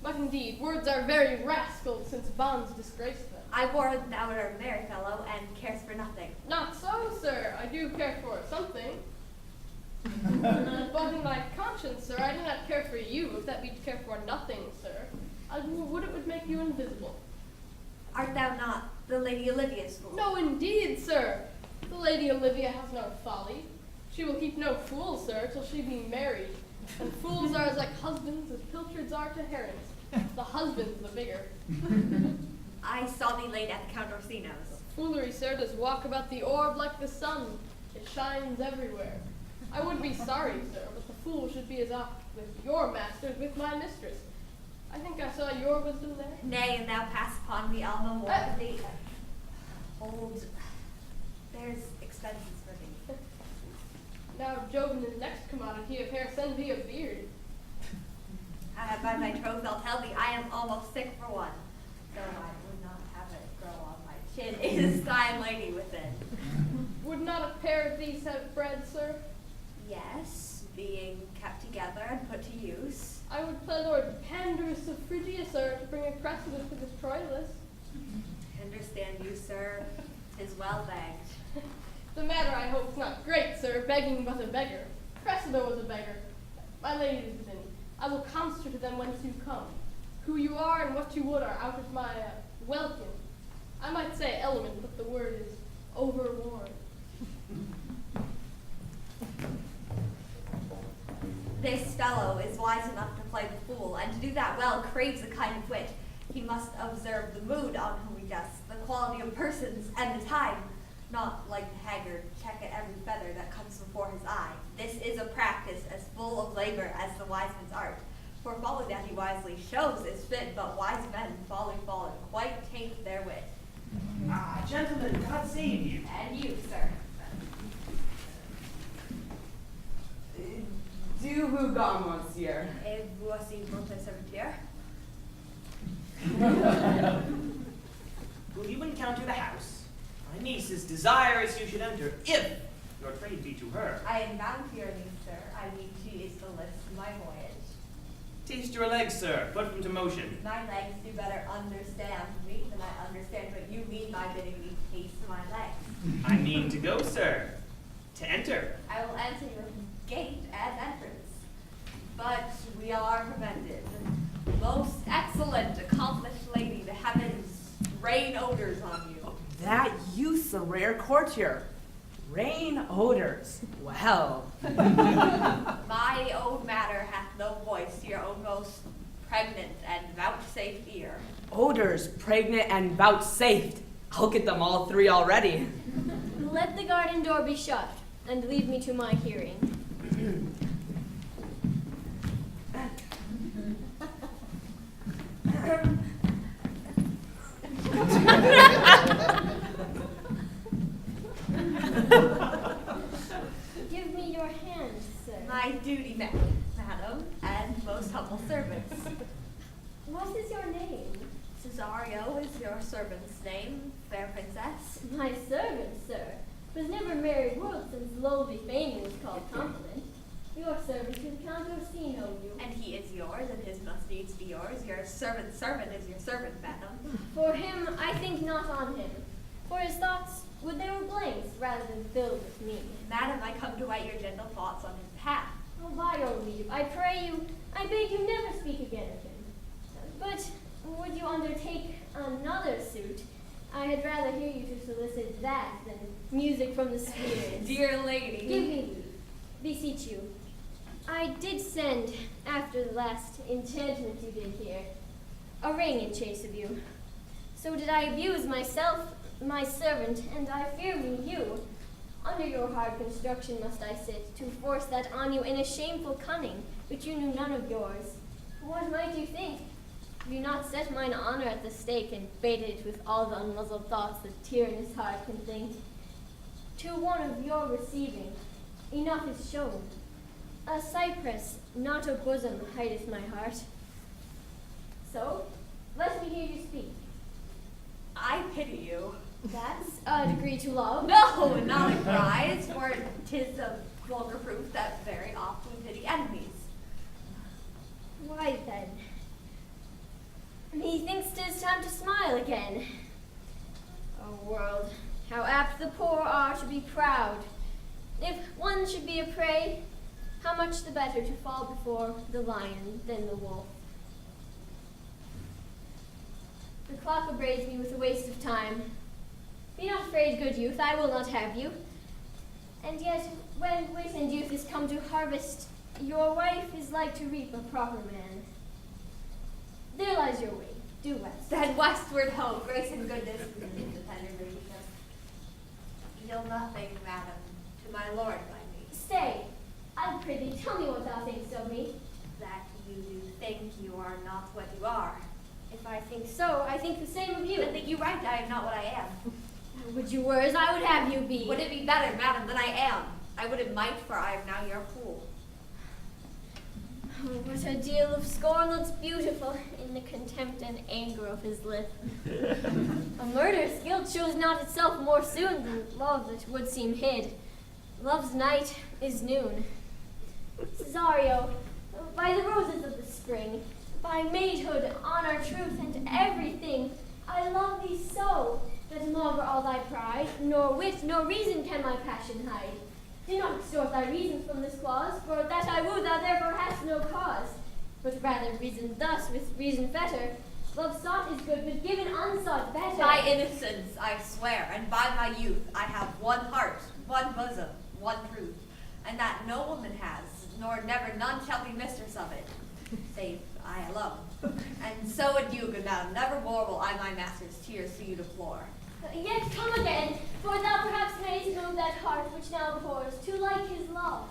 Speaker 7: But indeed, words are very rascals, since bonds disgrace them.
Speaker 5: I warrant thou art a merry fellow, and cares for nothing.
Speaker 7: Not so, sir. I do care for something. But in my conscience, sir, I do not care for you, if that be to care for nothing, sir. I would it would make you invisible.
Speaker 5: Art thou not the Lady Olivia's fool?
Speaker 7: No, indeed, sir. The Lady Olivia has no folly. She will keep no fool, sir, till she be married. And fools are as like husbands as pilchards are to herons. The husband's the bigger.
Speaker 5: I saw thee late at the Count Orsino's.
Speaker 7: Foolery, sir, does walk about the orb like the sun. It shines everywhere. I would be sorry, sir, but the fool should be as oft with your master as with my mistress. I think I saw your wisdom there.
Speaker 5: Nay, and thou pass upon me all no more. Thee, hold, there's expenses for thee.
Speaker 7: Now, Jobin, his next commodity of hair, send thee a beard.
Speaker 5: By my troth, I'll tell thee, I am almost sick for one. Though I would not have it grow on my chin, it is fine lady within.
Speaker 7: Would not a pair of these have bred, sir?
Speaker 5: Yes, being kept together and put to use.
Speaker 7: I would play Lord Pandarus of Phrygia, sir, to bring a precedent to this Troilus.
Speaker 5: Understand you, sir, 'tis well begged.
Speaker 7: The matter, I hope, is not great, sir, begging but a beggar. Cressida was a beggar. My lady is within. I will conster to them whence you come. Who you are and what you would are out of my welkin. I might say element, but the word is overworn.
Speaker 5: This fellow is wise enough to play the fool, and to do that well craves a kind of wit. He must observe the mood on whom he jests, the quality of persons, and the time. Not like the haggard, check at every feather that comes before his eye. This is a practice as full of labor as the wise man's art. For folly that he wisely shows is fit, but wise men, folly fallen, quite taint their wit.
Speaker 9: Ah, gentlemen, God save you.
Speaker 5: And you, sir.
Speaker 3: Do who gone, monsieur?
Speaker 5: Et voici votre serviteur.
Speaker 9: Will you encounter the house? My niece is desirous you should enter, if your trade be to her.
Speaker 5: I am bound here, sir. I mean, she is the list of my voyage.
Speaker 9: Taste your legs, sir. Put them to motion.
Speaker 5: My legs do better understand me than I understand what you mean by bidding me taste my legs.
Speaker 9: I mean to go, sir. To enter.
Speaker 5: I will answer your gate and entrance. But we are prevented. Most excellent, accomplished lady, the heavens rain odors on you.
Speaker 17: That youth's a rare courtier. Rain odors. Well.
Speaker 5: My own matter hath no voice to your own most pregnant and vouchsafed ear.
Speaker 17: Odors, pregnant, and vouchsafed. I'll get them all three already.
Speaker 8: Let the garden door be shut, and leave me to my hearing. Give me your hands, sir.
Speaker 5: My duty, madam, and most humble servants.
Speaker 8: What is your name?
Speaker 5: Cesario is your servant's name, fair princess.
Speaker 8: My servant, sir, was never married world since lowly fame was called compliment. Your servant is Count Orsino, you.
Speaker 5: And he is yours, and his must needs be yours. Your servant's servant is your servant, madam.
Speaker 8: For him, I think not on him. For his thoughts, would they were blanks rather than filled with me.
Speaker 5: Madam, I come to write your gentle thoughts on his path.
Speaker 8: Oh, by your leave, I pray you, I beg you never speak again of him. But would you undertake another suit? I had rather hear you to solicit that than music from the spirits.
Speaker 5: Dear lady.
Speaker 8: Give me leave. Beseech you. I did send, after the last enchantment you did here, a ring in chase of you. So did I abuse myself, my servant, and I fear me you. Under your hard construction must I sit, to force that on you in a shameful cunning, which you knew none of yours. What might you think? Have you not set mine honor at the stake, and baited it with all the unmuzzled thoughts the tyrannous heart can think? To one of your receiving, enough is shown. A cypress, not a bosom, hideth my heart.
Speaker 13: pity you.
Speaker 8: That's a degree to love.
Speaker 5: No, not a prize, for 'tis a vulgar proof that very oft we pity enemies.
Speaker 8: Why then? Methinks 'tis time to smile again. O world, how apt the poor are to be proud. If one should be a prey, how much the better to fall before the lion than the wolf. The clock upbraids me with a waste of time. Be not afraid, good youth, I will not have you. And yet, when wit and youth is come to harvest, your wife is like to reap a proper man. There lies your way, due west.
Speaker 5: Then westward ho, grace and goodness and independent Rashida. Yield nothing, madam, to my lord by me.
Speaker 8: Stay, I prithee, tell me what thou thinkst of me.
Speaker 5: That you do think you are not what you are.
Speaker 8: If I think so, I think the same of you.
Speaker 5: Then think you right, I am not what I am.
Speaker 8: Would you were as I would have you be.
Speaker 5: Would it be better, madam, than I am? I would it might, for I am now your fool.
Speaker 8: Oh, what a deal of scorn looks beautiful in the contempt and anger of his lip. A murderous guilt shows not itself more soon than love that would seem hid. Love's night is noon. Cesario, by the roses of the spring, by maidhood, honor, truth, and everything, I love thee so, that longer all thy pride, nor wit, nor reason can my passion hide. Do not extort thy reasons from this clause, for that I woo thou therefore hast no cause. But rather reason thus with reason fetter. Love sought is good, but given unsought better.
Speaker 5: By innocence, I swear, and by my youth, I have one heart, one bosom, one truth, and that no woman has, nor never none shall be mistress of it, save I alone. And so adieu, good madam, never more will I my master's tears to you deplore.
Speaker 8: Yet come again, for thou perhaps mayst move that heart which now abhors, to like his love.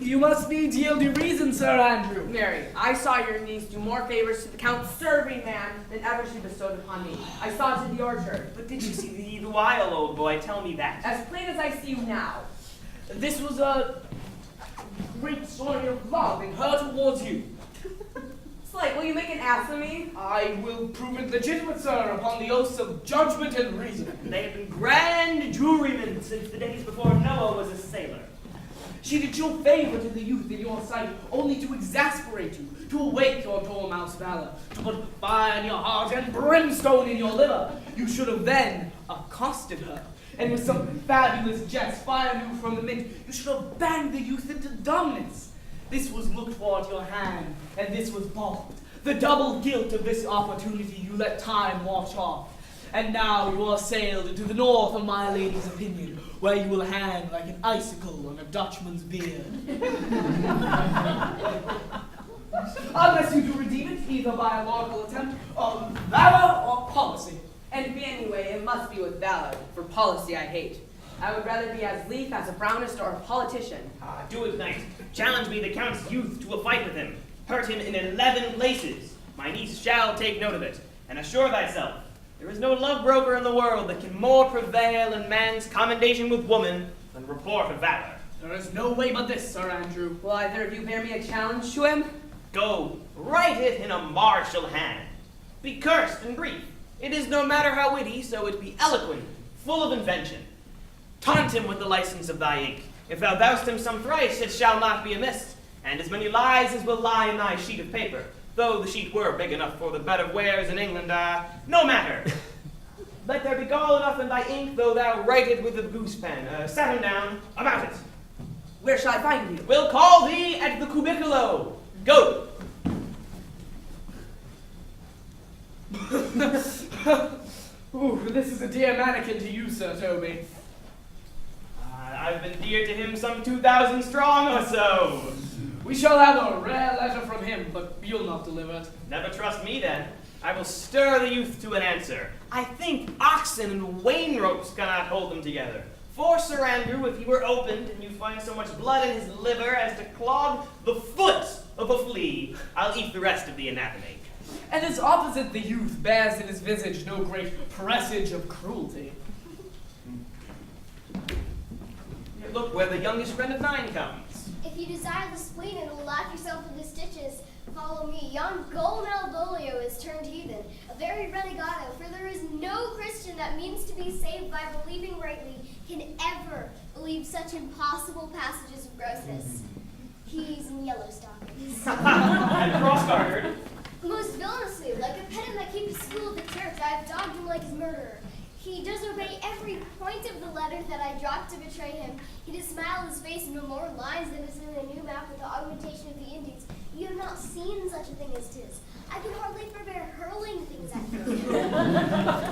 Speaker 3: You must needs yield your reason, Sir Andrew.
Speaker 17: Mary, I saw your niece do more favors to the Count's serving man than ever she bestowed upon me. I saw it in the orchard.
Speaker 9: But did you see the while, old boy? Tell me that.
Speaker 17: As plain as I see you now. This was a great story of love in her towards you. Slate, will you make an ass of me?
Speaker 3: I will prove it legitimate, sir, upon the oaths of judgment and reason.
Speaker 9: They have been grand jurymen since the days before Noah was a sailor.
Speaker 3: She did you favor to the youth in your sight, only to exasperate you, to awake your dormouse valor, to put fire in your heart and brimstone in your liver. You should have then accosted her, and with some fabulous jest fire you from the mint, you should have banged the youth into dumbness. This was looked for at your hand, and this was balked. The double guilt of this opportunity you let time wash off. And now you are sailed into the north of my lady's opinion, where you will hang like an icicle on a Dutchman's beard. Unless you do redeem it, either by a laudable attempt of valor or policy.
Speaker 17: And anyway, it must be with valor, for policy I hate. I would rather be as lief as a brownist or a politician.
Speaker 9: Do it, knight. Challenge me the Count's youth to a fight with him. Hurt him in 11 places. My niece shall take note of it. And assure thyself, there is no love broker in the world that can more prevail in man's commendation with woman than report of valor.
Speaker 3: There is no way but this, Sir Andrew.
Speaker 17: Will either of you bear me a challenge to him?
Speaker 9: Go, write it in a martial hand. Be cursed and brief. It is no matter how witty, so it be eloquent, full of invention. Taunt him with the license of thy ink. If thou doust him some thrice, it shall not be amiss. And as many lies as will lie in thy sheet of paper, though the sheet were big enough for the bed of wares in England, no matter. Let there be gall enough in thy ink, though thou write it with a goose pen. Set him down, about it.
Speaker 17: Where shall I find you?
Speaker 9: We'll call thee at the cubiculo. Go.
Speaker 3: Ooh, this is a dear mannequin to you, Sir Toby.
Speaker 9: I've been dear to him some 2,000 strong or so.
Speaker 3: We shall have a rare letter from him, but you'll not deliver it.
Speaker 9: Never trust me then. I will stir the youth to an answer. I think oxen and wain ropes cannot hold them together. For Sir Andrew, if he were opened and you find so much blood in his liver as to clog the foot of a flea, I'll eat the rest of the anatomy.
Speaker 3: And as opposite the youth bears in his visage no great presage of cruelty.
Speaker 9: Look where the youngest friend of 9 comes.
Speaker 6: If you desire the spleen and will laugh yourself into stitches, follow me. Yon Gull Malvolio is turned heathen, a very renegado, for there is no Christian that means to be saved by believing rightly can ever believe such impossible passages of grossness. He's in yellow stockings.
Speaker 9: And cross-gartered.
Speaker 6: Most villainously, like a pedant that keeps school at the church, I have dogged him like his murderer. He does obey every point of the letter that I dropped to betray him. He does smile his face in no more lines than is in the new map with the augmentation of the Indies. You have not seen such a thing as 'tis. I can hardly forbear hurling things at him.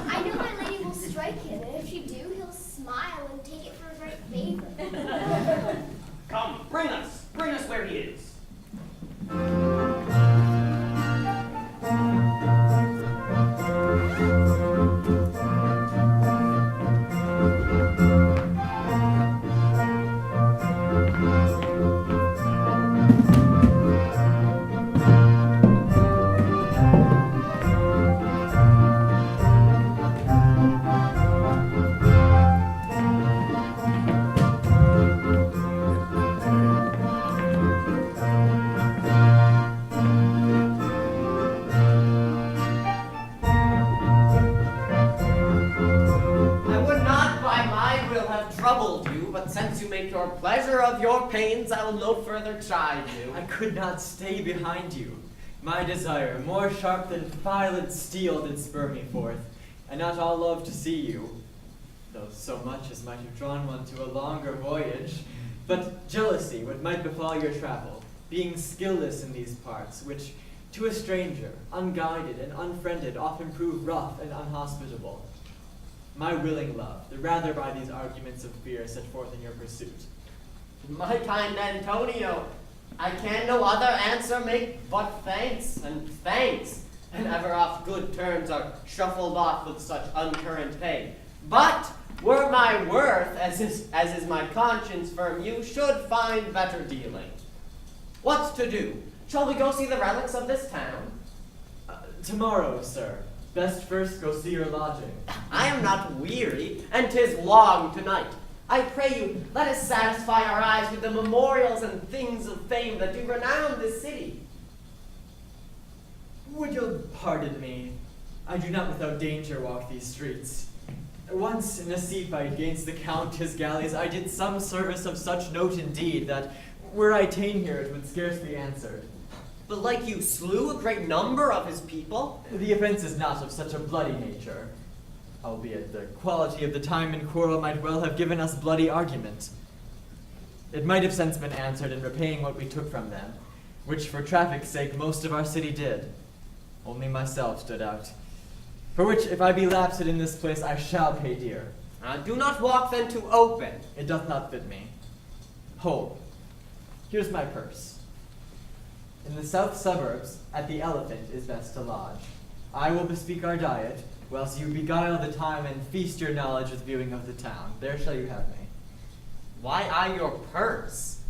Speaker 6: I know my lady will strike him, and if she do, he'll smile and take it for a great favor.
Speaker 9: Come, bring us where he is.
Speaker 10: Since you make your pleasure of your pains, I will no further chide you.
Speaker 11: I could not stay behind you. My desire, more sharp than filed steel, did spur me forth, and not all love to see you, though so much as might have drawn one to a longer voyage, but jealousy, what might befall your travel, being skilless in these parts, which to a stranger, unguided and unfriended, often prove rough and unhospitable. My willing love, the rather by these arguments of fear set forth in your pursuit.
Speaker 10: My kind Antonio, I can no other answer make but thanks, and ever oft good turns are shuffled off with such uncurrent pay. But were my worth, as is my conscience firm, you should find better dealing. What's to do? Shall we go see the relics of this town?
Speaker 11: Tomorrow, sir. Best first go see your lodging.
Speaker 10: I am not weary, and 'tis long tonight. I pray you, let us satisfy our eyes with the memorials and things of fame that do renown this city.
Speaker 11: Would you pardon me? I do not without danger walk these streets. Once in a sea fight gainst the Count his galleys, I did some service of such note indeed, that were I ta'en here it would scarce be answered.
Speaker 10: But like you slew a great number of his people?
Speaker 11: The offense is not of such a bloody nature, albeit the quality of the time and quarrel might well have given us bloody argument. It might have since been answered in repaying what we took from them, which for traffic's sake most of our city did. Only myself stood out. For which, if I be lapsed in this place, I shall pay dear.
Speaker 10: Do not walk then too open.
Speaker 11: It doth not fit me. Hold, here's my purse. In the south suburbs, at the Elephant is best to lodge. I will bespeak our diet, whilst you beguile the time and feast your knowledge with viewing of the town. There shall you have me.
Speaker 10: Why I your purse?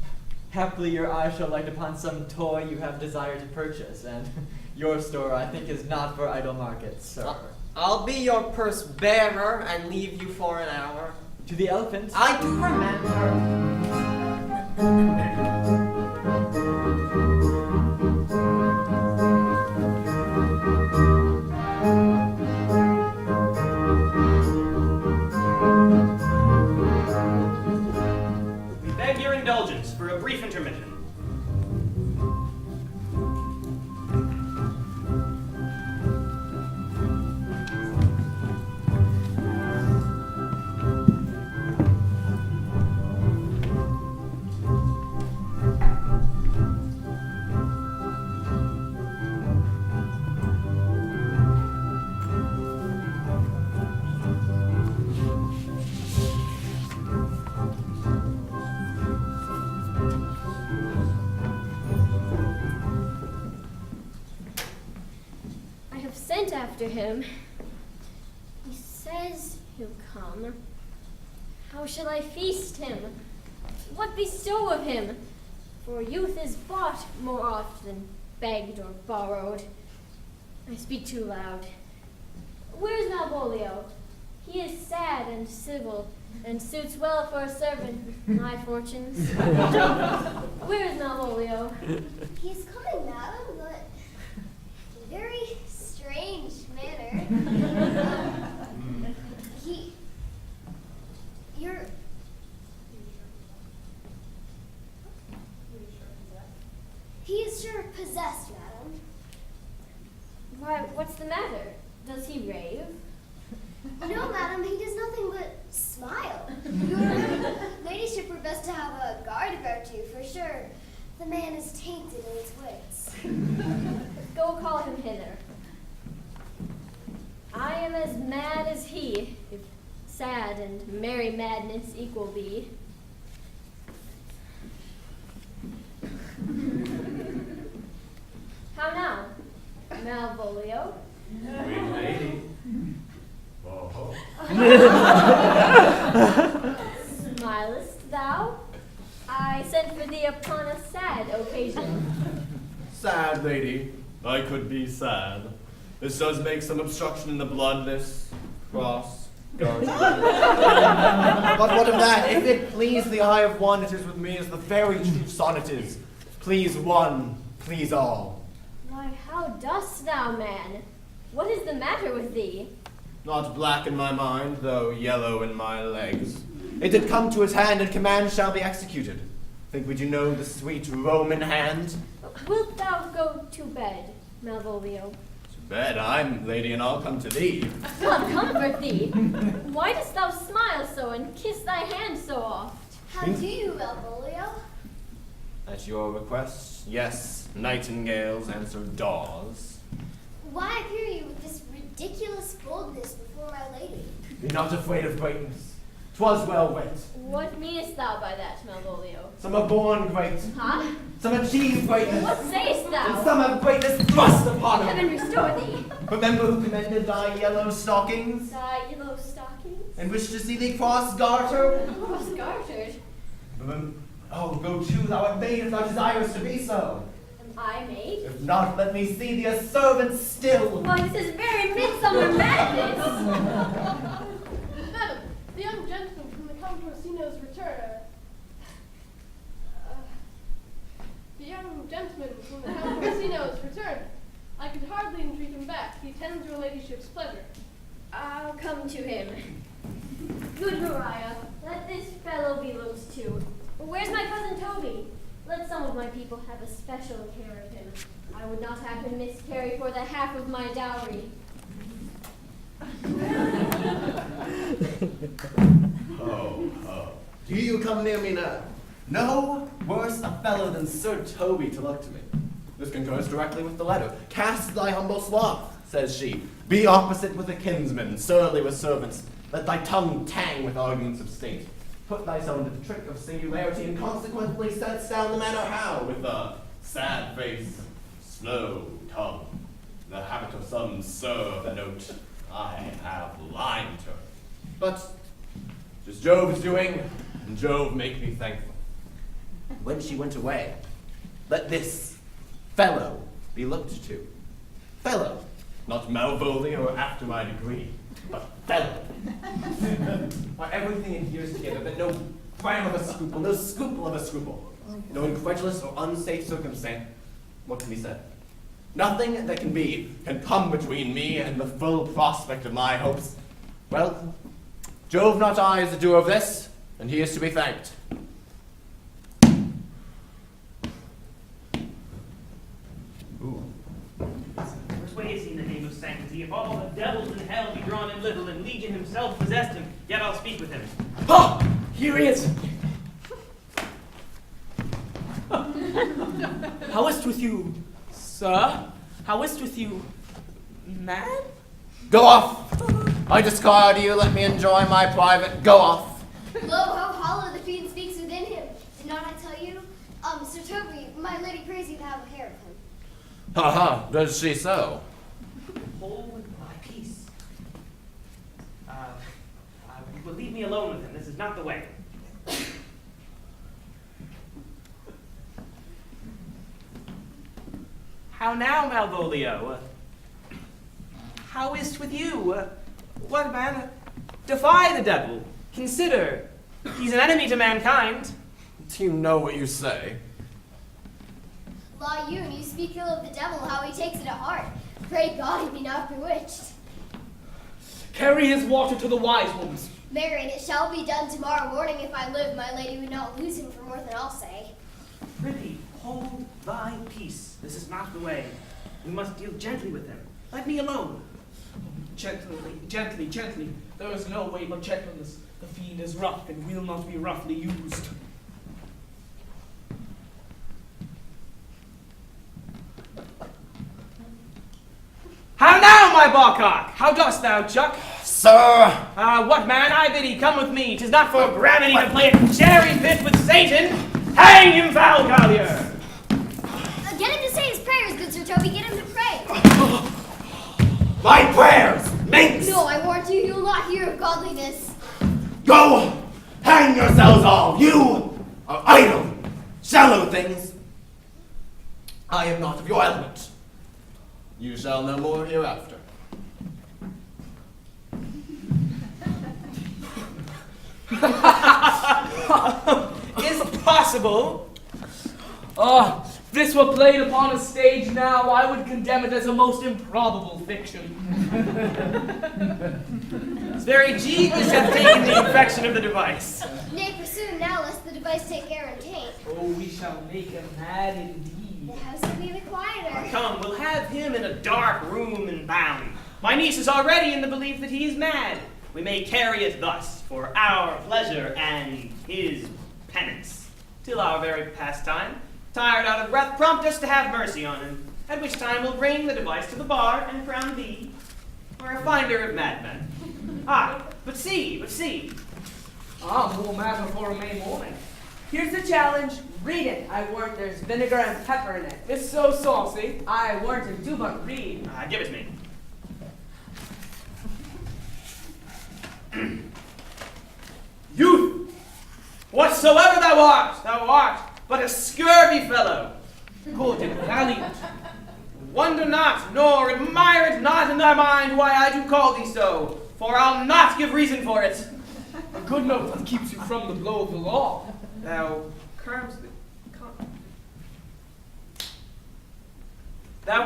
Speaker 11: Haply your eye shall light upon some toy you have desire to purchase, and your store, I think, is not for idle markets, sir.
Speaker 10: I'll be your purse bearer and leave you for an hour.
Speaker 11: To the Elephant?
Speaker 10: I do remember.
Speaker 9: We beg your indulgence for a brief intermission.
Speaker 8: after him. He says he'll come. How shall I feast him? What bestow of him? For youth is bought more oft than begged or borrowed. I speak too loud. Where's Malvolio? He is sad and civil, and suits well for a servant with my fortunes. Where is Malvolio?
Speaker 6: He's coming, madam, but in a very strange manner. He is sure possessed, madam.
Speaker 8: Why, what's the matter? Does he rave?
Speaker 6: No, madam, he does nothing but smile. Your ladyship were best to have a guard about you, for sure. The man is tainted in his wits.
Speaker 8: Go call him hither. I am as mad as he, if sad and merry madness equal be. How now, Malvolio?
Speaker 4: Sweet lady. Oh.
Speaker 8: Smilest thou? I sent for thee upon a sad occasion.
Speaker 4: Sad lady, I could be sad. This does make some obstruction in the blood, this cross. But what of that? If it please the eye of one, it is with me as the very true sonnet is. Please one, please all.
Speaker 8: Why, how dost thou, man? What is the matter with thee?
Speaker 4: Not black in my mind, though yellow in my legs. It did come to his hand, and command shall be executed. Think would you know the sweet Roman hand?
Speaker 8: Wilt thou go to bed, Malvolio?
Speaker 4: To bed, I'm lady, and I'll come to thee.
Speaker 8: God comfort thee. Why dost thou smile so and kiss thy hand so oft?
Speaker 6: How do you, Malvolio?
Speaker 4: At your request, yes, nightingales answer daws.
Speaker 6: Why appear you with this ridiculous boldness before my lady?
Speaker 4: Be not afraid of greatness. 'Twas well writ.
Speaker 8: What meanest thou by that, Malvolio?
Speaker 4: Some are born great.
Speaker 8: Huh?
Speaker 4: Some achieve greatness.
Speaker 8: What sayest thou?
Speaker 4: And some have greatness thrust upon them.
Speaker 8: Heaven restore thee.
Speaker 4: Remember who commended thy yellow stockings?
Speaker 8: Thy yellow stockings?
Speaker 4: And wish to see thee cross-gartered?
Speaker 8: Cross-gartered?
Speaker 4: Oh, go to, thou art made if thou desirest to be so.
Speaker 8: Am I made?
Speaker 4: If not, let me see thee a servant still.
Speaker 8: Why, this is very midsummer madness.
Speaker 7: Madam, the young gentleman from the Count Orsino's return. The young gentleman from the Count Orsino's return. I could hardly entreat him back. He attends your ladyship's pleasure.
Speaker 8: I'll come to him. Good Maria, let this fellow be looked to. Where's my cousin Toby? Let some of my people have a special care of him. I would not have him miscarry for the half of my dowry.
Speaker 4: Oh. Do you come near me now? No worse a fellow than Sir Toby to look to me. This concurs directly with the letter. Cast thy humble sloth, says she. Be opposite with a kinsman, surly with servants. Let thy tongue tang with arguments of state. Put thyself into the trick of singularity, and consequently sets down the manner how, with a sad face, slow tongue, the habit of some sir the note I have lined her. But 'tis Jove's doing, and Jove make me thankful. When she went away, let this fellow be looked to. Fellow, not Malvolio or after my degree, but fellow. Why, everything adheres together, but no bram of a scruple, no scruple of a scruple, no incredulous or unsafe circumstance. What can be said? Nothing that can be can come between me and the full prospect of my hopes. Well, Jove not I is the doer of this, and he is to be thanked.
Speaker 9: Persuades he in the name of sanctity, if all the devils in hell be drawn in little, and Legion himself possessed him, yet I'll speak with him.
Speaker 11: Ha! Here he is!
Speaker 3: How is't with you, sir? How is't with you, man?
Speaker 4: Go off! I discard you, let me enjoy my private. Go off!
Speaker 6: Lo, how hollow the fiend speaks within him. Did not I tell you? Sir Toby, my lady prays you to have a care of him.
Speaker 4: Ha ha, does she so?
Speaker 9: Whole and life. leave me alone with him. This is not the way. How now, Malvolio? How is't with you? What, man? Defy the devil. Consider, he's an enemy to mankind.
Speaker 4: Do you know what you say?
Speaker 6: La you speak ill of the devil, how he takes it at heart. Pray God he be not bewitched.
Speaker 3: Carry his water to the wise ones.
Speaker 6: Marry, and it shall be done tomorrow morning. If I live, my lady would not lose him for more than I'll say.
Speaker 9: Prithee, hold thy peace. This is not the way. We must deal gently with him. Let me alone.
Speaker 3: Gently. There is no way but gentleness. The fiend is rough and will not be roughly used. How now, my barcock? How dost thou, Chuck?
Speaker 4: Sir!
Speaker 9: What man? I bid come with me. 'Tis not for gravity to play at cherry pit with Satan. Hang him, foul collier!
Speaker 6: Get him to say his prayers, good Sir Toby. Get him to pray.
Speaker 4: My prayers! Minx!
Speaker 6: No, I warrant you, he will not hear of godliness.
Speaker 4: Go! Hang yourselves all! You are idle, shallow things. I am not of your element. You shall know more hereafter.
Speaker 3: Is it possible? This were played upon a stage now, I would condemn it as a most improbable fiction.
Speaker 9: This very genius hath taken the infection of the device.
Speaker 6: Nay, pursue now, lest the device take air and taint.
Speaker 3: Oh, we shall make him mad indeed.
Speaker 6: The house will be the quieter.
Speaker 9: Come, we'll have him in a dark room and bound. My niece is already in the belief that he is mad. We may carry it thus, for our pleasure and his penance, till our very pastime, tired out of breath, prompt us to have mercy on him, at which time we'll bring the device to the bar and crown thee for a finder of madmen. But see.
Speaker 3: More matter for a May morning.
Speaker 17: Here's the challenge. Read it. I warrant there's vinegar and pepper in it.
Speaker 3: It's so saucy.
Speaker 17: I warrant him do but read.
Speaker 9: Give it me. Youth, whatsoever thou art but a scurvy fellow.
Speaker 3: Good and valiant.
Speaker 9: Wonder not, nor admire it not in thy mind why I do call thee so, for I'll not give reason for it.
Speaker 3: A good note that keeps you from the blow of the law.
Speaker 9: Thou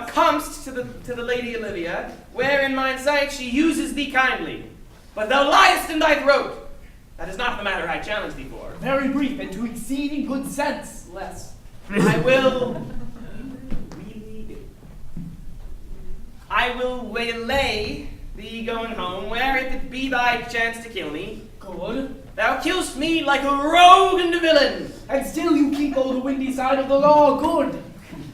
Speaker 9: comest to the Lady Olivia, where in mine sight she uses thee kindly, but thou liest in thy throat. That is not the matter I challenge thee for.
Speaker 3: Very brief and to exceeding good sense, less.
Speaker 9: I will waylay thee going home, where if it be thy chance to kill me.
Speaker 3: Good.
Speaker 9: Thou kill'st me like a rogue and a villain.
Speaker 3: And still you keep all the windy side of the law. Good.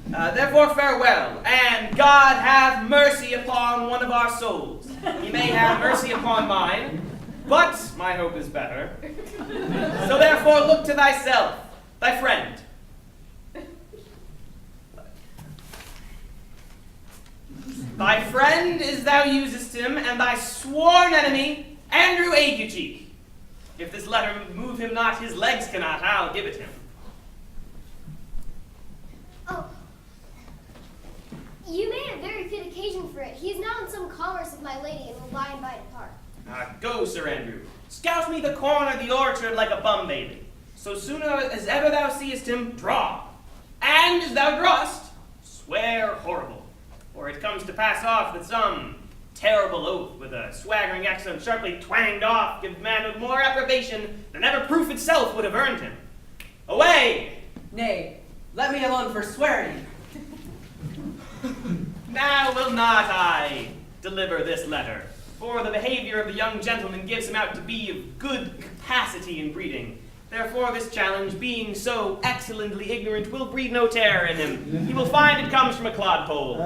Speaker 9: Therefore farewell, and God have mercy upon one of our souls. He may have mercy upon mine, but my hope is better. So therefore look to thyself, thy friend. Thy friend is thou usest him, and thy sworn enemy, Andrew Aguecheek. If this letter move him not, his legs cannot, I'll give it him.
Speaker 6: Oh. You made a very fit occasion for it. He is now in some commerce with my lady, and will by and by depart.
Speaker 9: Go, Sir Andrew. Scout me the corner of the orchard like a bum baby. So soon as ever thou seest him, draw. And as thou drawest, swear horrible. For it comes to pass off that some terrible oath with a swaggering accent sharply twanged off gives man with more approbation than ever proof itself would have earned him. Away!
Speaker 17: Nay, let me alone for swearing.
Speaker 9: Now will not I deliver this letter, for the behavior of the young gentleman gives him out to be of good capacity in breeding. Therefore this challenge, being so excellently ignorant, will breed no terror in him. He will find it comes from a clodpole.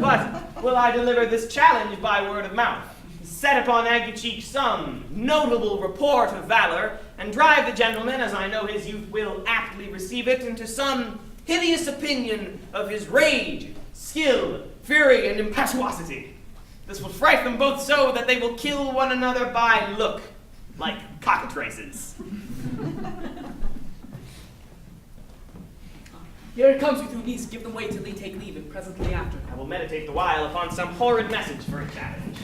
Speaker 9: But will I deliver this challenge by word of mouth, set upon Aguecheek some notable report of valor, and drive the gentleman, as I know his youth will aptly receive it, into some hideous opinion of his rage, skill, fury, and impetuosity. This will fright them both so that they will kill one another by look. like cockatrices.
Speaker 3: Here it comes with your niece. Give them way till they take leave, and presently after.
Speaker 9: I will meditate the while upon some horrid message for a challenge.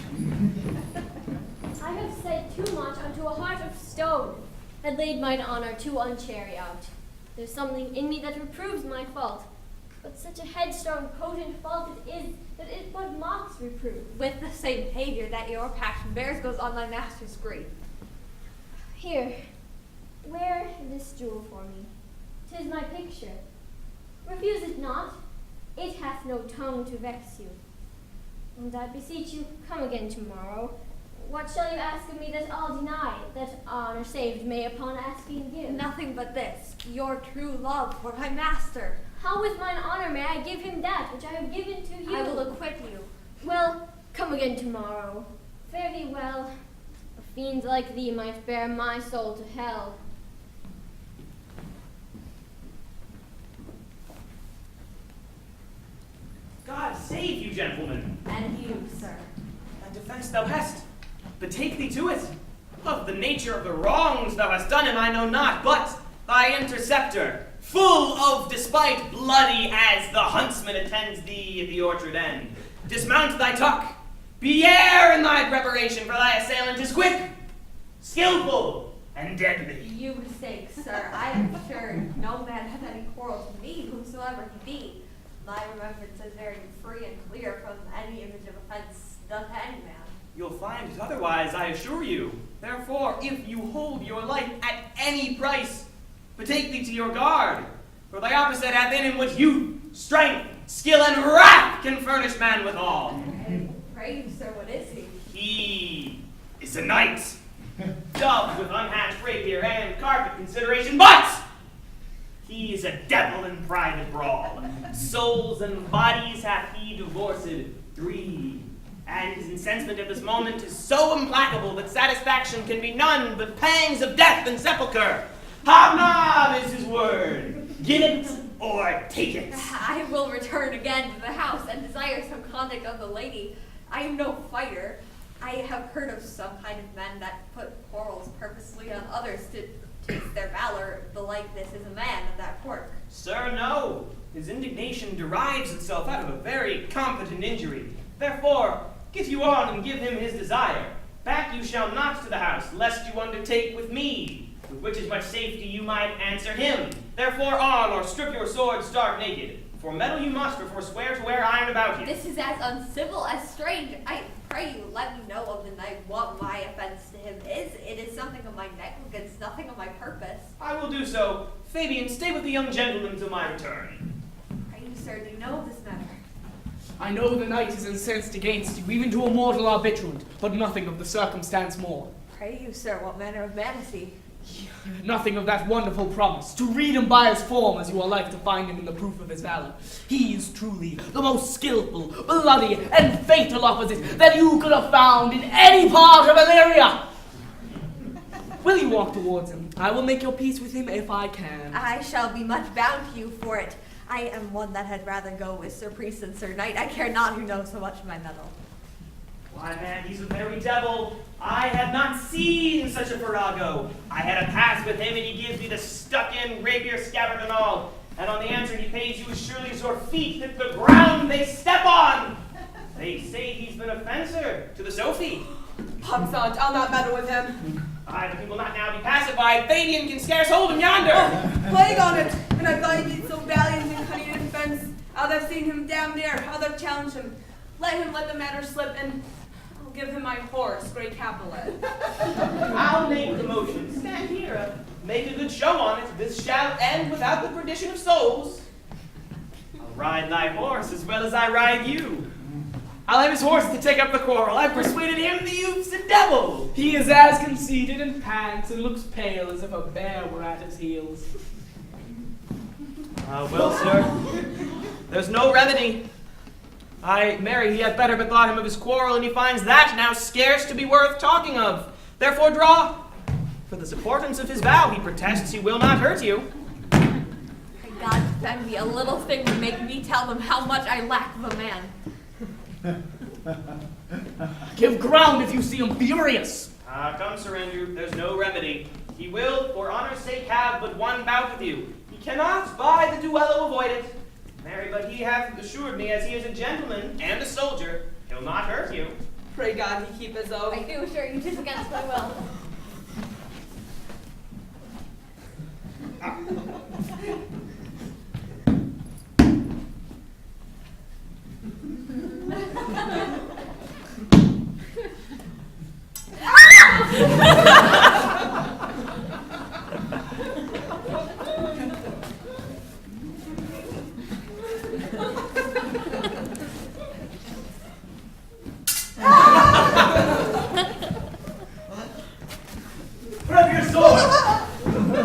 Speaker 8: I have said too much unto a heart of stone, and laid mine honor too unchary out. There's something in me that reproves my fault, but such a headstrong, potent fault it is, that it but mocks reproof.
Speaker 5: With the same behavior that your passion bears goes on my master's grief.
Speaker 8: Here, wear this jewel for me. 'Tis my picture. Refuse it not. It hath no tongue to vex you. And I beseech you, come again tomorrow. What shall you ask of me that I'll deny, that honor saved may upon asking give?
Speaker 5: Nothing but this, your true love for my master.
Speaker 8: How with mine honor may I give him that which I have given to you?
Speaker 5: I will acquit you.
Speaker 8: Well, come again tomorrow. Fare thee well. A fiend like thee might bear my soul to hell.
Speaker 9: God save you, gentlemen.
Speaker 5: And you, sir.
Speaker 9: That defense thou hast, betake thee to it. Of the nature of the wrongs thou hast done him I know not, but thy interceptor, full of despite, bloody as the huntsman attends thee at the orchard end. Dismount thy tuck, be air in thy preparation, for thy assailant is quick, skillful, and deadly.
Speaker 5: You mistake, sir. I am sure no man hath any quarrel to me, whosoever he be. My remembrance is very free and clear from any image of offense done to any man.
Speaker 9: You'll find it otherwise, I assure you. Therefore, if you hold your life at any price, betake thee to your guard, for thy opposite hath in him what youth, strength, skill, and wrath can furnish man withal.
Speaker 5: Pray you, sir, what is he?
Speaker 9: He is a knight, dubbed with unhatched rapier and carpet consideration, but he is a devil in private brawl. Souls and bodies hath he divorced 3, and his incensement at this moment is so implacable that satisfaction can be none but pangs of death and sepulchre. Hobnob is his word. Give it or take it.
Speaker 5: I will return again to the house and desire some conduct of the lady. I am no fighter. I have heard of some kind of men that put quarrels purposely on others to taste their valor. The like this is a man of that quirk.
Speaker 9: Sir, no. His indignation derives itself out of a very competent injury. Therefore, get you on and give him his desire. Back you shall not to the house, lest you undertake with me, with which as much safety you might answer him. Therefore on, or strip your sword stark naked. For metal you must, or forswear to wear iron about you.
Speaker 5: This is as uncivil as strange. I pray you let me know of the night what my offense to him is. It is something of my negligence, nothing of my purpose.
Speaker 9: I will do so. Fabian, stay with the young gentleman till my return.
Speaker 5: Pray you, sir, do you know of this matter?
Speaker 3: I know the knight is incensed against you, even to a mortal arbitrament, but nothing of the circumstance more.
Speaker 5: Pray you, sir, what manner of man is he?
Speaker 3: Nothing of that wonderful promise, to read him by his form as you are like to find him in the proof of his valor. He is truly the most skillful, bloody, and fatal opposite that you could have found in any part of Illyria. Will you walk towards him? I will make your peace with him if I can.
Speaker 5: I shall be much bound to you for it. I am one that had rather go with Sir Priest and Sir Knight. I care not who knows so much of my metal.
Speaker 9: Why, man, he's a very devil. I have not seen such a farrago. I had a pass with him, and he gives me the stuck-in rapier scabbard and all. And on the answer he pays you as surely as your feet hit the ground they step on. They say he's been a fencer to the Sophie.
Speaker 17: Ponsant, I'll not meddle with him.
Speaker 9: Aye, but he will not now be pacified. Fabian can scarce hold him yonder.
Speaker 17: Oh, plague on it! And I thought he'd be so valiant in cunning in defense. I'd have seen him damn near. I'd have challenged him. Let the matter slip, and I'll give him my horse, Great Capulet.
Speaker 9: I'll make the motion. Stand here. Make a good show on it. This shall end without the perdition of souls. I'll ride thy horse as well as I ride you. I'll have his horse to take up the quarrel. I've persuaded him the youth's a devil.
Speaker 3: He is as conceited and pants and looks pale as if a bear were at his heels.
Speaker 9: Well, sir, there's no remedy. Marry, he had better bethought him of his quarrel, and he finds that now scarce to be worth talking of. Therefore draw. For the supportance of his vow, he protests he will not hurt you.
Speaker 5: Pray God defend me. A little thing would make me tell them how much I lack of a man.
Speaker 3: Give ground if you see him furious.
Speaker 9: Come, Sir Andrew, there's no remedy. He will, for honor's sake, have but one bout with you. He cannot, by the duello, avoid it. Marry, but he hath assured me, as he is a gentleman and a soldier, he'll not hurt you.
Speaker 17: Pray God he keep his oath.
Speaker 5: I do assure you 'tis against my will.
Speaker 11: Put up your sword!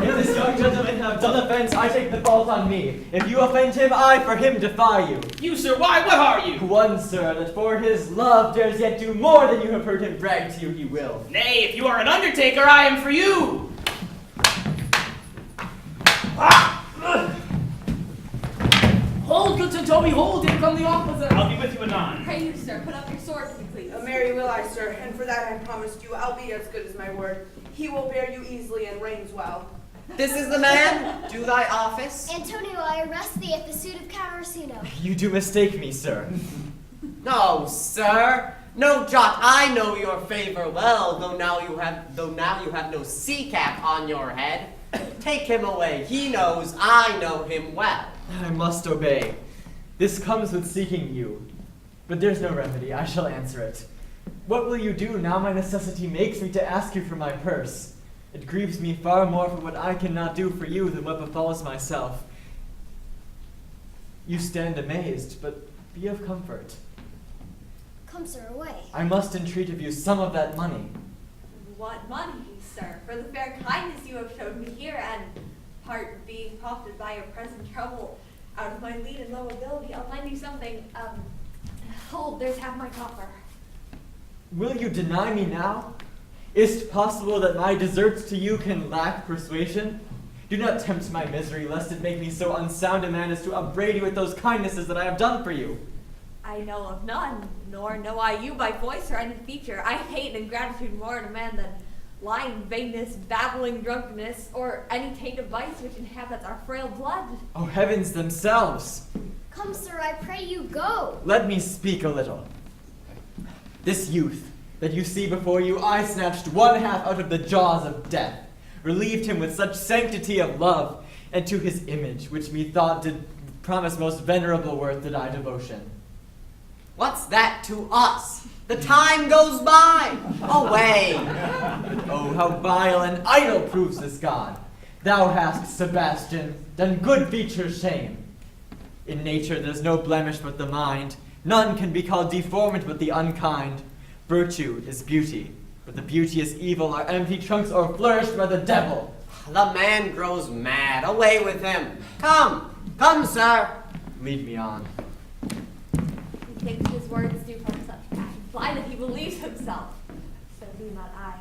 Speaker 11: If this young gentleman have done offense, I take the fault on me. If you offend him, I for him defy you.
Speaker 9: You, sir, why, what are you?
Speaker 11: One, sir, that for his love dares yet do more than you have heard him brag to you he will.
Speaker 9: Nay, if you are an undertaker, I am for you.
Speaker 3: Hold, good Sir Toby, hold! Here come the officers!
Speaker 9: I'll be with you anon.
Speaker 5: Pray you, sir, put up your sword, if you please.
Speaker 17: Marry will I, sir, and for that I promised you I'll be as good as my word. He will bear you easily and reigns well.
Speaker 10: This is the man. Do thy office.
Speaker 6: Antonio, I arrest thee at the suit of Count Orsino.
Speaker 11: You do mistake me, sir.
Speaker 10: No, sir. No jot. I know your favor well, though now you have no sea cap on your head. Take him away. He knows I know him well.
Speaker 11: I must obey. This comes with seeking you. But there's no remedy. I shall answer it. What will you do now my necessity makes me to ask you for my purse? It grieves me far more for what I cannot do for you than what befalls myself. You stand amazed, but be of comfort.
Speaker 6: Come, sir, away.
Speaker 11: I must entreat of you some of that money.
Speaker 5: What money, sir, for the fair kindness you have shown me here, and part being profited by your present trouble, out of my lead and low ability, I'll lend you something. Hold, there's half my copper.
Speaker 11: Will you deny me now? Is't possible that my deserts to you can lack persuasion? Do not tempt my misery, lest it make me so unsound a man as to upbraid you with those kindnesses that I have done for you.
Speaker 5: I know of none, nor know I you by voice or any feature. I hate ingratitude more in a man than lying, vainness, babbling, drunkenness, or any taint of vice which inhabits our frail blood.
Speaker 11: Oh, heavens themselves!
Speaker 6: Come, sir, I pray you go.
Speaker 11: Let me speak a little. This youth that you see before you, I snatched one half out of the jaws of death, relieved him with such sanctity of love, and to his image, which methought did promise most venerable worth, did I devotion.
Speaker 10: What's that to us? The time goes by. Away.
Speaker 11: Oh, how vile and idle proves this god. Thou hast, Sebastian, done good features shame. In nature there's no blemish but the mind. None can be called deformed but the unkind. Virtue is beauty, but the beauteous evil are empty trunks o'erflourished by the devil.
Speaker 10: The man grows mad. Away with him. Come, come, sir.
Speaker 11: Lead me on.
Speaker 5: He thinks his words do from such passion fly that he believes himself. So do not I.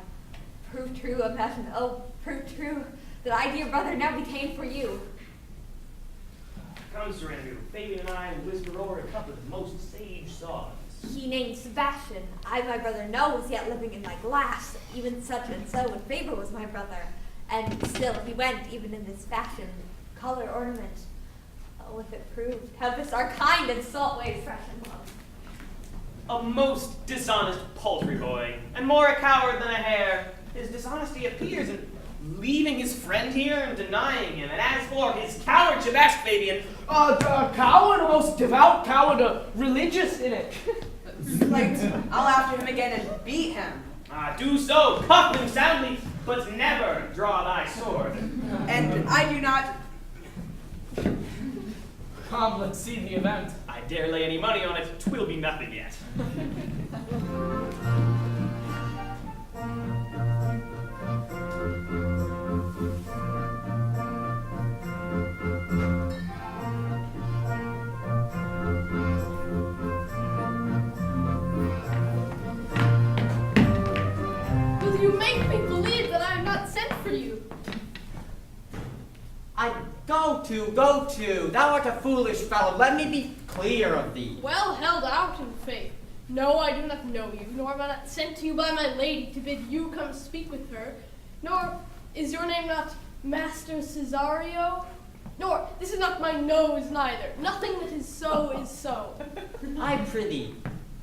Speaker 5: Prove true a passion, oh, prove true that I, dear brother, now became for you.
Speaker 9: Come, Sir Andrew, Fabian and I will whisper over a couple of most sage saws.
Speaker 5: He named Sebastian, I, my brother, know, was yet living in my glass, even such and so, when Faber was my brother. And still he went, even in this fashion, color, ornament. Oh, if it proved, tempest our kind and salt waves fresh and love.
Speaker 9: A most dishonest paltry boy, and more a coward than a hare. His dishonesty appears in leaving his friend here and denying him. And as for his cowardship, ask Fabian.
Speaker 3: A coward, a most devout coward, religious in it.
Speaker 17: Like, I'll after him again and beat him.
Speaker 9: Do so, cuff him soundly, but never draw thy sword.
Speaker 17: And I do not.
Speaker 3: Come, let's see the event.
Speaker 9: I dare lay any money on it, 'twill be nothing yet.
Speaker 7: Will you make me believe that I am not sent for you?
Speaker 10: Go to. Thou art a foolish fellow. Let me be clear of thee.
Speaker 7: Well held out in faith. No, I do not know you, nor am I not sent to you by my lady to bid you come speak with her, nor is your name not Master Cesario, nor this is not my nose neither. Nothing that is so is so.
Speaker 10: I prithee,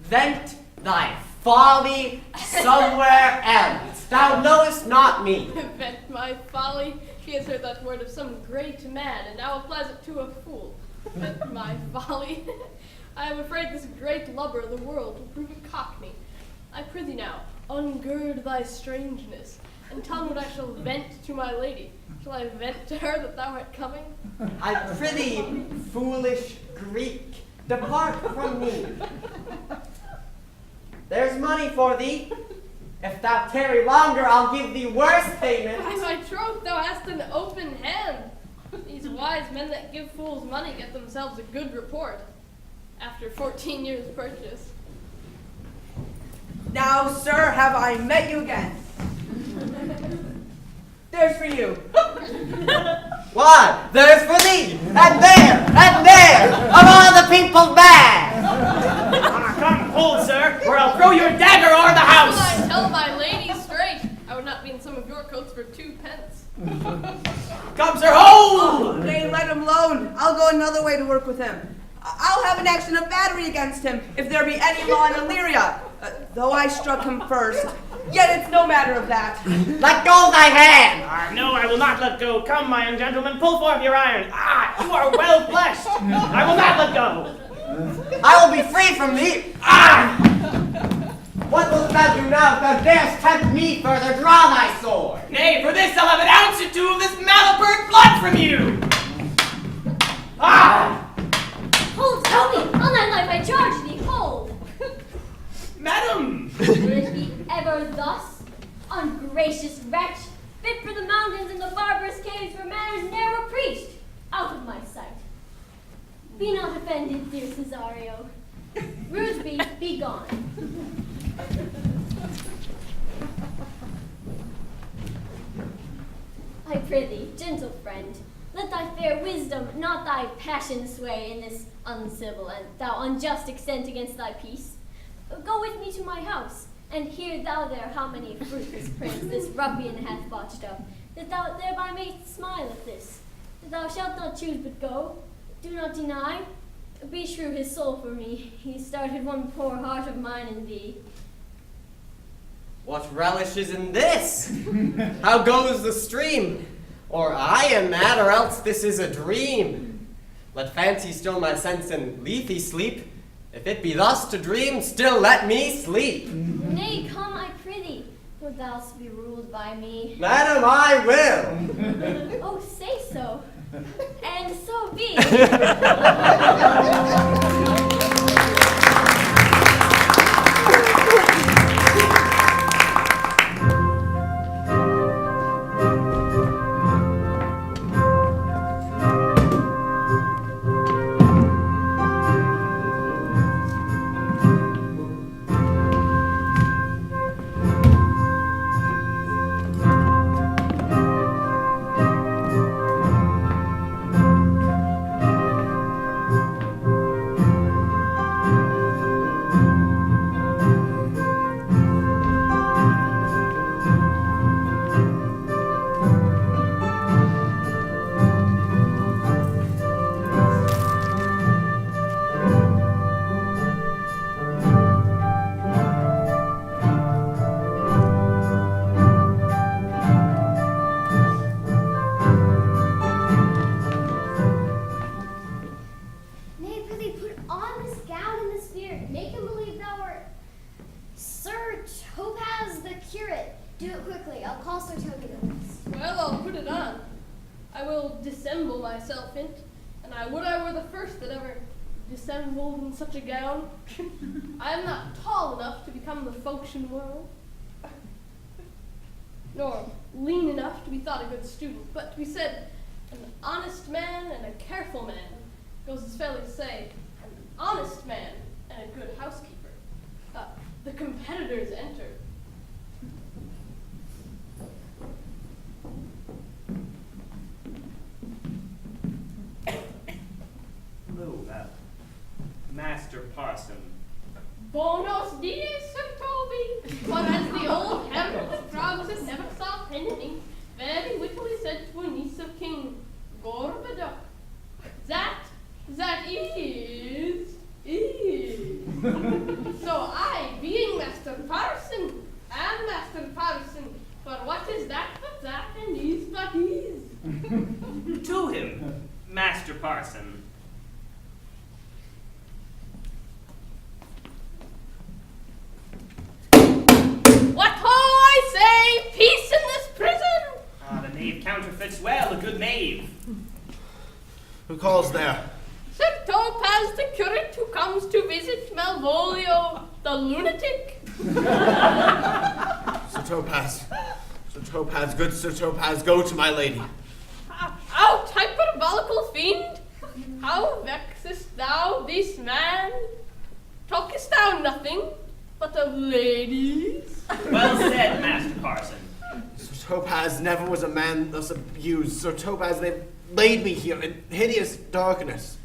Speaker 10: vent thy folly somewhere else. Thou knowest not me.
Speaker 7: Vent my folly. She has heard that word of some great man, and now applies it to a fool. Vent my folly. I am afraid this great lubber of the world will prove a cockney. I prithee now, ungird thy strangeness, and tell me what I shall vent to my lady. Shall I vent to her that thou art coming?
Speaker 10: I prithee, foolish Greek, depart from me. There's money for thee. If thou tarry longer, I'll give thee worse payment.
Speaker 7: By my troth, thou hast an open hand. These wise men that give fools money get themselves a good report after 14 years' purchase.
Speaker 17: Now, sir, have I met you again. There's for you.
Speaker 10: Why, there's for thee, and there, of all the people bad.
Speaker 9: Come, hold, sir, or I'll throw your dagger o'er the house.
Speaker 7: Will I tell my lady straight? I would not be in some of your coats for 2 pence.
Speaker 9: Come, sir, hold!
Speaker 17: Nay, let him alone. I'll go another way to work with him. I'll have an action of battery against him if there be any law in Illyria. Though I struck him first, yet it's no matter of that.
Speaker 10: Let go thy hand!
Speaker 9: No, I will not let go. Come, my young gentleman, pull forth your iron. You are well fleshed. I will not let go.
Speaker 10: I will be free from thee. What wilt thou do now if thou darest tempt me further? Draw thy sword.
Speaker 9: Nay, for this I'll have an ounce or 2 of this malapert blood from you.
Speaker 8: Hold, Toby! On thy life I charge thee, hold!
Speaker 9: Madam!
Speaker 8: Will it be ever thus? Ungracious wretch, fit for the mountains and the barbarous caves where manners ne'er were preached! Out of my sight. Be not offended, dear Cesario. Rudeby, be gone. I prithee, gentle friend, let thy fair wisdom, not thy passion sway in this uncivil and thou unjust extent against thy peace. Go with me to my house, and hear thou there how many fruitless prints this ruffian hath botched up, that thou thereby mayst smile at this. That thou shalt not choose but go, do not deny. Beshrew his soul for me, he started one poor heart of mine in thee.
Speaker 10: What relish is in this? How goes the stream? Or I am mad, or else this is a dream. Let fancy still my sense and lethe sleep. If it be thus to dream, still let me sleep.
Speaker 8: Nay, come, I prithee, wilt thou be ruled by me?
Speaker 10: Madam, I will.
Speaker 8: Oh, say so, and so be.
Speaker 7: Dissembled in such a gown. I am not tall enough to become the folkshen world, nor lean enough to be thought a good student, but to be said an honest man and a careful man goes as fairly to say an honest man and a good housekeeper. The competitors enter.
Speaker 9: Master Parson,
Speaker 7: Buenos dias, Sir Toby. But as the old herald of frogs that never saw pen and ink very wittily said to a niece of King Gorbaduck, that is. So I, being Master Parson, am Master Parson, for what is that but that and is but is?
Speaker 9: To him, Master Parson.
Speaker 7: What ho, I say, peace in this prison!
Speaker 9: Ah, the knave counterfeits well, a good knave.
Speaker 4: Who calls there?
Speaker 7: Sir Topaz, the curate who comes to visit Malvolio, the lunatic.
Speaker 4: Sir Topaz. Sir Topaz, good Sir Topaz, go to my lady.
Speaker 7: Out, hyperbolical fiend! How vexest thou this man? Talkest thou nothing but of ladies?
Speaker 9: Well said, Master Parson.
Speaker 4: Sir Topaz never was a man thus abused. Sir Topaz, they laid me here in hideous darkness.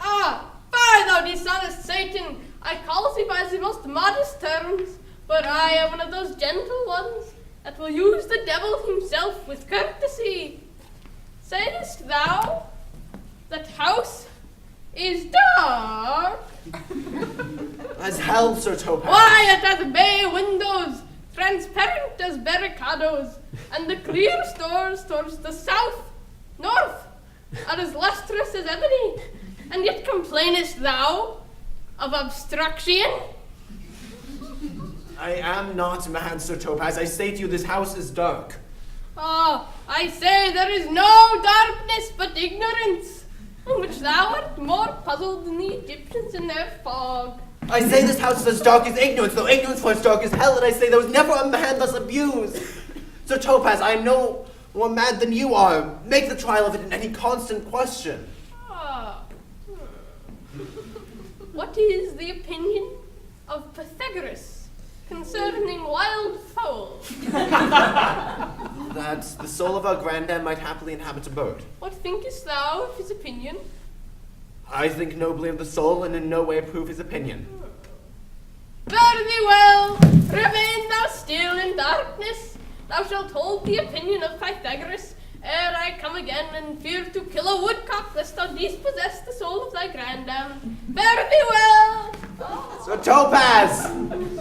Speaker 7: Fie, thou dishonest Satan! I call thee by the most modest terms, but I am one of those gentle ones that will use the devil himself with courtesy. Sayest thou that house is dark?
Speaker 4: As hell, Sir Topaz.
Speaker 7: Why, it hath bay windows, transparent as barricadoes, and the clear stores towards the south, north, are as lustrous as ebony, and yet complainest thou of obstruction?
Speaker 4: I am not mad, Sir Topaz. I say to you, this house is dark.
Speaker 7: I say there is no darkness but ignorance, in which thou art more puzzled than the Egyptians in their fog.
Speaker 4: I say this house is as dark as ignorance, though ignorance was dark as hell, and I say there was never a man thus abused. Sir Topaz, I am no more mad than you are. Make the trial of it in any constant question.
Speaker 7: What is the opinion of Pythagoras concerning wild fowl?
Speaker 4: That the soul of our grandam might happily inhabit a bird.
Speaker 7: What thinkest thou of his opinion?
Speaker 4: I think nobly of the soul, and in no way approve his opinion.
Speaker 7: Fare thee well, remain thou still in darkness. Thou shalt hold the opinion of Pythagoras ere I come again and fear to kill a woodcock lest thou dispossess the soul of thy grandam. Fare thee well.
Speaker 4: Sir Topaz!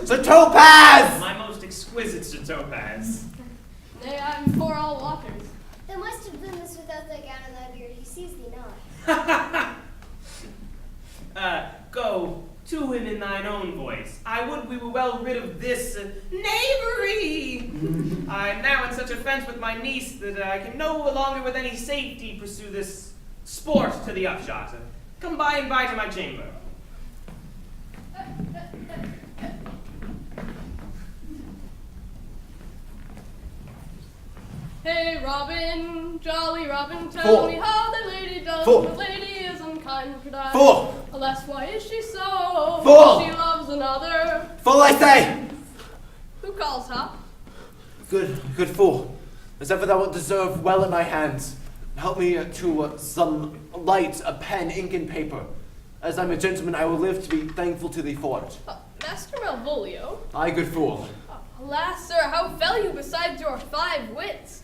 Speaker 4: Sir Topaz!
Speaker 9: My most exquisite Sir Topaz.
Speaker 7: Nay, I'm for all waters.
Speaker 6: Thou must have done this without thy gown and thy beard. He sees thee not.
Speaker 9: Go to him in thine own voice. I would we were well rid of this knavery. I am now in such offense with my niece that I can no longer with any safety pursue this sport to the upshot. Come by and by to my chamber.
Speaker 7: Hey, Robin, jolly Robin, tell me how the lady does. The lady is unkind, could I? Alas, why is she so? She loves another.
Speaker 4: Fool, I say!
Speaker 7: Who calls her?
Speaker 4: Good fool. As ever thou wilt deserve well at my hands. Help me to some light, a pen, ink, and paper. As I'm a gentleman, I will live to be thankful to thee for it.
Speaker 7: Master Malvolio?
Speaker 4: Aye, good fool.
Speaker 7: Alas, sir, how fell you besides your 5 wits?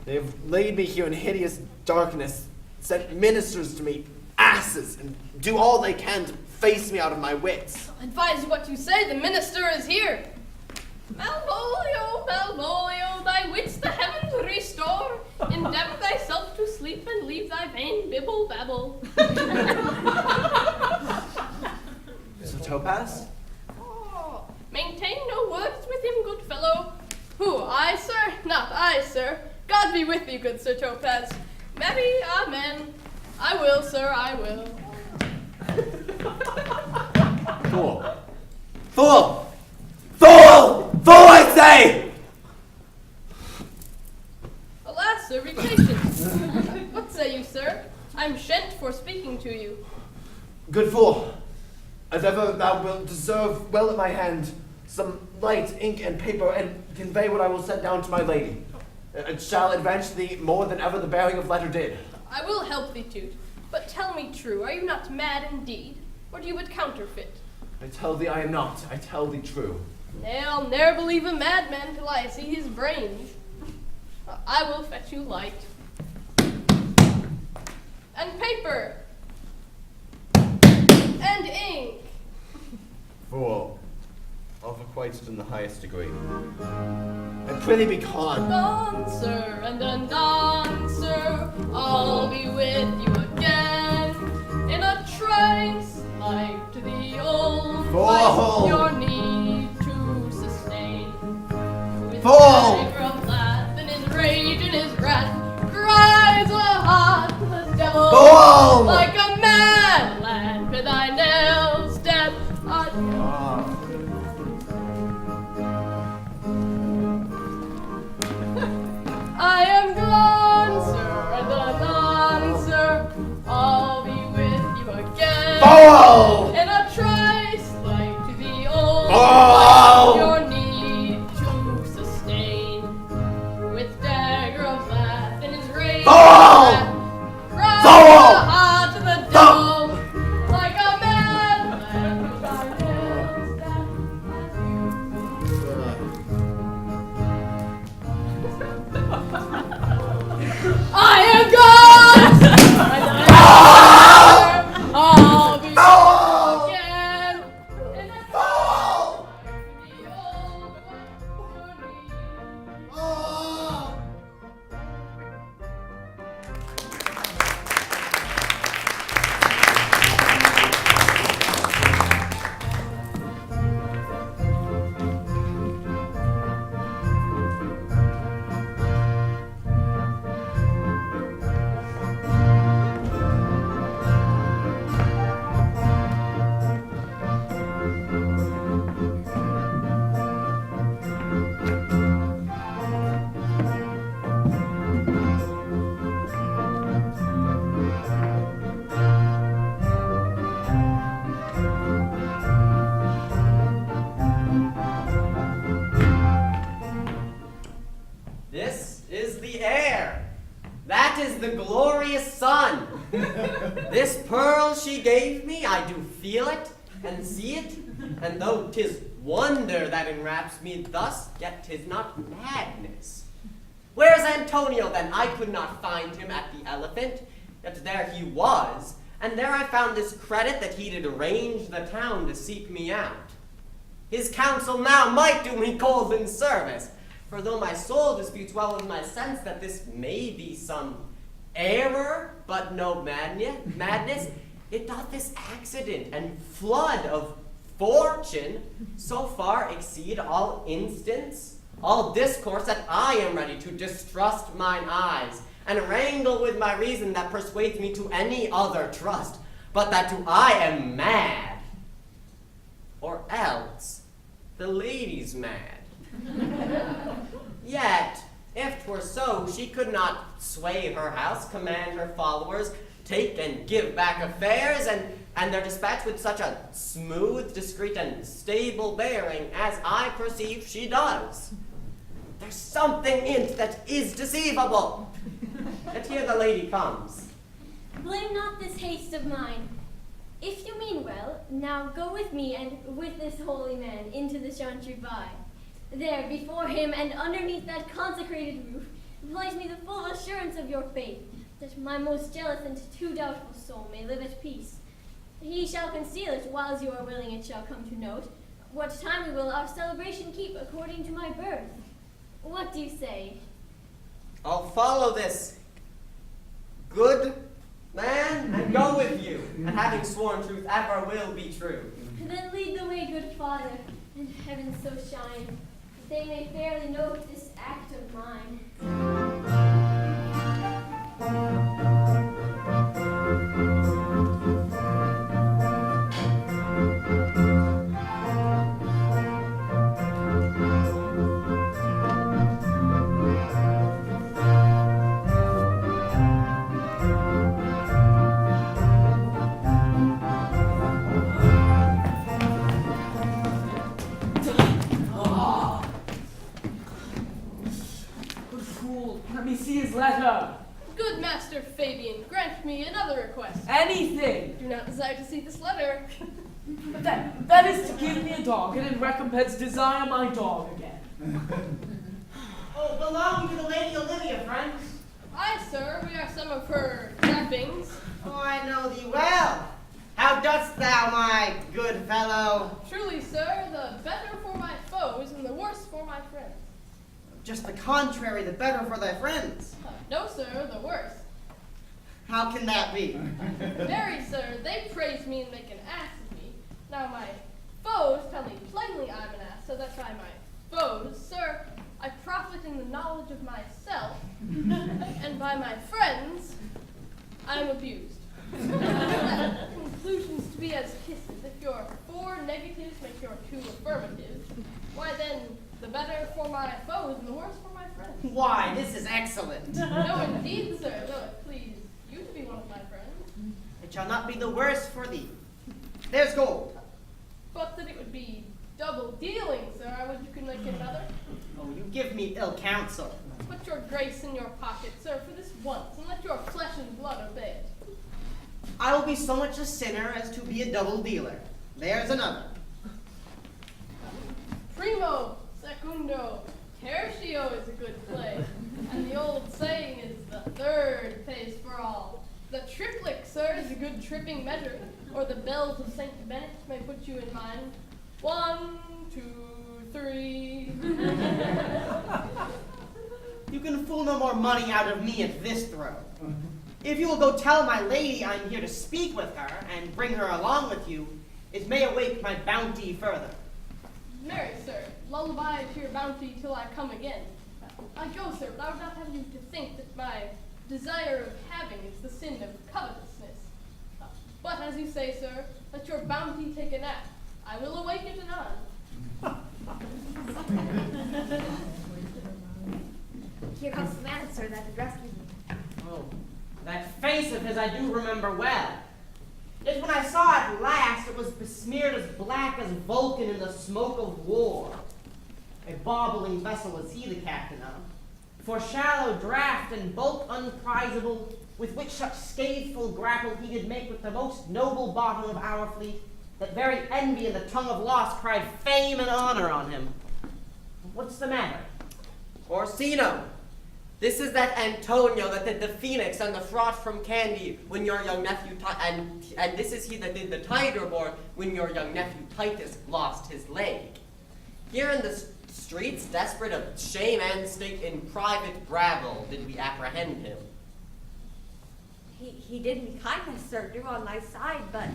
Speaker 4: They have laid me here in hideous darkness, sent ministers to me, asses, and do all they can to face me out of my wits.
Speaker 7: Advise what you say, the minister is here. Malvolio, Malvolio, thy wits the heavens restore. Endeavor thyself to sleep and leave thy vain bibble babble.
Speaker 4: Sir Topaz?
Speaker 7: Maintain no words with him, good fellow. Who, I, sir? Not I, sir. God be with thee, good Sir Topaz. Marry, amen. I will, sir, I will.
Speaker 4: Fool! Fool! Fool! Fool, I say!
Speaker 7: Alas, sir, be patient. What say you, sir? I'm shent for speaking to you.
Speaker 4: Good fool, as ever thou wilt deserve well at my hand some light, ink, and paper, and convey what I will set down to my lady. It shall advance thee more than ever the bearing of letter did.
Speaker 7: I will help thee to't, but tell me true, are you not mad indeed, or do you but counterfeit?
Speaker 4: I tell thee I am not. I tell thee true.
Speaker 7: Nay, I'll ne'er believe a madman till I see his brains. I will fetch you light. And paper. And ink.
Speaker 4: Fool. Of acquainted in the highest degree. And prithee be gone.
Speaker 7: Gone, sir, and undone, sir. I'll be with you again. In a trice, like to the old
Speaker 4: Fool!
Speaker 7: your need to sustain. With
Speaker 4: Fool!
Speaker 7: anger of laugh and his rage and his wrath, cries a heart to the devil.
Speaker 4: Fool!
Speaker 7: Like a mad lad with thy nails dead. I am gone, sir, and undone, sir. I'll be with you again.
Speaker 4: Fool!
Speaker 7: In a trice, like to the old
Speaker 4: Fool!
Speaker 7: your need to sustain. With dagger of laugh and his rage.
Speaker 4: Fool!
Speaker 7: Cries to the devil, like a mad man with thy nails dead. I am gone! I'll be again. In a
Speaker 10: This is the air. That is the glorious sun. This pearl she gave me, I do feel it and see it, and though 'tis wonder that enwraps me thus, yet 'tis not madness. Where's Antonio then? I could not find him at the Elephant, yet there he was, and there I found this credit that he did arrange the town to seek me out. His counsel now might do me golden service, for though my soul disputes well with my sense that this may be some error, but no madness, it doth this accident and flood of fortune so far exceed all instance, all discourse, that I am ready to distrust mine eyes, and wrangle with my reason that persuades me to any other trust, but that to I am mad, or else the lady's mad. Yet, if 'twere so, she could not sway her house, command her followers, take and give back affairs, and their dispatch with such a smooth, discreet, and stable bearing as I perceive she does. There's something in't that is deceivable. Yet here the lady comes.
Speaker 8: Blame not this haste of mine. If you mean well, now go with me and with this holy man into the chantry by. There, before him and underneath that consecrated roof, place me the full assurance of your faith, that my most jealous and too doubtful soul may live at peace. He shall conceal it, whiles you are willing it shall come to note, what time we will our celebration keep according to my birth. What do you say?
Speaker 10: I'll follow this good man and go with you, and having sworn truth ever will be true.
Speaker 8: Then lead the way, good father, and heaven so shine, that they may fairly note this act of mine.
Speaker 3: Let me see his letter.
Speaker 7: Good Master Fabian, grant me another request.
Speaker 3: Anything.
Speaker 7: Do not desire to see this letter.
Speaker 3: But that is to give me a dog, and in recompense desire my dog again.
Speaker 2: Oh, belonging to the Lady Olivia, friends.
Speaker 7: Aye, sir, we are some of her trappings.
Speaker 2: Oh, I know thee well. How dost thou, my good fellow?
Speaker 7: Truly, sir, the better for my foes and the worse for my friends.
Speaker 2: Just the contrary, the better for thy friends.
Speaker 7: No, sir, the worse.
Speaker 2: How can that be?
Speaker 7: Marry, sir, they praise me and make an ass of me. Now my foes tell me plainly I'm an ass, so that's why my foes, sir, I profit in the knowledge of myself, and by my friends, I am abused. Conclusions to be as kisses. If your 4 negatives make your 2 affirmatives, why then the better for my foes and the worse for my friends.
Speaker 2: Why, this is excellent.
Speaker 7: No, indeed, sir, though it please you to be one of my friends.
Speaker 2: It shall not be the worse for thee. There's gold.
Speaker 7: But that it would be double dealing, sir. I would you could make another.
Speaker 2: Oh, you give me ill counsel.
Speaker 7: Put your grace in your pocket, sir, for this once, and let your flesh and blood obey it.
Speaker 2: I will be so much a sinner as to be a double dealer. There's another.
Speaker 7: Primo, secundo, tertio is a good play. And the old saying is the third pays for all. The triplet, sir, is a good tripping measure, or the bells of St. Bennet may put you in mind. 1, 2, 3.
Speaker 2: You can fool no more money out of me at this throw. If you will go tell my lady I'm here to speak with her, and bring her along with you, it may awake my bounty further.
Speaker 7: Marry, sir, lullaby to your bounty till I come again. I go, sir, but I would not have you to think that my desire of having is the sin of covetousness. But as you say, sir, let your bounty take a nap. I will awake it anon.
Speaker 5: Here comes the man, sir, that addressed me.
Speaker 2: Oh, that face of his I do remember well. Yet when I saw it last, it was besmeared as black as Vulcan in the smoke of war. A bobbling vessel was he the captain of, for shallow draught and bulk unprizable, with which such scatheful grapple he did make with the most noble bottom of our fleet, that very envy and the tongue of loss cried fame and honor on him. What's the matter?
Speaker 10: Orsino, this is that Antonio that did the phoenix and the froth from Candy when your young nephew, and this is he that did the tiger board when your young nephew Titus lost his leg. Here in the streets, desperate of shame and state, in private gravel did we apprehend him.
Speaker 5: He did me kindness, sir, drew on my side, but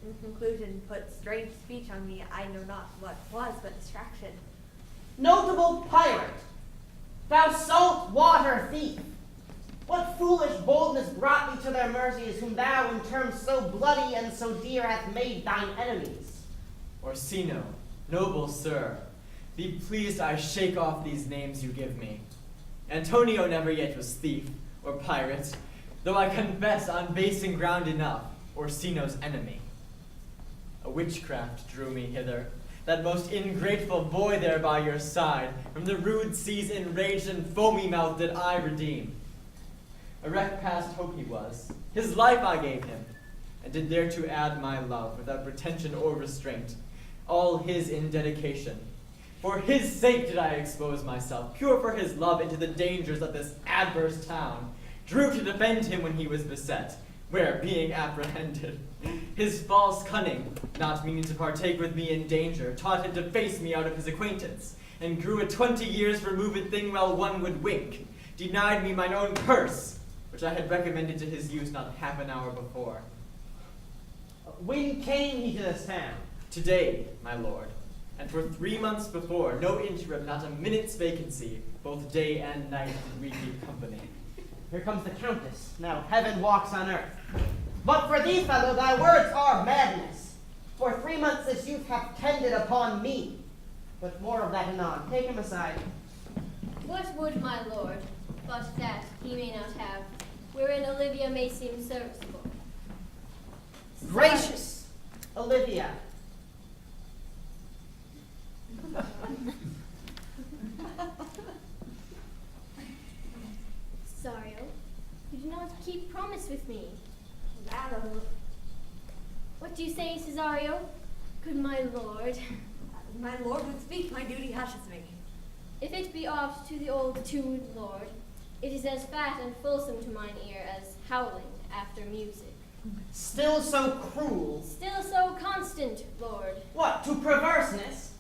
Speaker 5: in conclusion put strange speech on me. I know not what was, but distraction.
Speaker 2: Notable pirate, thou salt water thief, what foolish boldness brought thee to their mercies, whom thou in terms so bloody and so dear hath made thine enemies?
Speaker 11: Orsino, noble sir, be pleased I shake off these names you give me. Antonio never yet was thief or pirate, though I confess on basing ground enough, Orsino's enemy. A witchcraft drew me hither, that most ingrateful boy there by your side, from the rude seas enraged and foamy mouth did I redeem. A wreck past hope he was, his life I gave him, and did thereto add my love without pretension or restraint, all his in dedication. For his sake did I expose myself, pure for his love, into the dangers of this adverse town, drew to defend him when he was beset, where, being apprehended, his false cunning, not meaning to partake with me in danger, taught him to face me out of his acquaintance, and grew a 20 years removed thing while one would wink, denied me mine own purse, which I had recommended to his use not half an hour before.
Speaker 2: When came he to this town?
Speaker 11: Today, my lord, and for 3 months before, no interim, not a minute's vacancy, both day and night did we keep company.
Speaker 2: Here comes the Countess. Now heaven walks on earth. But for thee, fellow, thy words are madness. For 3 months this youth hath tended upon me. But more of that anon. Take him aside.
Speaker 8: What would my lord, but that he may not have, wherein Olivia may seem serviceable?
Speaker 2: Gracious Olivia.
Speaker 8: Cesario, you do not keep promise with me.
Speaker 5: Madam.
Speaker 8: What do you say, Cesario? Good my lord.
Speaker 5: My lord would speak, my duty hushes me.
Speaker 8: If it be oft to the old tuned lord, it is as fat and fulsome to mine ear as howling after music.
Speaker 2: Still so cruel.
Speaker 8: Still so constant, lord.
Speaker 2: What, to perverseness?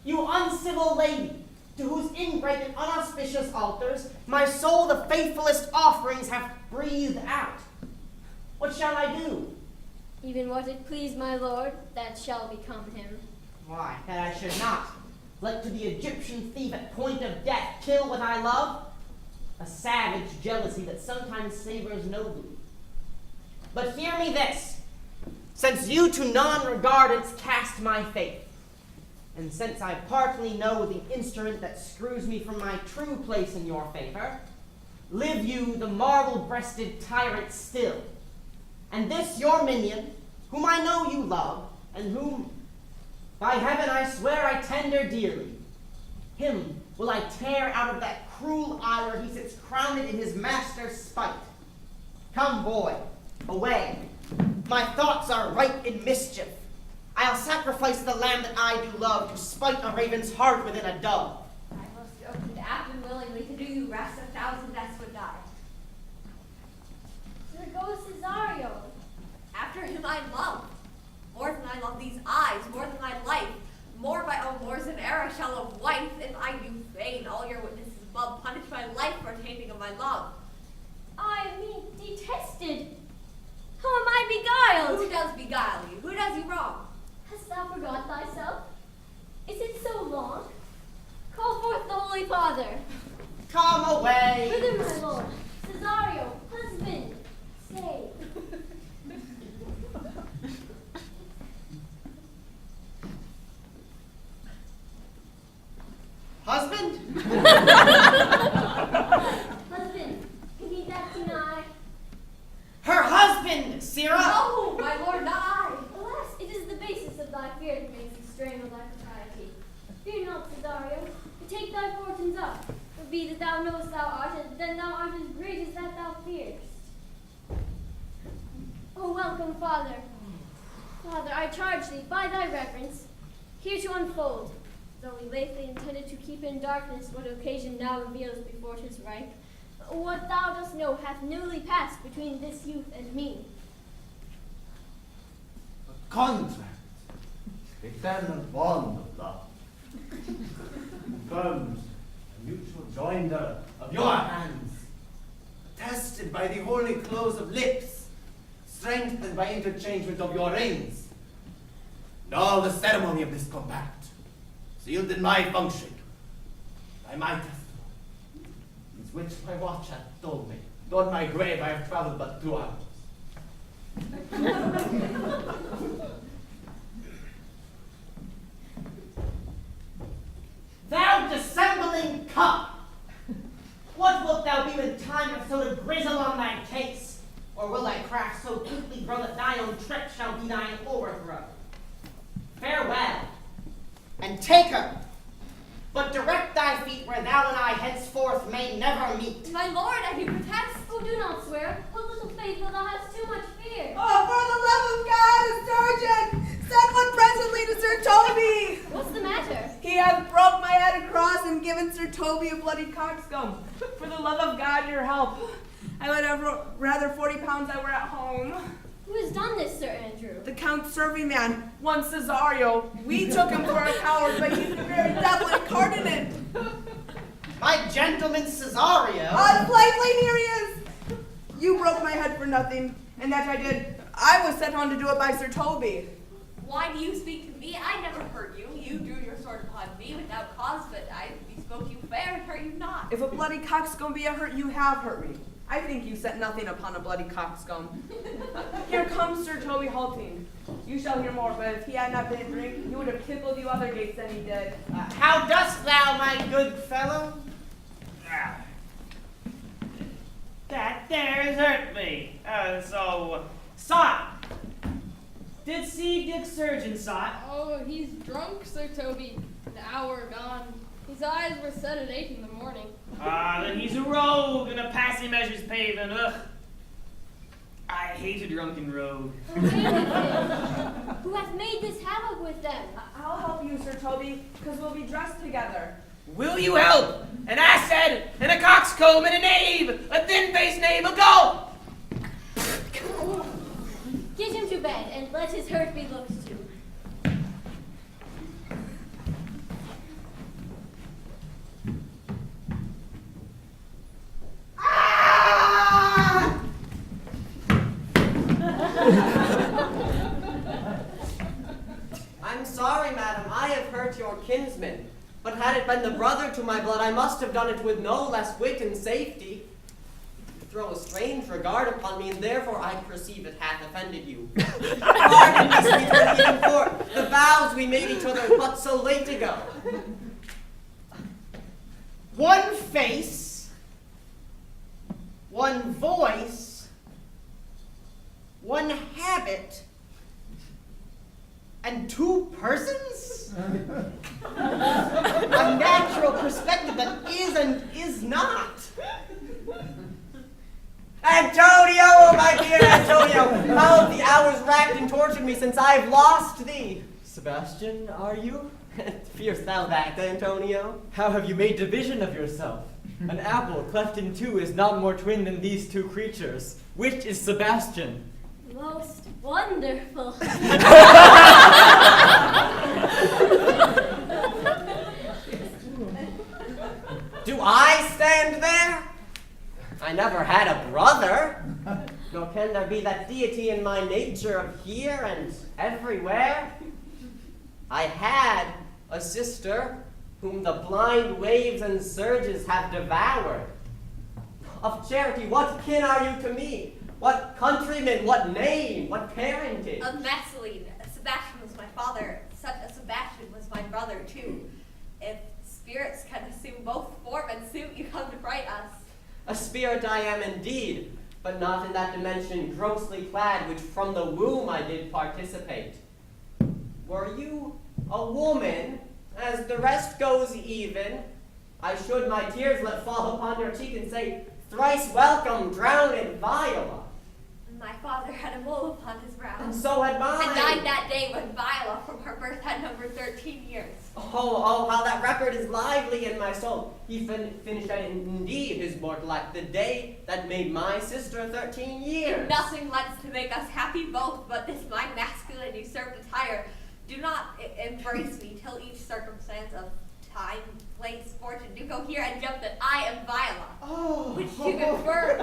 Speaker 2: You uncivil lady, to whose ingrate and unauspicious altars my soul the faithfulest offerings have breathed out. What shall I do?
Speaker 8: Even what it please my lord, that shall become him.
Speaker 2: Why, that I should not, like to the Egyptian thief at point of death, kill what I love? A savage jealousy that sometimes savors nobly. But hear me this, since you to non-regardance cast my faith, and since I partly know the instrument that screws me from my true place in your favor, live you the marble-breasted tyrant still, and this your minion, whom I know you love, and whom, by heaven I swear I tender dearly, him will I tear out of that cruel eye where he sits crowned in his master's spite. Come, boy, away. My thoughts are ripe in mischief. I'll sacrifice the lamb that I do love to spite a raven's heart within a dove.
Speaker 5: I most opened apt and willingly to do you rest 1,000 deaths would die.
Speaker 8: There goes Cesario.
Speaker 5: After him I love. More than I love these eyes, more than my life. More by all mores than e'er I shall of wife, if I do fain all your witnesses above punish my life for tainting of my love.
Speaker 8: I mean detested. How am I beguiled?
Speaker 5: Who does beguile you? Who does you wrong?
Speaker 8: Hast thou forgot thyself? Is it so long? Call forth the Holy Father.
Speaker 2: Come away.
Speaker 8: Whither, my lord? Cesario, husband, stay.
Speaker 2: Husband?
Speaker 8: Husband, can he that deny?
Speaker 2: Her husband, Sirrah!
Speaker 5: No, my lord, not I.
Speaker 8: Alas, it is the basis of thy fear that makes thee strain of thy propriety. Fear not, Cesario, but take thy fortunes up. It be that thou knowest thou art, and then thou art as great as that thou fearest. O welcome, Father. Father, I charge thee, by thy reverence, here to unfold, though we lately intended to keep in darkness what occasion now reveals before 'tis ripe, what thou dost know hath newly passed between this youth and me.
Speaker 4: A contract, eternal bond of love, confirmed a mutual joinder of your hands, attested by the holy close of lips, strengthened by interchangement of your rings, and all the ceremony of this compact, sealed in my function, by my testimony, which my watch hath told me. Toward my grave I have traveled but 2 hours.
Speaker 2: Thou dissembling cup! What wilt thou be when time hath so to grizzle on thy case? Or will thy craft so quickly grow that thy own trick shall be thine overthrow? Farewell, and take her, but direct thy feet where thou and I henceforth may never meet.
Speaker 5: My lord, I do protest.
Speaker 8: Oh, do not swear. What little faith will thou hast too much fear.
Speaker 17: Oh, for the love of God, Sergeant! Send one presently to Sir Toby!
Speaker 8: What's the matter?
Speaker 17: He hath broke my head across and given Sir Toby a bloody coxcomb. For the love of God, your help. I would have rather 40 pounds I were at home.
Speaker 8: Who has done this, Sir Andrew?
Speaker 17: The Count's serving man, one Cesario. We took him for a coward, but he's the very devil incarnate.
Speaker 2: My gentleman Cesario.
Speaker 17: Unlikely, here he is. You broke my head for nothing, and that I did. I was set on to do it by Sir Toby.
Speaker 5: Why do you speak to me? I never hurt you. You drew your sword upon me without cause, but I bespoke you fair and hurt you not.
Speaker 17: If a bloody coxcomb be a hurt, you have hurt me. I think you set nothing upon a bloody coxcomb. Here comes Sir Toby halting. You shall hear more, but if he had not been in drink, he would have tickled you other gates than he did.
Speaker 2: How dost thou, my good fellow?
Speaker 9: That there has hurt me. Sot! Did see Dick Surgeon, Sot?
Speaker 7: Oh, he's drunk, Sir Toby. An hour gone. His eyes were set at 8 in the morning.
Speaker 9: Then he's a rogue and a passing measures paving. Ugh. I hate a drunken rogue.
Speaker 8: Who hath made this havoc with them?
Speaker 17: I'll help you, Sir Toby, because we'll be dressed together.
Speaker 9: Will you help? An asshead, and a coxcomb, and a knave, a thin-faced knave, a gull!
Speaker 8: Get him to bed, and let his hurt be looked to.
Speaker 10: I'm sorry, madam, I have hurt your kinsman. But had it been the brother to my blood, I must have done it with no less wit and safety. You throw a strange regard upon me, and therefore I perceive it hath offended you. Pardon me, sweetheart, even for the vows we made each other but so late ago.
Speaker 2: One face, one voice, one habit, and two persons? A natural perspective that is and is not.
Speaker 10: Antonio, oh my dear Antonio, how have the hours racked and tortured me since I've lost thee?
Speaker 11: Sebastian, are you?
Speaker 10: Fearst thou that, Antonio?
Speaker 11: How have you made division of yourself? An apple cleft in two is not more twin than these two creatures. Which is Sebastian?
Speaker 8: Most wonderful.
Speaker 10: Do I stand there? I never had a brother, nor can there be that deity in my nature of here and everywhere. I had a sister whom the blind waves and surges have devoured. Of charity, what kin are you to me? What countryman, what name, what parentage?
Speaker 5: Vaseline. Sebastian was my father. Such a Sebastian was my brother, too. If spirits can assume both form and suit, you come to fright us.
Speaker 10: A spirit I am indeed, but not in that dimension grossly clad which from the womb I did participate. Were you a woman, as the rest goes even, I should my tears let fall upon your cheek and say, thrice welcome, drowned Viola.
Speaker 5: My father had a mole upon his brow.
Speaker 10: And so had mine.
Speaker 5: And died that day when Viola from her birth had numbered 13 years.
Speaker 10: Oh, how that record is lively in my soul. He finished at indeed his mortal act the day that made my sister 13 years.
Speaker 5: Nothing lets to make us happy both, but this my masculine usurped attire. Do not embrace me till each circumstance of time, place, fortune do go here and jump that I am Viola.
Speaker 2: Oh.
Speaker 5: Which you confirm.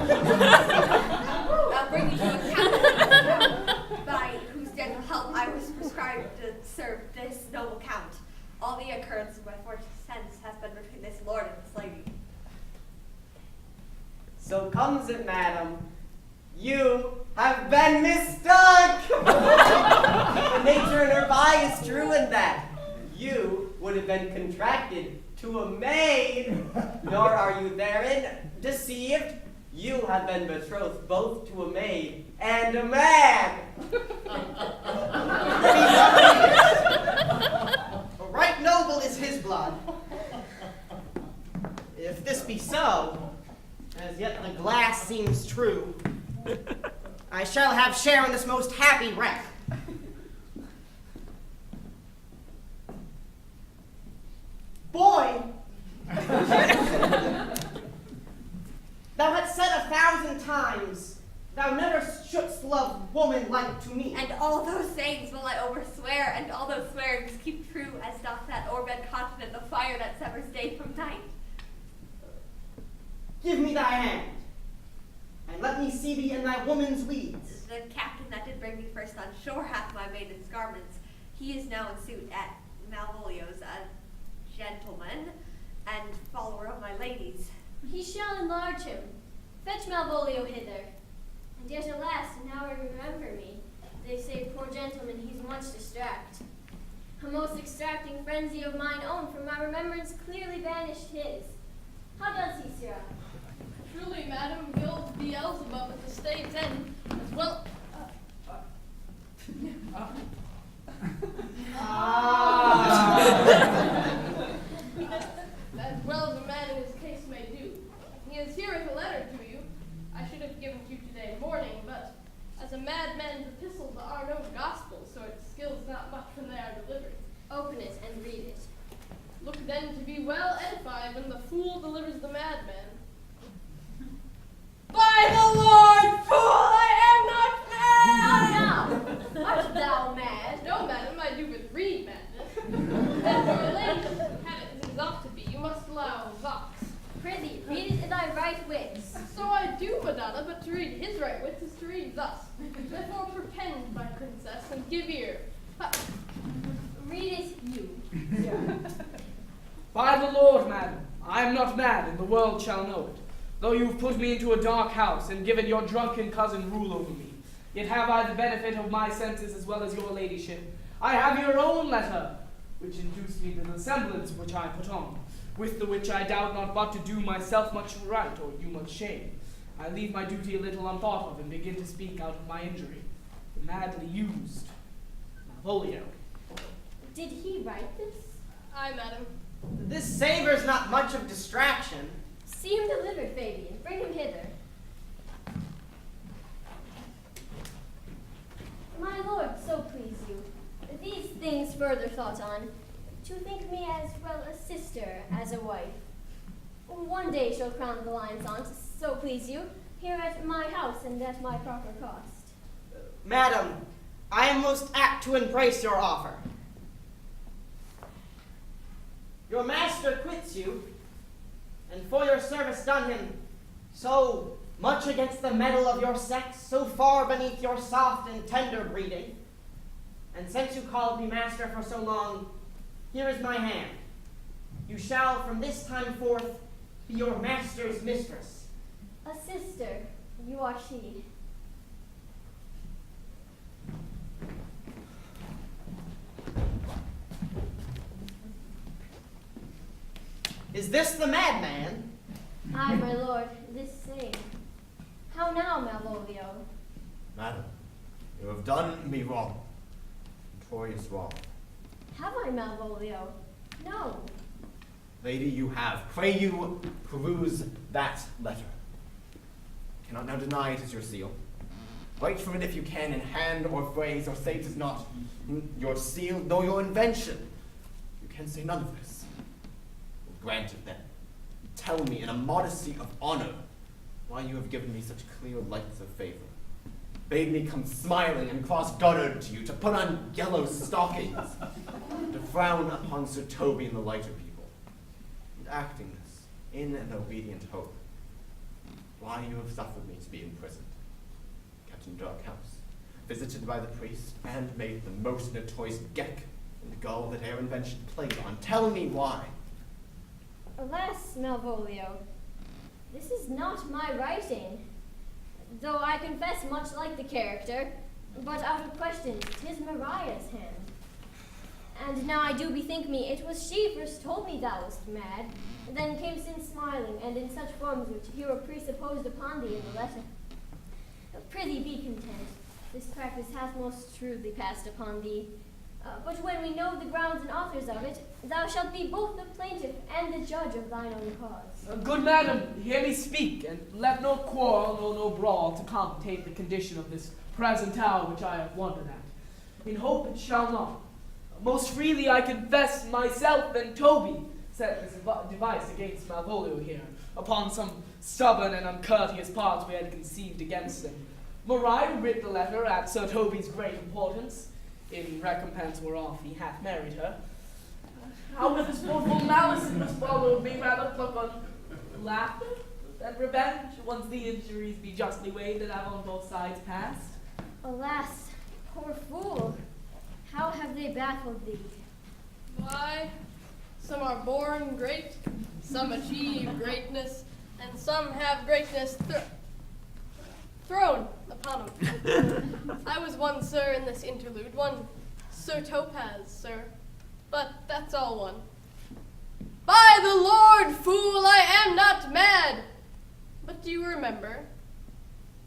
Speaker 5: I'll bring you to a count by whose gentle help I was prescribed to serve this noble count. All the occurrence of my fortune sense has been between this lord and this lady.
Speaker 10: So comes it, madam, you have been mistook. The nature in her eye is true in that. You would have been contracted to a maid, nor are you therein deceived. You have been betrothed both to a maid and a man.
Speaker 2: Right noble is his blood. If this be so, as yet the glass seems true, I shall have share in this most happy wreck. Boy, thou hast said 1,000 times, thou never shouldst love woman like to me.
Speaker 5: And all those sayings will I overswear, and all those swearings keep true, as doth that orb and continent the fire that severs day from night.
Speaker 2: Give me thy hand, and let me see thee in thy woman's weeds.
Speaker 5: The captain that did bring me first on shore hath my maiden's garments. He is now in suit at Malvolio's, a gentleman and follower of my lady's.
Speaker 8: He shall enlarge him. Fetch Malvolio hither. And yet, alas, now I remember me. They say, poor gentleman, he's much distract. A most extracting frenzy of mine own, for my remembrance clearly banished his. How does he, sirrah?
Speaker 7: Truly, madam, the old Beelzebub at the state's end, as well. As well as a man in his case may do. He is here with a letter to you. I should have given to you today morning, but as a madman's epistles are no gospel, so it skills not much when they are delivered.
Speaker 8: Open it and read it.
Speaker 7: Look then to be well edified when the fool delivers the madman. By the Lord, fool, I am not mad!
Speaker 8: Now, art thou mad?
Speaker 7: No, madam, I do but read madness. And for a lady to have it as it ought to be, you must allow vox.
Speaker 8: Prithee, read it in thy right wits.
Speaker 7: So I do, Madonna, but to read his right wits is to read thus. Therefore perpend, my princess, and give ear.
Speaker 8: Read it you.
Speaker 3: By the Lord, madam, I am not mad, and the world shall know it. Though you have put me into a dark house and given your drunken cousin rule over me, yet have I the benefit of my senses as well as your ladyship. I have your own letter, which induced me to the semblance which I put on, with the which I doubt not but to do myself much right or you much shame. I leave my duty a little unthought of and begin to speak out of my injury. The madly used Malvolio.
Speaker 8: Did he write this?
Speaker 7: Aye, madam.
Speaker 2: This savors not much of distraction.
Speaker 8: See him delivered, Fabian. Bring him hither. My lord, so please you, these things further thought on, to think me as well a sister as a wife. One day shall crown the lion's aunt, so please you, here at my house and at my proper cost.
Speaker 2: Madam, I am most apt to embrace your offer. Your master quits you, and for your service done him, so much against the mettle of your sex, so far beneath your soft and tender breeding, and since you called me master for so long, here is my hand. You shall from this time forth be your master's mistress.
Speaker 8: A sister, you are she.
Speaker 2: Is this the madman?
Speaker 8: Aye, my lord, this same. How now, Malvolio?
Speaker 4: Madam, you have done me wrong. Notorious wrong.
Speaker 8: Have I, Malvolio? No.
Speaker 4: Lady, you have. Pray you peruse that letter. Cannot now deny it is your seal. Write from it if you can in hand or phrase, or say it is not your seal, nor your invention. You can say none of this. Well, granted then. Tell me in a modesty of honor why you have given me such clear lights of favor. Bade me come smiling and cross-gartered to you, to put on yellow stockings, to frown upon Sir Toby and the lighter people, and acting this in an obedient hope. Why you have suffered me to be imprisoned, kept in dark house, visited by the priest, and made the most notorious geck and gull that e'er invention played on. Tell me why.
Speaker 8: Alas, Malvolio, this is not my writing, though I confess much like the character, but out of question, 'tis Maria's hand. And now I do bethink me, it was she first told me thou wast mad, and then came sin smiling, and in such forms which here were presupposed upon thee in the letter. Prithee be content, this practice hath most shrewdly passed upon thee. But when we know the grounds and authors of it, thou shalt be both the plaintiff and the judge of thine own cause.
Speaker 3: Good madam, hear me speak, and let no quarrel nor no brawl to commentate the condition of this present hour which I have wondered at. In hope it shall not. Most freely I confess myself and Toby set this device against Malvolio here, upon some stubborn and uncourteous parts we had conceived against him. Maria writ the letter at Sir Toby's great importance, in recompense whereof he hath married her. How with this sportful malice it must follow me rather pluck on laughter than revenge, once the injuries be justly weighed that have on both sides passed.
Speaker 8: Alas, poor fool, how have they baffled thee?
Speaker 7: Why, some are born great, some achieve greatness, and some have greatness thrown upon them. I was one, sir, in this interlude, one Sir Topaz, sir, but that's all one. By the Lord, fool, I am not mad! But do you remember?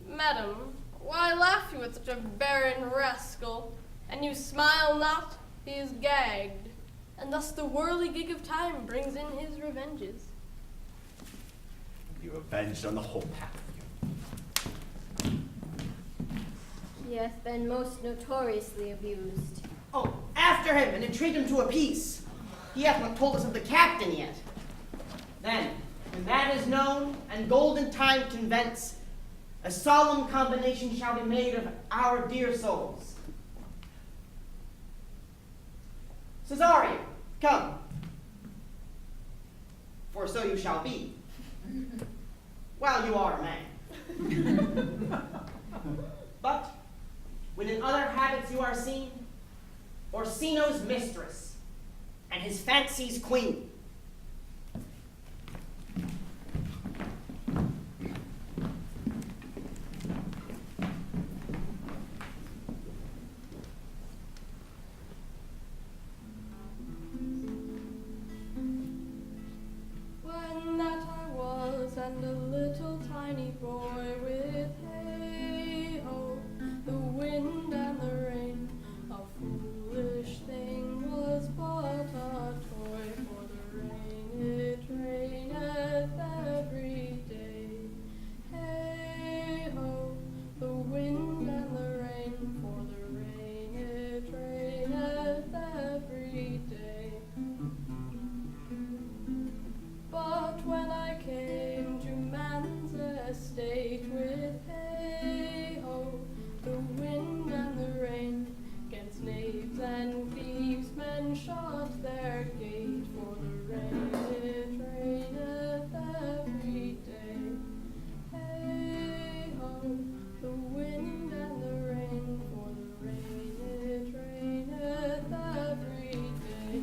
Speaker 7: Madam, why laugh you at such a barren rascal? And you smile not, he is gagged, and thus the whirligig of time brings in his revenges.
Speaker 4: Be revenged on the whole pack of you.
Speaker 8: he hath been most notoriously abused.
Speaker 2: Oh, after him, and entreat him to a peace. He hath not told us of the captain yet. Then, when that is known, and golden time convents, a solemn combination shall be made of our dear souls. Cesario, come. For so you shall be, while you are a man. But, when in other habits you are seen, Orsino's mistress, and his fancy's queen.
Speaker 7: When that I was and a little tiny boy with hey-ho, the wind and the rain, a foolish thing was but a toy, for the rain it raineth every day. Hey-ho, the wind and the rain, for the rain it raineth every day. But when I came to man's estate with hey-ho, the wind and the rain, 'gainst knaves and thieves men shut their gate, for the rain it raineth every day. Hey-ho, the wind and the rain, for the rain it raineth every day.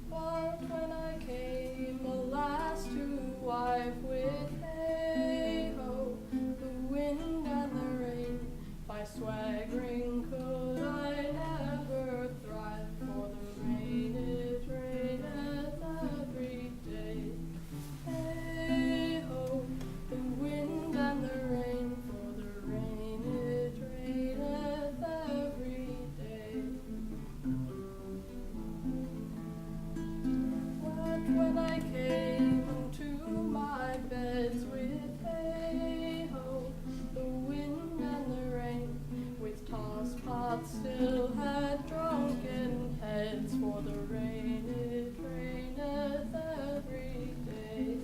Speaker 7: But when I came, alas, to wife with hey-ho, the wind and the rain, by swaggering could I never thrive, for the rain it raineth every day. Hey-ho, the wind and the rain, for the rain it raineth every day. But when I came to my beds with hey-ho, the wind and the rain, with tossed pots still had drunken heads, for the rain it raineth every day.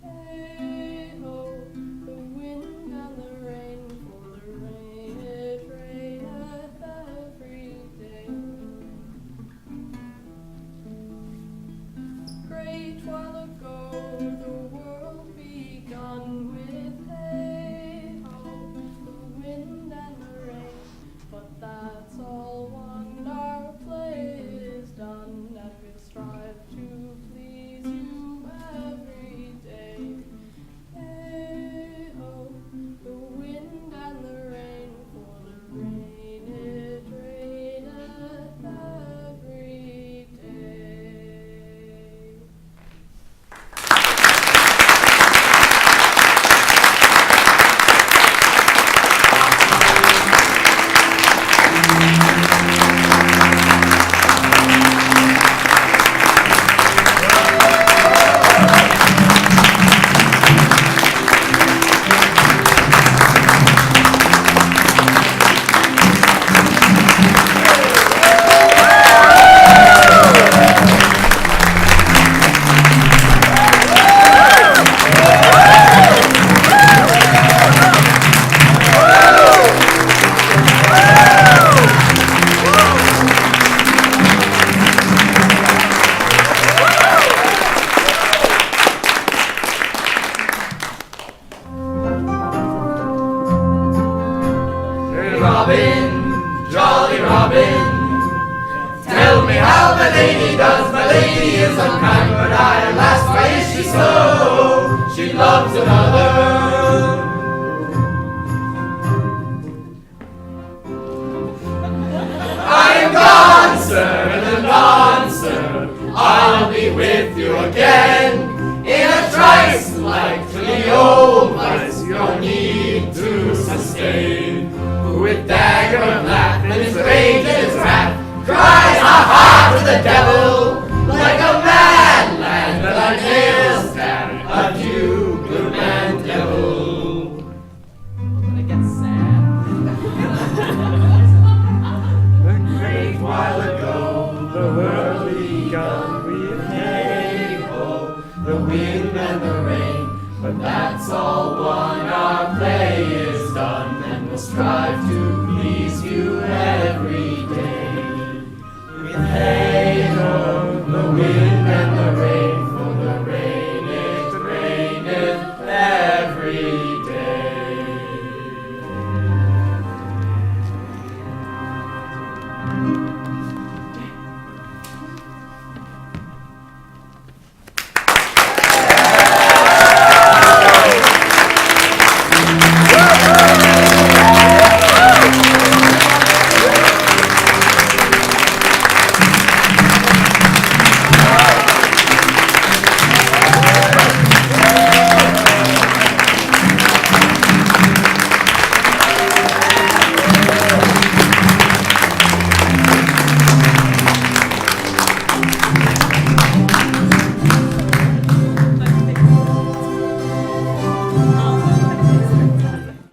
Speaker 7: Hey-ho, the wind and the rain, for the rain it raineth every day. Great while ago the world begun with hey-ho, the wind and the rain, but that's all one, our play is done, and we'll strive to please you every day. Hey-ho, the wind and the rain, for the rain it raineth every day.
Speaker 18: Robin, jolly Robin, tell me how my lady does. My lady is unkind, but I, alas, why is she so? She loves another. I am gone, sir, and gone, sir. I'll be with you again in a trice, like to the old vice. Your need to sustain. With dagger and laugh, and his rage and his wrath, cries ha ha to the devil, like a mad lad that I nail stab. Adieu, good man devil. But that's all one, our play is done, and we'll strive to please you every day. With